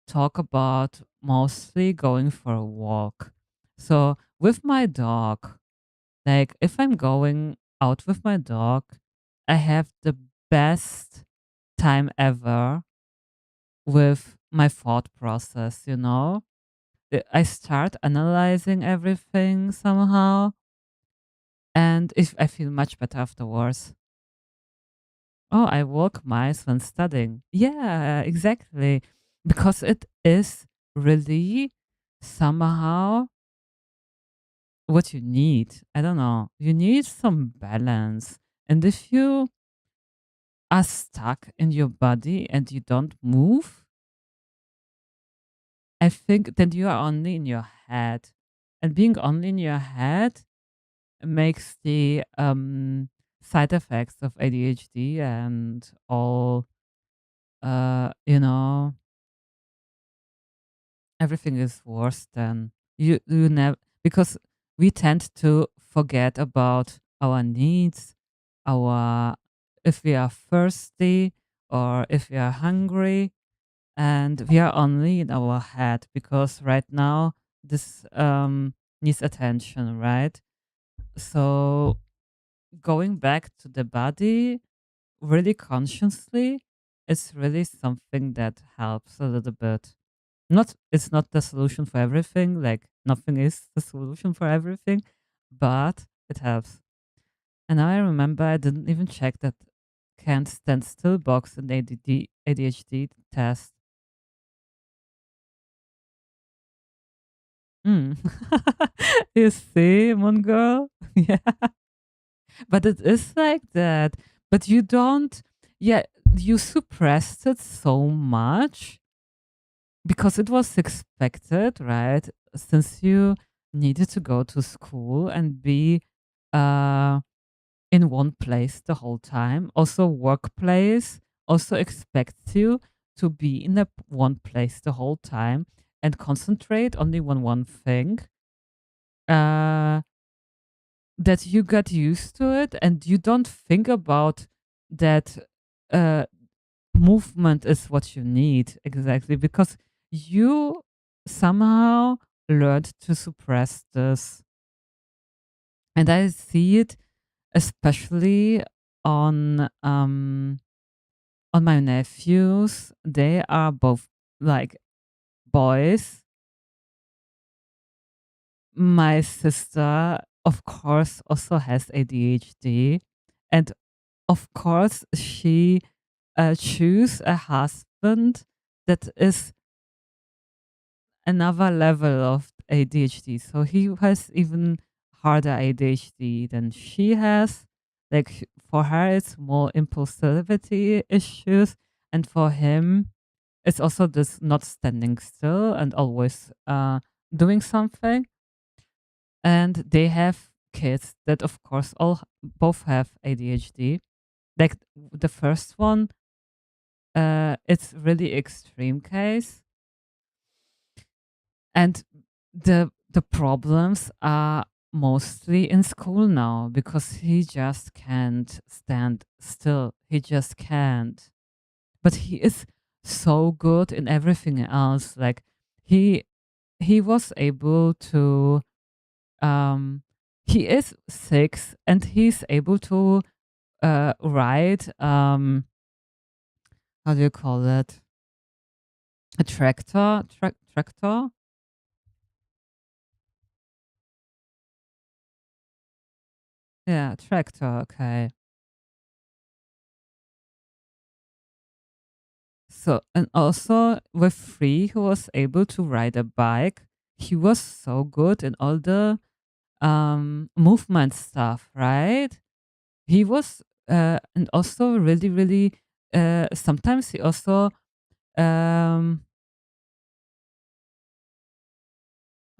[SPEAKER 1] talk about mostly going for a walk. So, with my dog, like if I'm going out with my dog, I have the best time ever with my thought process, you know? I start analyzing everything somehow, and if I feel much better afterwards. Oh, I walk miles when studying. Yeah, exactly. Because it is really somehow what you need. I don't know. You need some balance. And if you are stuck in your body and you don't move, I think then you are only in your head. And being only in your head makes the side effects of ADHD and all, you know, everything is worse than you never, because we tend to forget about our needs, our, if we are thirsty or if we are hungry, and we are only in our head because right now this needs attention, right? So going back to the body really consciously is really something that helps a little bit. Not, it's not the solution for everything, like nothing is the solution for everything, but it helps. And now I remember I didn't even check that can't stand still box in ADHD test. Mm. You see, Moon Girl? Yeah. But it is like that. But you don't, yeah, you suppressed it so much because it was expected, right? Since you needed to go to school and be uh, in one place the whole time. Also, workplace also expects you to be in a one place the whole time and concentrate only on one thing. Uh, that you got used to it and you don't think about that uh, movement is what you need exactly because you somehow learned to suppress this. And I see it especially on my nephews. They are both like boys. My sister, of course, also has ADHD, and of course, she choose a husband that is another level of ADHD. So he has even harder ADHD than she has. Like for her, it's more impulsivity issues, and for him, it's also this not standing still and always doing something. And they have kids that, of course, all both have ADHD. Like the first one, it's really extreme case, and the problems are mostly in school now because he just can't stand still. He just can't. But he is so good in everything else. Like he he was able to he is 6 and he's able to ride how do you call it, a tractor. Yeah, tractor. Okay. So, and also with 3, he was able to ride a bike. He was so good in all the movement stuff, right? He was, and also really, really, sometimes he also, um,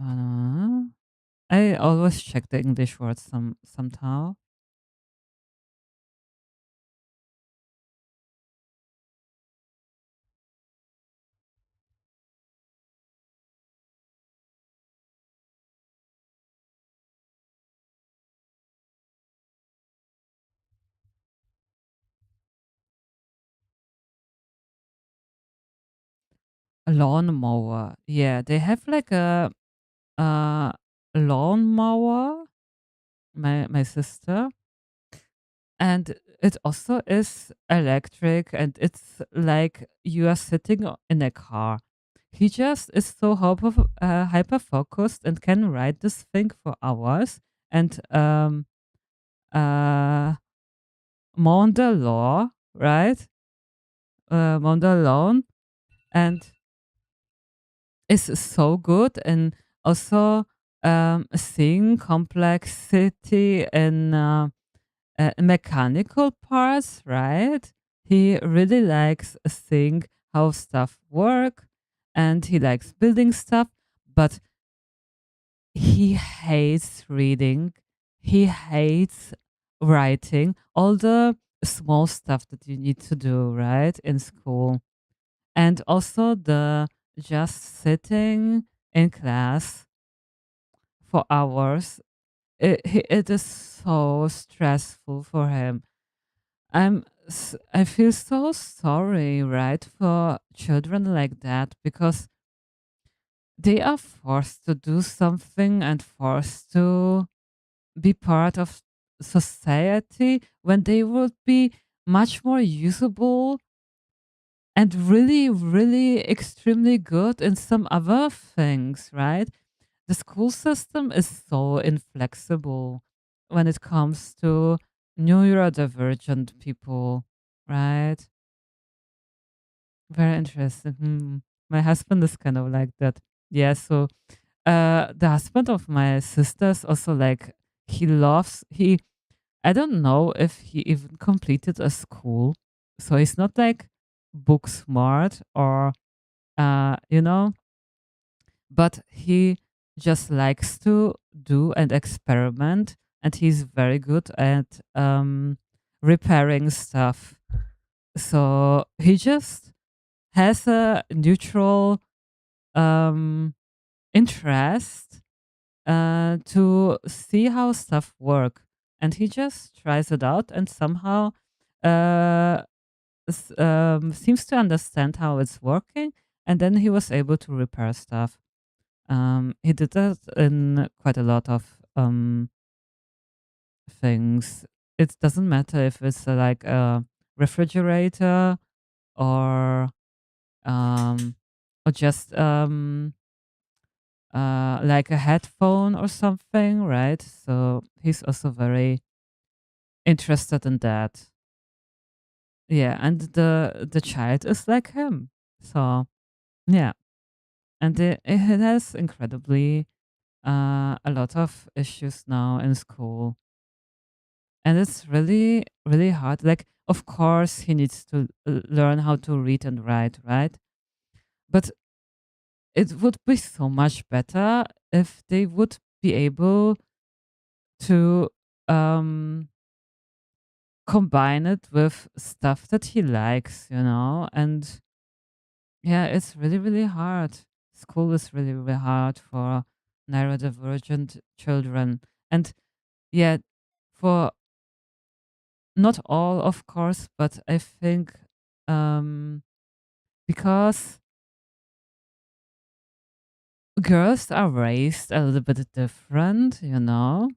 [SPEAKER 1] uh, I always check the English words somehow. A lawnmower. Yeah, they have like a uh, lawnmower. My sister, and it also is electric and it's like you are sitting in a car. He just is so hyper focused and can write this thing for hours and uh mow the law, right? Mow the lawn, and is so good and also seeing complexity in mechanical parts, right? He really likes seeing how stuff work and he likes building stuff, but he hates reading. He hates writing, all the small stuff that you need to do, right, in school. And also the just sitting in class for hours. It is so stressful for him. I feel so sorry, right, for children like that because they are forced to do something and forced to be part of society when they would be much more usable and really, really extremely good in some other things, right? The school system is so inflexible when it comes to neurodivergent people, right? Very interesting. Hmm. My husband is kind of like that. Yeah, so the husband of my sisters also like he I don't know if he even completed a school. So he's not like book smart or you know, but he just likes to do and experiment, and he's very good at repairing stuff. So he just has a neutral um interest to see how stuff work, and he just tries it out and somehow uh, seems to understand how it's working, and then he was able to repair stuff. He did that in quite a lot of things. It doesn't matter if it's like a refrigerator or um, or just like a headphone or something, right? So he's also very interested in that. Yeah, and the child is like him. So yeah, and it has incredibly a lot of issues now in school, and it's really really hard. Like, of course, he needs to learn how to read and write, right? But it would be so much better if they would be able to um combine it with stuff that he likes, you know? And yeah, it's really, really hard. School is really, really hard for neurodivergent children. And yeah, for not all, of course, but I think um, because girls are raised a little bit different, you know,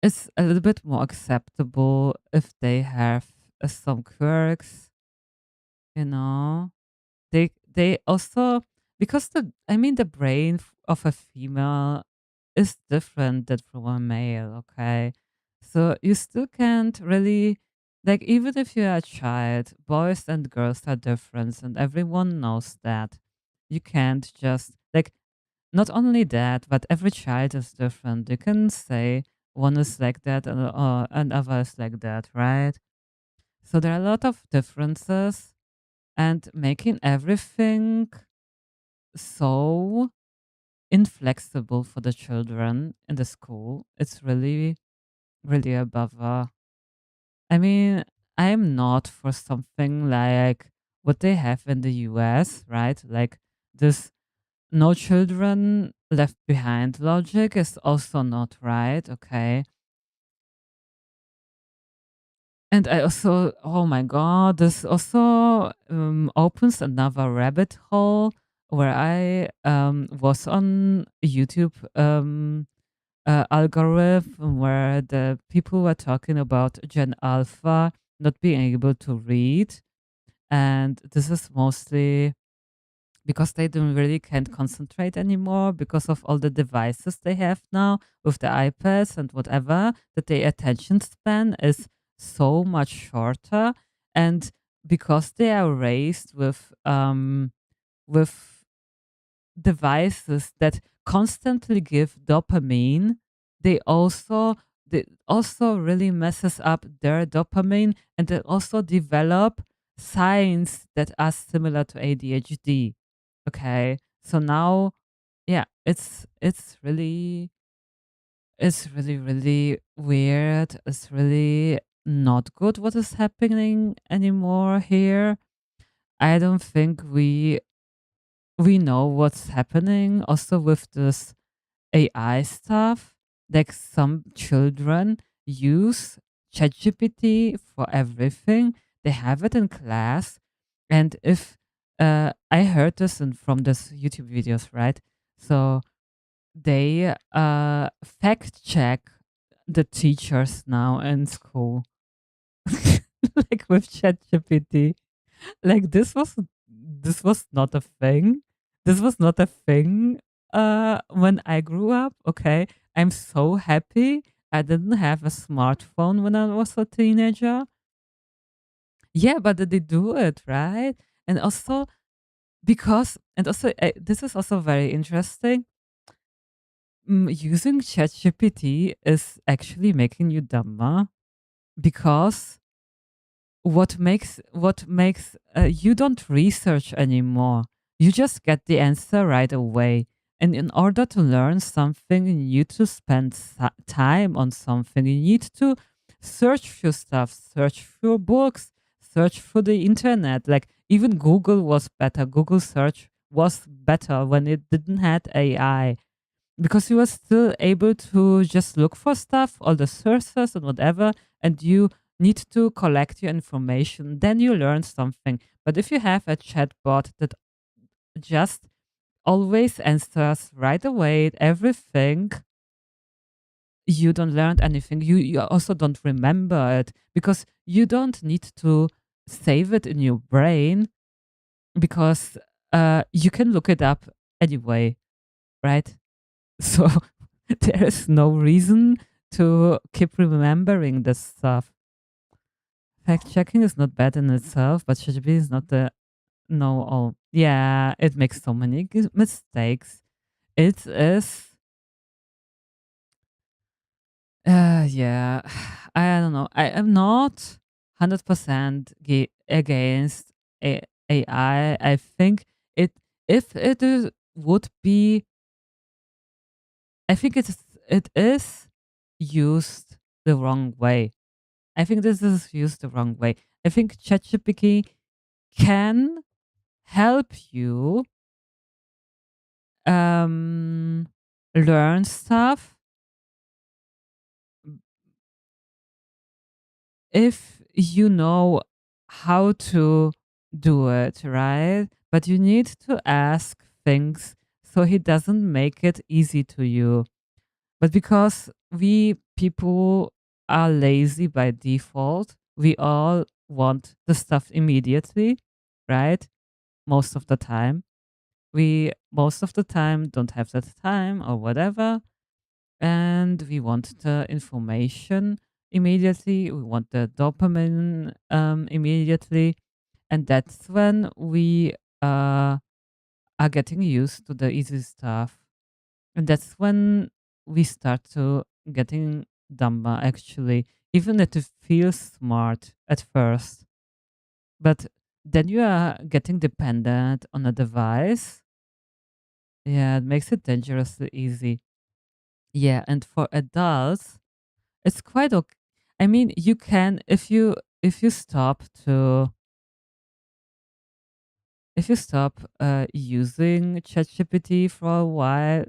[SPEAKER 1] it's a little bit more acceptable if they have some quirks, you know. They also, because the brain of a female is different than from a male, okay? So you still can't really, like, even if you're a child, boys and girls are different, and everyone knows that. You can't just like, not only that, but every child is different. You can say one is like that and other is like that, right? So there are a lot of differences, and making everything so inflexible for the children in the school, it's really, really a bother. I mean, I'm not for something like what they have in the US, right? Like this no children left behind logic is also not right, okay? And I also, oh my God, this also opens another rabbit hole where I was on YouTube algorithm where the people were talking about Gen Alpha not being able to read. And this is mostly because they don't really can't concentrate anymore because of all the devices they have now with the iPads and whatever, that their attention span is so much shorter. And because they are raised with devices that constantly give dopamine, they also really messes up their dopamine, and they also develop signs that are similar to ADHD. Okay. So now, yeah, it's really, really weird. It's really not good what is happening anymore here. I don't think we know what's happening also with this AI stuff. Like some children use ChatGPT for everything. They have it in class. And if I heard this from this YouTube videos, right? So they fact check the teachers now in school, like with ChatGPT. Like this was not a thing. This was not a thing when I grew up, okay? I'm so happy I didn't have a smartphone when I was a teenager. Yeah, but they do it, right? And also because and also this is also very interesting. Using ChatGPT is actually making you dumber because what makes you don't research anymore. You just get the answer right away. And in order to learn something, you need to spend time on something. You need to search for stuff, search for books, search for the internet. Like even Google was better. Google search was better when it didn't had AI because you were still able to just look for stuff, all the sources and whatever, and you need to collect your information. Then you learn something. But if you have a chatbot that just always answers right away everything, you don't learn anything. You also don't remember it because you don't need to save it in your brain because you can look it up anyway, right? So there is no reason to keep remembering this stuff. Fact checking is not bad in itself, but ChatGPT is not the know all. Yeah, it makes so many mistakes. It is, yeah, I don't know. I am not 100% against AI. I think it, if it is, would be, I think it is used the wrong way. I think this is used the wrong way. I think ChatGPT can help you um, learn stuff if you know how to do it, right? But you need to ask things so he doesn't make it easy to you. But because we people are lazy by default, we all want the stuff immediately, right? Most of the time. We most of the time don't have that time or whatever. And we want the information immediately. We want the dopamine immediately. And that's when we are getting used to the easy stuff. And that's when we start to getting dumber actually, even if it feels smart at first. But then you are getting dependent on a device. Yeah, it makes it dangerously easy. Yeah, and for adults, it's quite okay. I mean, you can if you stop to if you stop using ChatGPT for a while,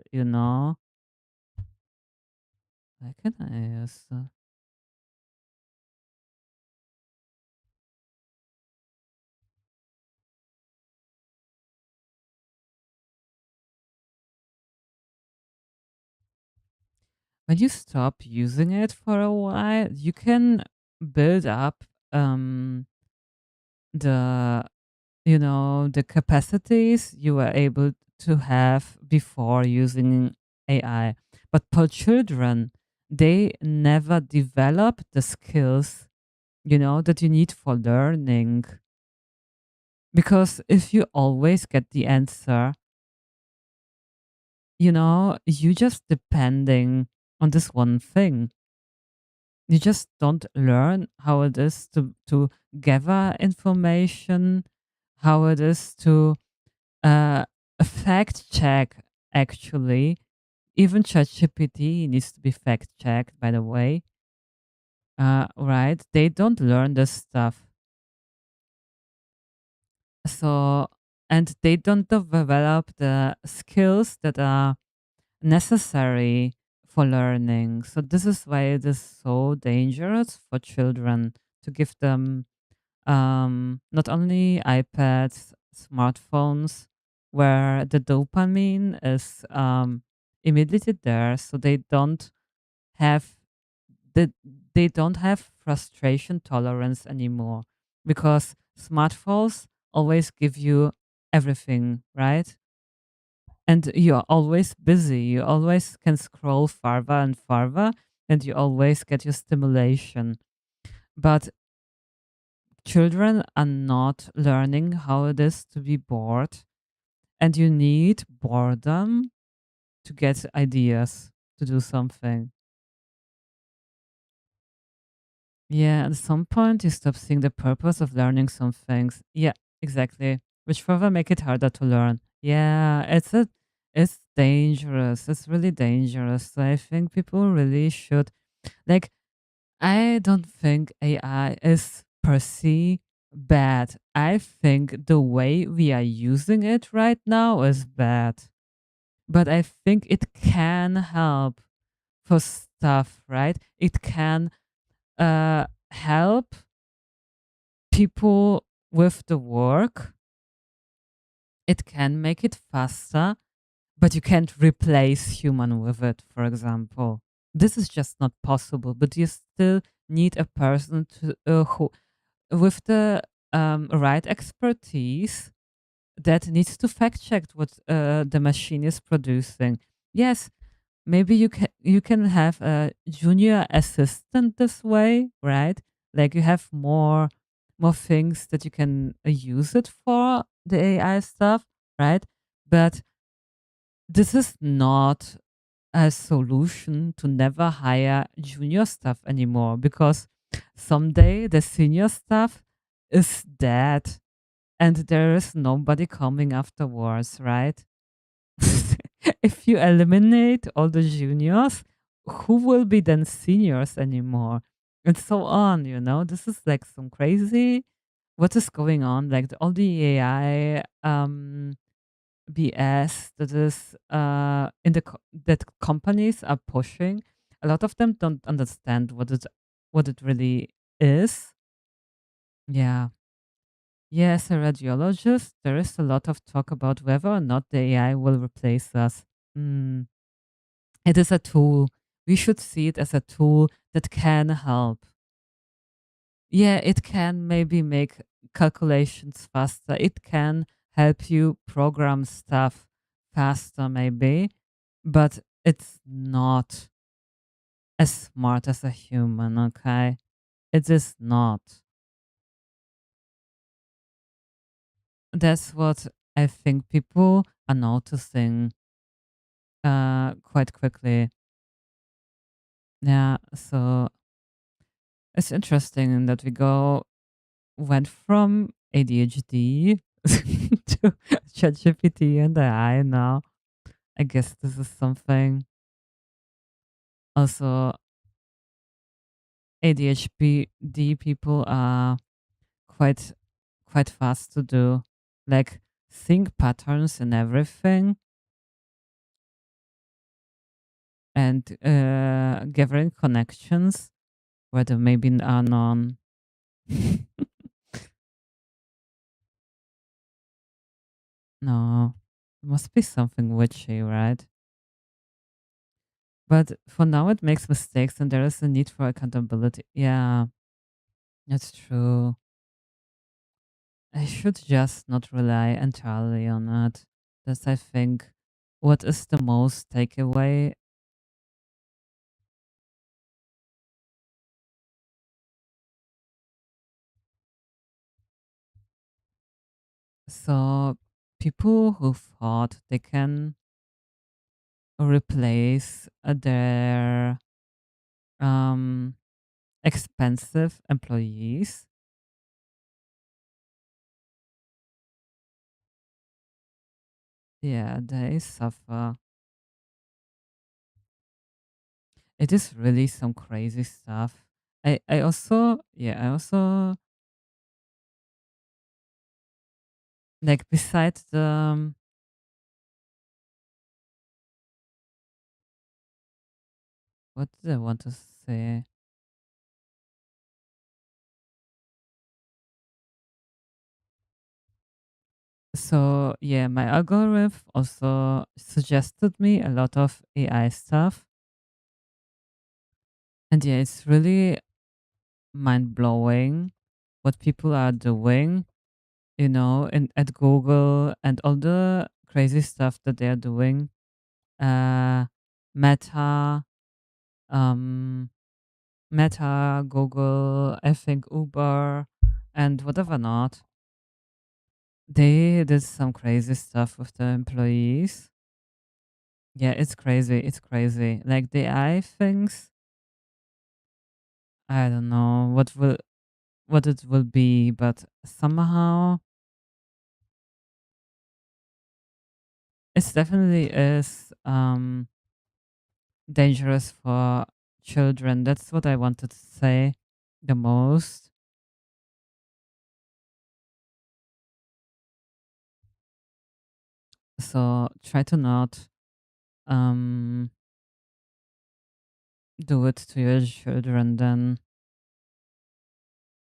[SPEAKER 1] I can I use when you stop using it for a while, you can build up the the capacities you were able to have before using AI. But for children, they never develop the skills, that you need for learning. Because if you always get the answer, you just depending on this one thing. You just don't learn how it is to gather information, how it is to uh, fact check, actually. Even ChatGPT needs to be fact checked, by the way. Right? They don't learn this stuff. So, and they don't develop the skills that are necessary for learning. So, this is why it is so dangerous for children to give them not only iPads, smartphones, where the dopamine is immediately there, so have the they don't have frustration tolerance anymore because smartphones always give you everything, right? And you're always busy. You always can scroll farther and farther, and you always get your stimulation. But children are not learning how it is to be bored. and you need boredom to get ideas to do something. Yeah, at some point you stop seeing the purpose of learning some things. Yeah, exactly. Which further make it harder to learn. Yeah, it's dangerous. It's really dangerous. So I think people really should like I don't think AI is per se bad. I think the way we are using it right now is bad. But I think it can help for stuff, right? It can help people with the work. It can make it faster, but you can't replace human with it, for example. This is just not possible, but you still need a person to who with the right expertise that needs to fact check what the machine is producing. Yes, maybe you can have a junior assistant this way, right? Like you have more things that you can use it for the AI stuff, right? But this is not a solution to never hire junior staff anymore because someday the senior staff is dead and there is nobody coming afterwards, right? If you eliminate all the juniors, who will be then seniors anymore? And so on, This is like some crazy. What is going on? Like all the AI BS that is that companies are pushing. A lot of them don't understand what it really is. Yeah. Yes, a radiologist, there is a lot of talk about whether or not the AI will replace us. Mm. It is a tool. We should see it as a tool that can help. Yeah, it can maybe make calculations faster. It can help you program stuff faster, maybe, but it's not as smart as a human, okay? It is not. That's what I think people are noticing quite quickly. Yeah, so it's interesting that we went from ADHD to ChatGPT and AI now. I guess this is something. Also, ADHD people are quite quite fast to do, like think patterns and everything, and gathering connections where there maybe are none. No, it must be something witchy, right? But for now, it makes mistakes, and there is a need for accountability. Yeah, that's true. I should just not rely entirely on it. That's, I think, what is the most takeaway. So, people who thought they can replace their um, expensive employees, yeah, they suffer. It is really some crazy stuff. I also like besides the what did I want to say? So yeah, my algorithm also suggested me a lot of AI stuff, and yeah, it's really mind blowing what people are doing, at Google and all the crazy stuff that they are doing. Uh, Meta, um, Google, I think Uber, and whatever not. They did some crazy stuff with the employees. Yeah, it's crazy. It's crazy. Like the AI things, I don't know what it will be, but somehow it definitely is dangerous for children. That's what I wanted to say the most. So try to not um do it to your children then.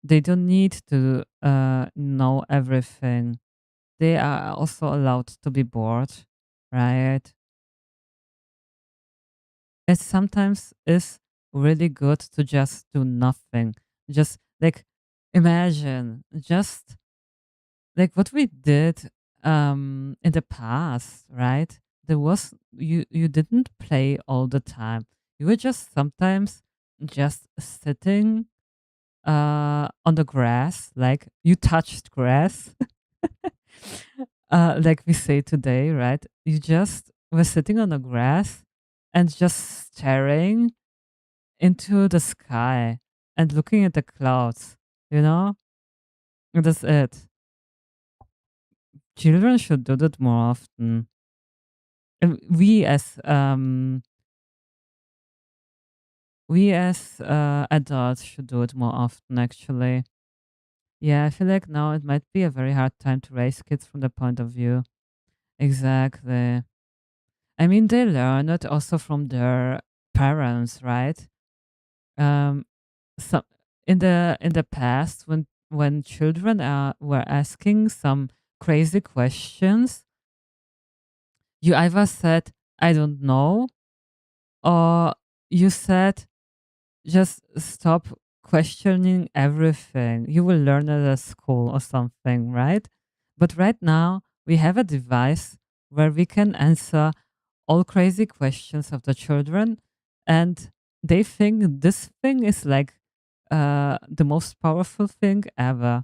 [SPEAKER 1] They don't need to know everything. They are also allowed to be bored, right? It sometimes is really good to just do nothing. Just like imagine just like what we did in the past, right? There was you didn't play all the time. You were just sometimes just sitting on the grass, like you touched grass. Like we say today, right? You just were sitting on the grass and just staring into the sky and looking at the clouds, you know? And that's it. Children should do that more often. And we as adults should do it more often actually. Yeah, I feel like now it might be a very hard time to raise kids from the point of view. Exactly. I mean, they learn it also from their parents, right? Um, so in the past, when children were asking some crazy questions, you either said I don't know, or you said just stop questioning everything. You will learn it at school or something, right? But right now we have a device where we can answer all crazy questions of the children, and they think this thing is like the most powerful thing ever.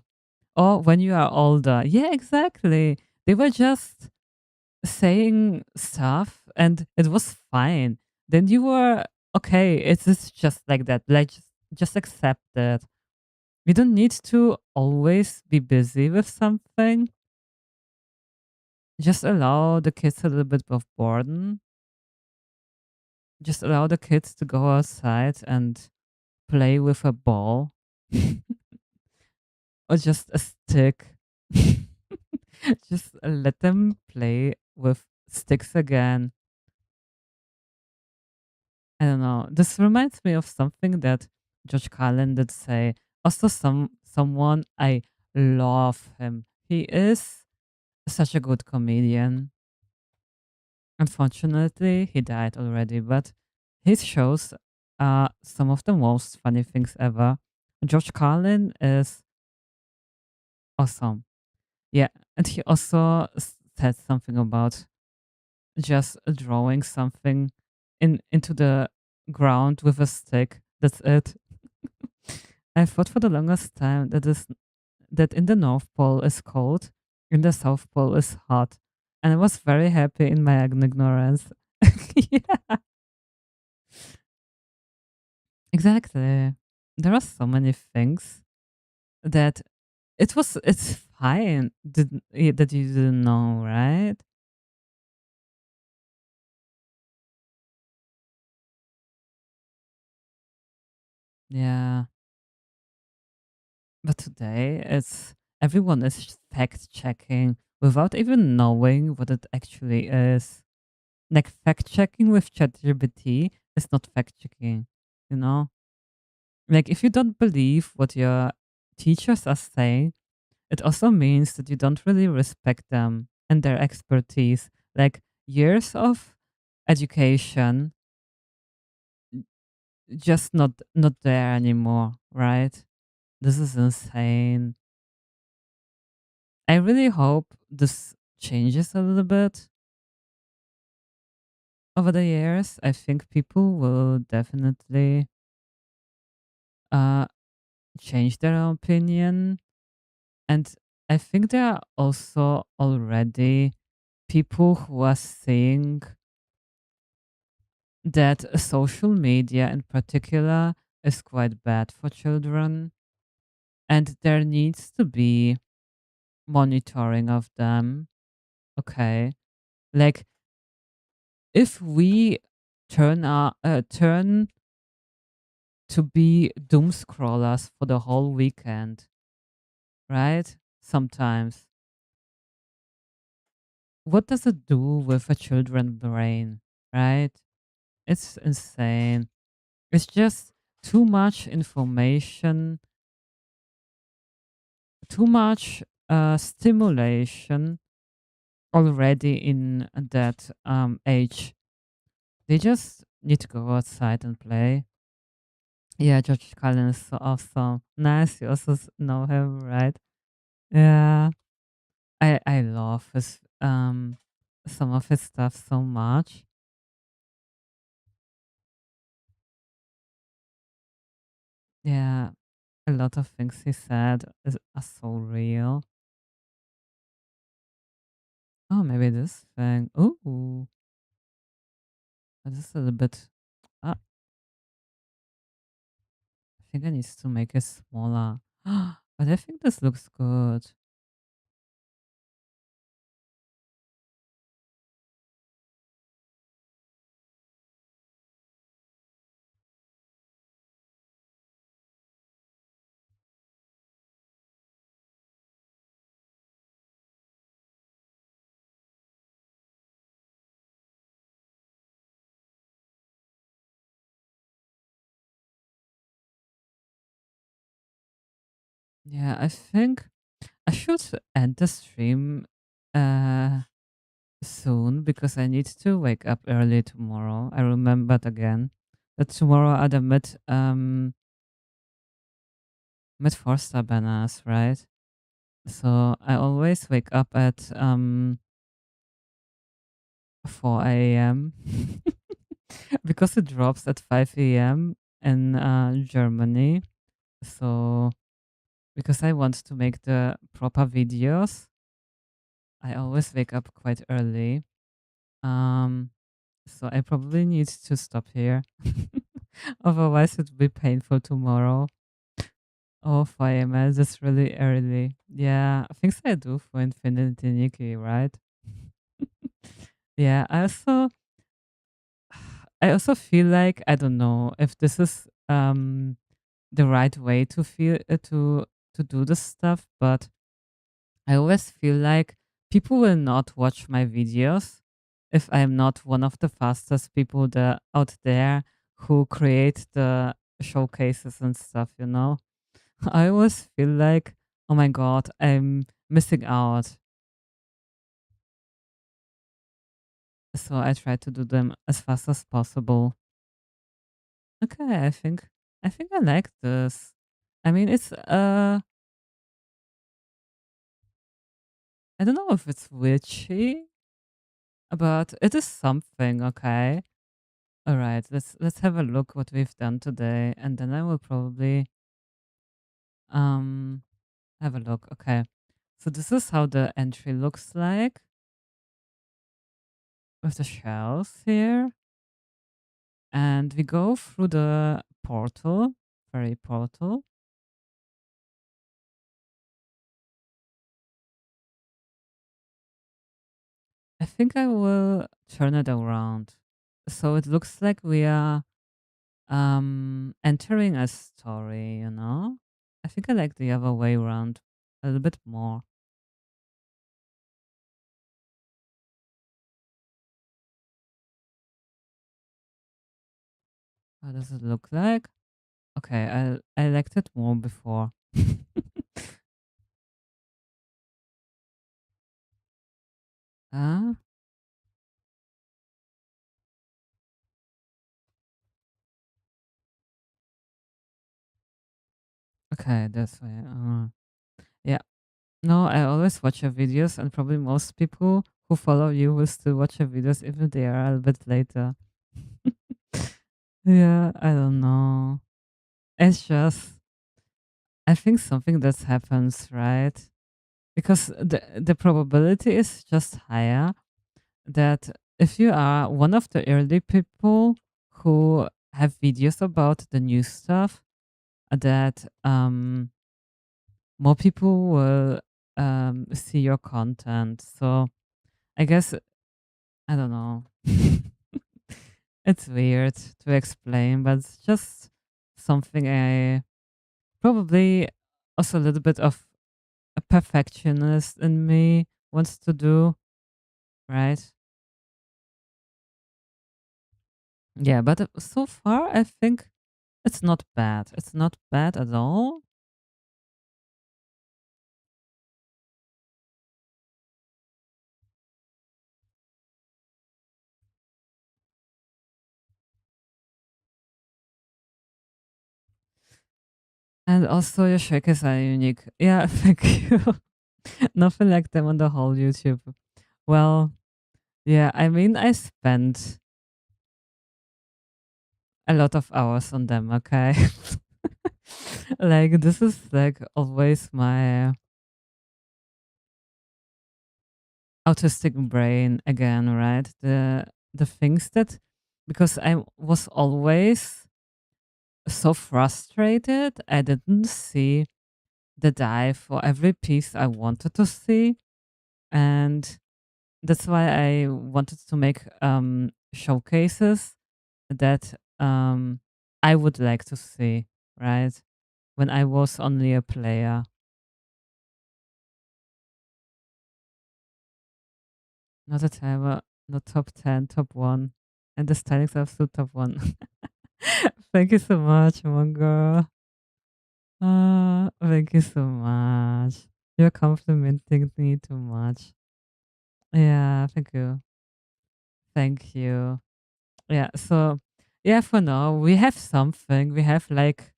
[SPEAKER 1] Or when you are older, yeah, exactly. They were just saying stuff, and it was fine. Then you were okay. It's just like that. Like just accept it. We don't need to always be busy with something. Just allow the kids a little bit of boredom. Just allow the kids to go outside and play with a ball or just a stick. Just let them play with sticks again. I don't know. This reminds me of something that George Carlin did say. Also, someone I love him. He is such a good comedian. Unfortunately, he died already, but his shows are some of the most funny things ever. George Carlin is awesome. Yeah, and he also said something about just drawing something into the ground with a stick. That's it. I thought for the longest time that in the North Pole is cold, in the South Pole is hot, and I was very happy in my ignorance. Yeah, exactly. There are so many things that it's fine that you didn't know, right? Yeah. But today, it's everyone is fact checking without even knowing what it actually is. Like fact checking with ChatGPT is not fact checking, you know? Like if you don't believe what your teachers are saying, it also means that you don't really respect them and their expertise. Like years of education just not there anymore, right? This is insane. I really hope this changes a little bit over the years. I think people will definitely uh change their opinion, and I think there are also already people who are saying that social media in particular is quite bad for children, and there needs to be monitoring of them. Okay. Like if we turn to be doom scrollers for the whole weekend, right? Sometimes. What does it do with a children's brain, right? It's insane. It's just too much information, too much stimulation already in that age. They just need to go outside and play. Yeah, George Cullen is so awesome. Nice, you also know him, right? Yeah, I love his some of his stuff so much. Yeah, a lot of things he said are so real. Oh, maybe this thing. Ooh, this is a little bit. I think I need to make it smaller. But I think this looks good. Yeah, I think I should end the stream uh soon because I need to wake up early tomorrow. I remembered again that tomorrow are the mid 4-star banners, right? So I always wake up at 4 a.m. because it drops at 5 a.m. in Germany. So because I want to make the proper videos, I always wake up quite early. Um, so I probably need to stop here. Otherwise, it will be painful tomorrow. Oh, 5 a.m. That's really early. Yeah, things I do for Infinity Nikki, right? Yeah, I also feel like I don't know if this is the right way to feel to do this stuff, but I always feel like people will not watch my videos if I'm not one of the fastest people out there who create the showcases and stuff. I always feel like, oh my god, I'm missing out. So I try to do them as fast as possible. Okay, I think I like this. I mean, it's I don't know if it's witchy, but it is something, okay? All right, let's have a look what we've done today, and then I will probably um have a look. Okay, so this is how the entry looks like with the shells here, and we go through the portal, fairy portal. I think I will turn it around, so it looks like we are entering a story. I think I like the other way around a little bit more. How does it look like? Okay, I liked it more before. Ah, okay, that's why. Yeah. No, I always watch your videos, and probably most people who follow you will still watch your videos even they are a little bit later. Yeah, I don't know. It's just, I think something that happens, right? because the probability is just higher that if you are one of the early people who have videos about the new stuff, that more people will see your content. So I guess I don't know. It's weird to explain, but it's just something I probably also a little bit of a perfectionist in me wants to do, right? Yeah, but so far I think it's not bad. It's not bad at all. And also your shakers are unique. Yeah, thank you. Nothing like them on the whole YouTube. Well, yeah, I mean I spent a lot of hours on them, okay? Like this is like always my autistic brain again, right? The things that because I was always so frustrated, I didn't see the dive for every piece I wanted to see, and that's why I wanted to make showcases that I would like to see, right? When I was only a player, not a timer, not top 10, top 1, and the standings are still top 1. Thank you so much, Mongo. Thank you so much. You're complimenting me too much. Yeah, thank you. Thank you. Yeah, so yeah, for now we have something. We have like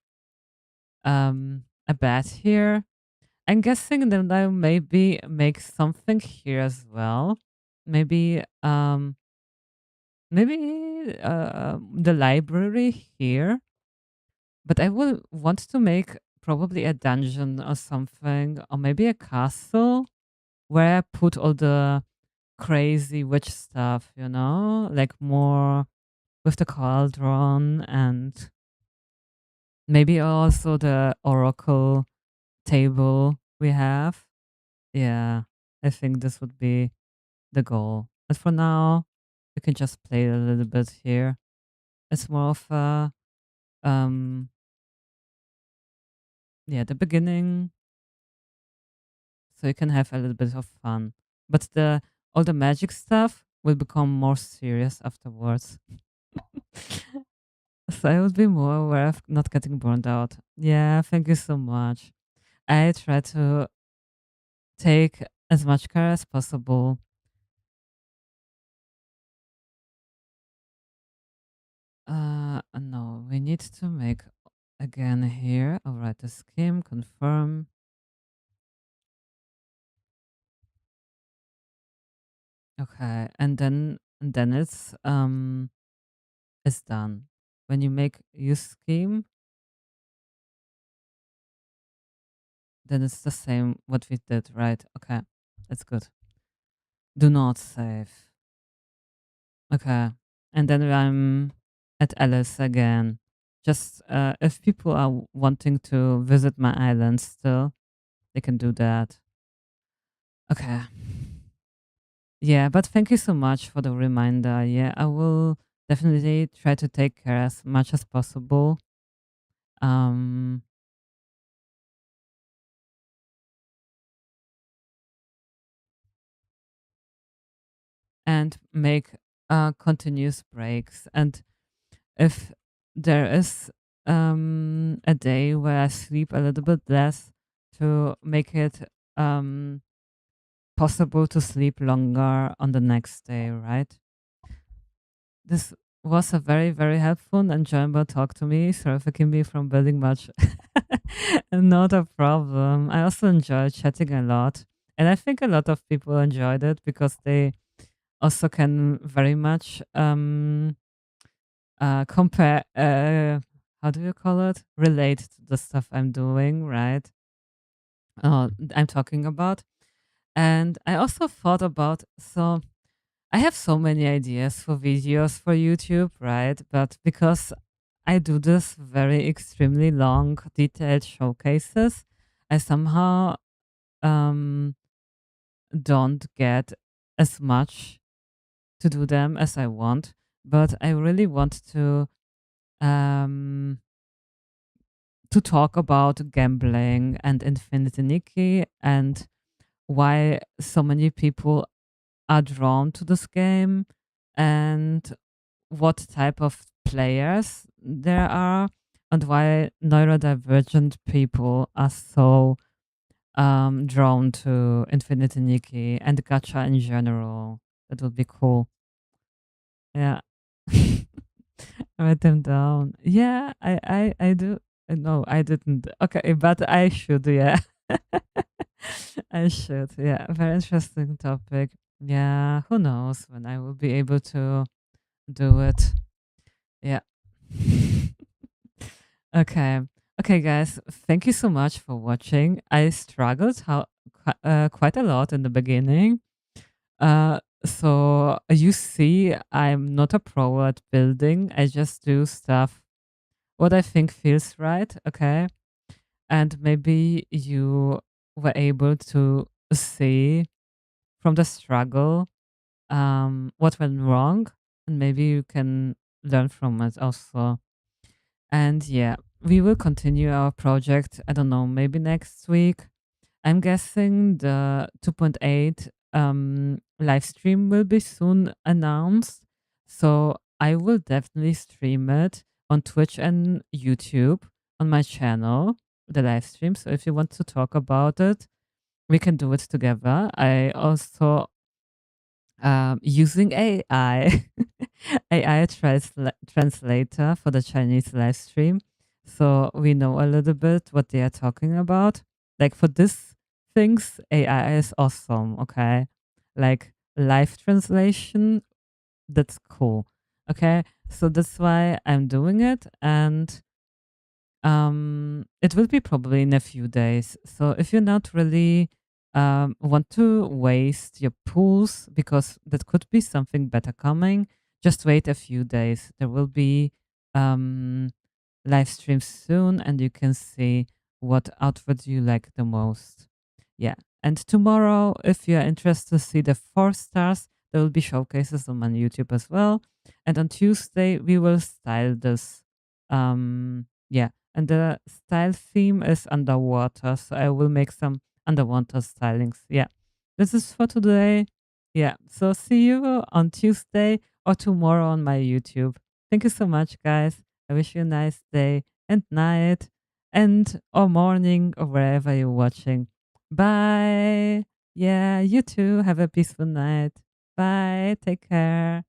[SPEAKER 1] a bat here. I'm guessing that I maybe make something here as well. Maybe the library here, but I will want to make probably a dungeon or something, or maybe a castle where I put all the crazy witch stuff, like more with the cauldron and maybe also the oracle table we have. Yeah, I think this would be the goal. But for now, we can just play a little bit here. It's more of a yeah, the beginning, so you can have a little bit of fun. But the all the magic stuff will become more serious afterwards. So I would be more aware of not getting burned out. Yeah, thank you so much. I try to take as much care as possible. No, we need to make again here. All right, the scheme confirm. Okay, and then it's done. When you make use scheme, then it's the same what we did, right? Okay, that's good. Do not save. Okay, and then I'm at Alice again. Just if people are wanting to visit my island still, they can do that. Okay. Yeah, but thank you so much for the reminder. Yeah, I will definitely try to take care as much as possible. Um, and make continuous breaks. And if there is a day where I sleep a little bit less, to make it possible to sleep longer on the next day, right? This was a very, very helpful and enjoyable talk to me. Sorry for keeping me from building much. Not a problem. I also enjoyed chatting a lot. And I think a lot of people enjoyed it because they also can very much compare, how do you call it? Relate to the stuff I'm doing, right? I'm talking about. And I also thought about, so I have so many ideas for videos for YouTube, right? But because I do this very extremely long, detailed showcases, I somehow um, don't get as much to do them as I want. But I really want um, to talk about gambling and Infinity Nikki and why so many people are drawn to this game and what type of players there are and why neurodivergent people are so drawn to Infinity Nikki and gacha in general. That would be cool. Yeah. Write them down. Yeah, I do. No, I didn't. Okay, but I should. Yeah, I should. Yeah, very interesting topic. Yeah, who knows when I will be able to do it. Yeah. Okay. Okay, guys. Thank you so much for watching. I struggled quite a lot in the beginning. So you see, I'm not a pro at building. I just do stuff what I think feels right. Okay, and maybe you were able to see from the struggle what went wrong, and maybe you can learn from it also. And yeah, we will continue our project. I don't know, maybe next week. I'm guessing the 2.8 live stream will be soon announced. So I will definitely stream it on Twitch and YouTube on my channel, the live stream. So if you want to talk about it, we can do it together. I also using AI, AI translator for the Chinese live stream. So we know a little bit what they are talking about. Like for this things, AI is awesome. Okay. Like live translation, that's cool. Okay. So that's why I'm doing it. And it will be probably in a few days. So if you're not really want to waste your pools because that could be something better coming, just wait a few days. There will be um, live streams soon, and you can see what outfit you like the most. Yeah. And tomorrow, if you're interested to see the 4 stars, there will be showcases on my YouTube as well. And on Tuesday, we will style this. Yeah, and the style theme is underwater, so I will make some underwater stylings. Yeah, this is for today. Yeah, so see you on Tuesday or tomorrow on my YouTube. Thank you so much, guys. I wish you a nice day and night and or morning or wherever you're watching. Bye. Yeah, you too. Have a peaceful night. Bye. Take care.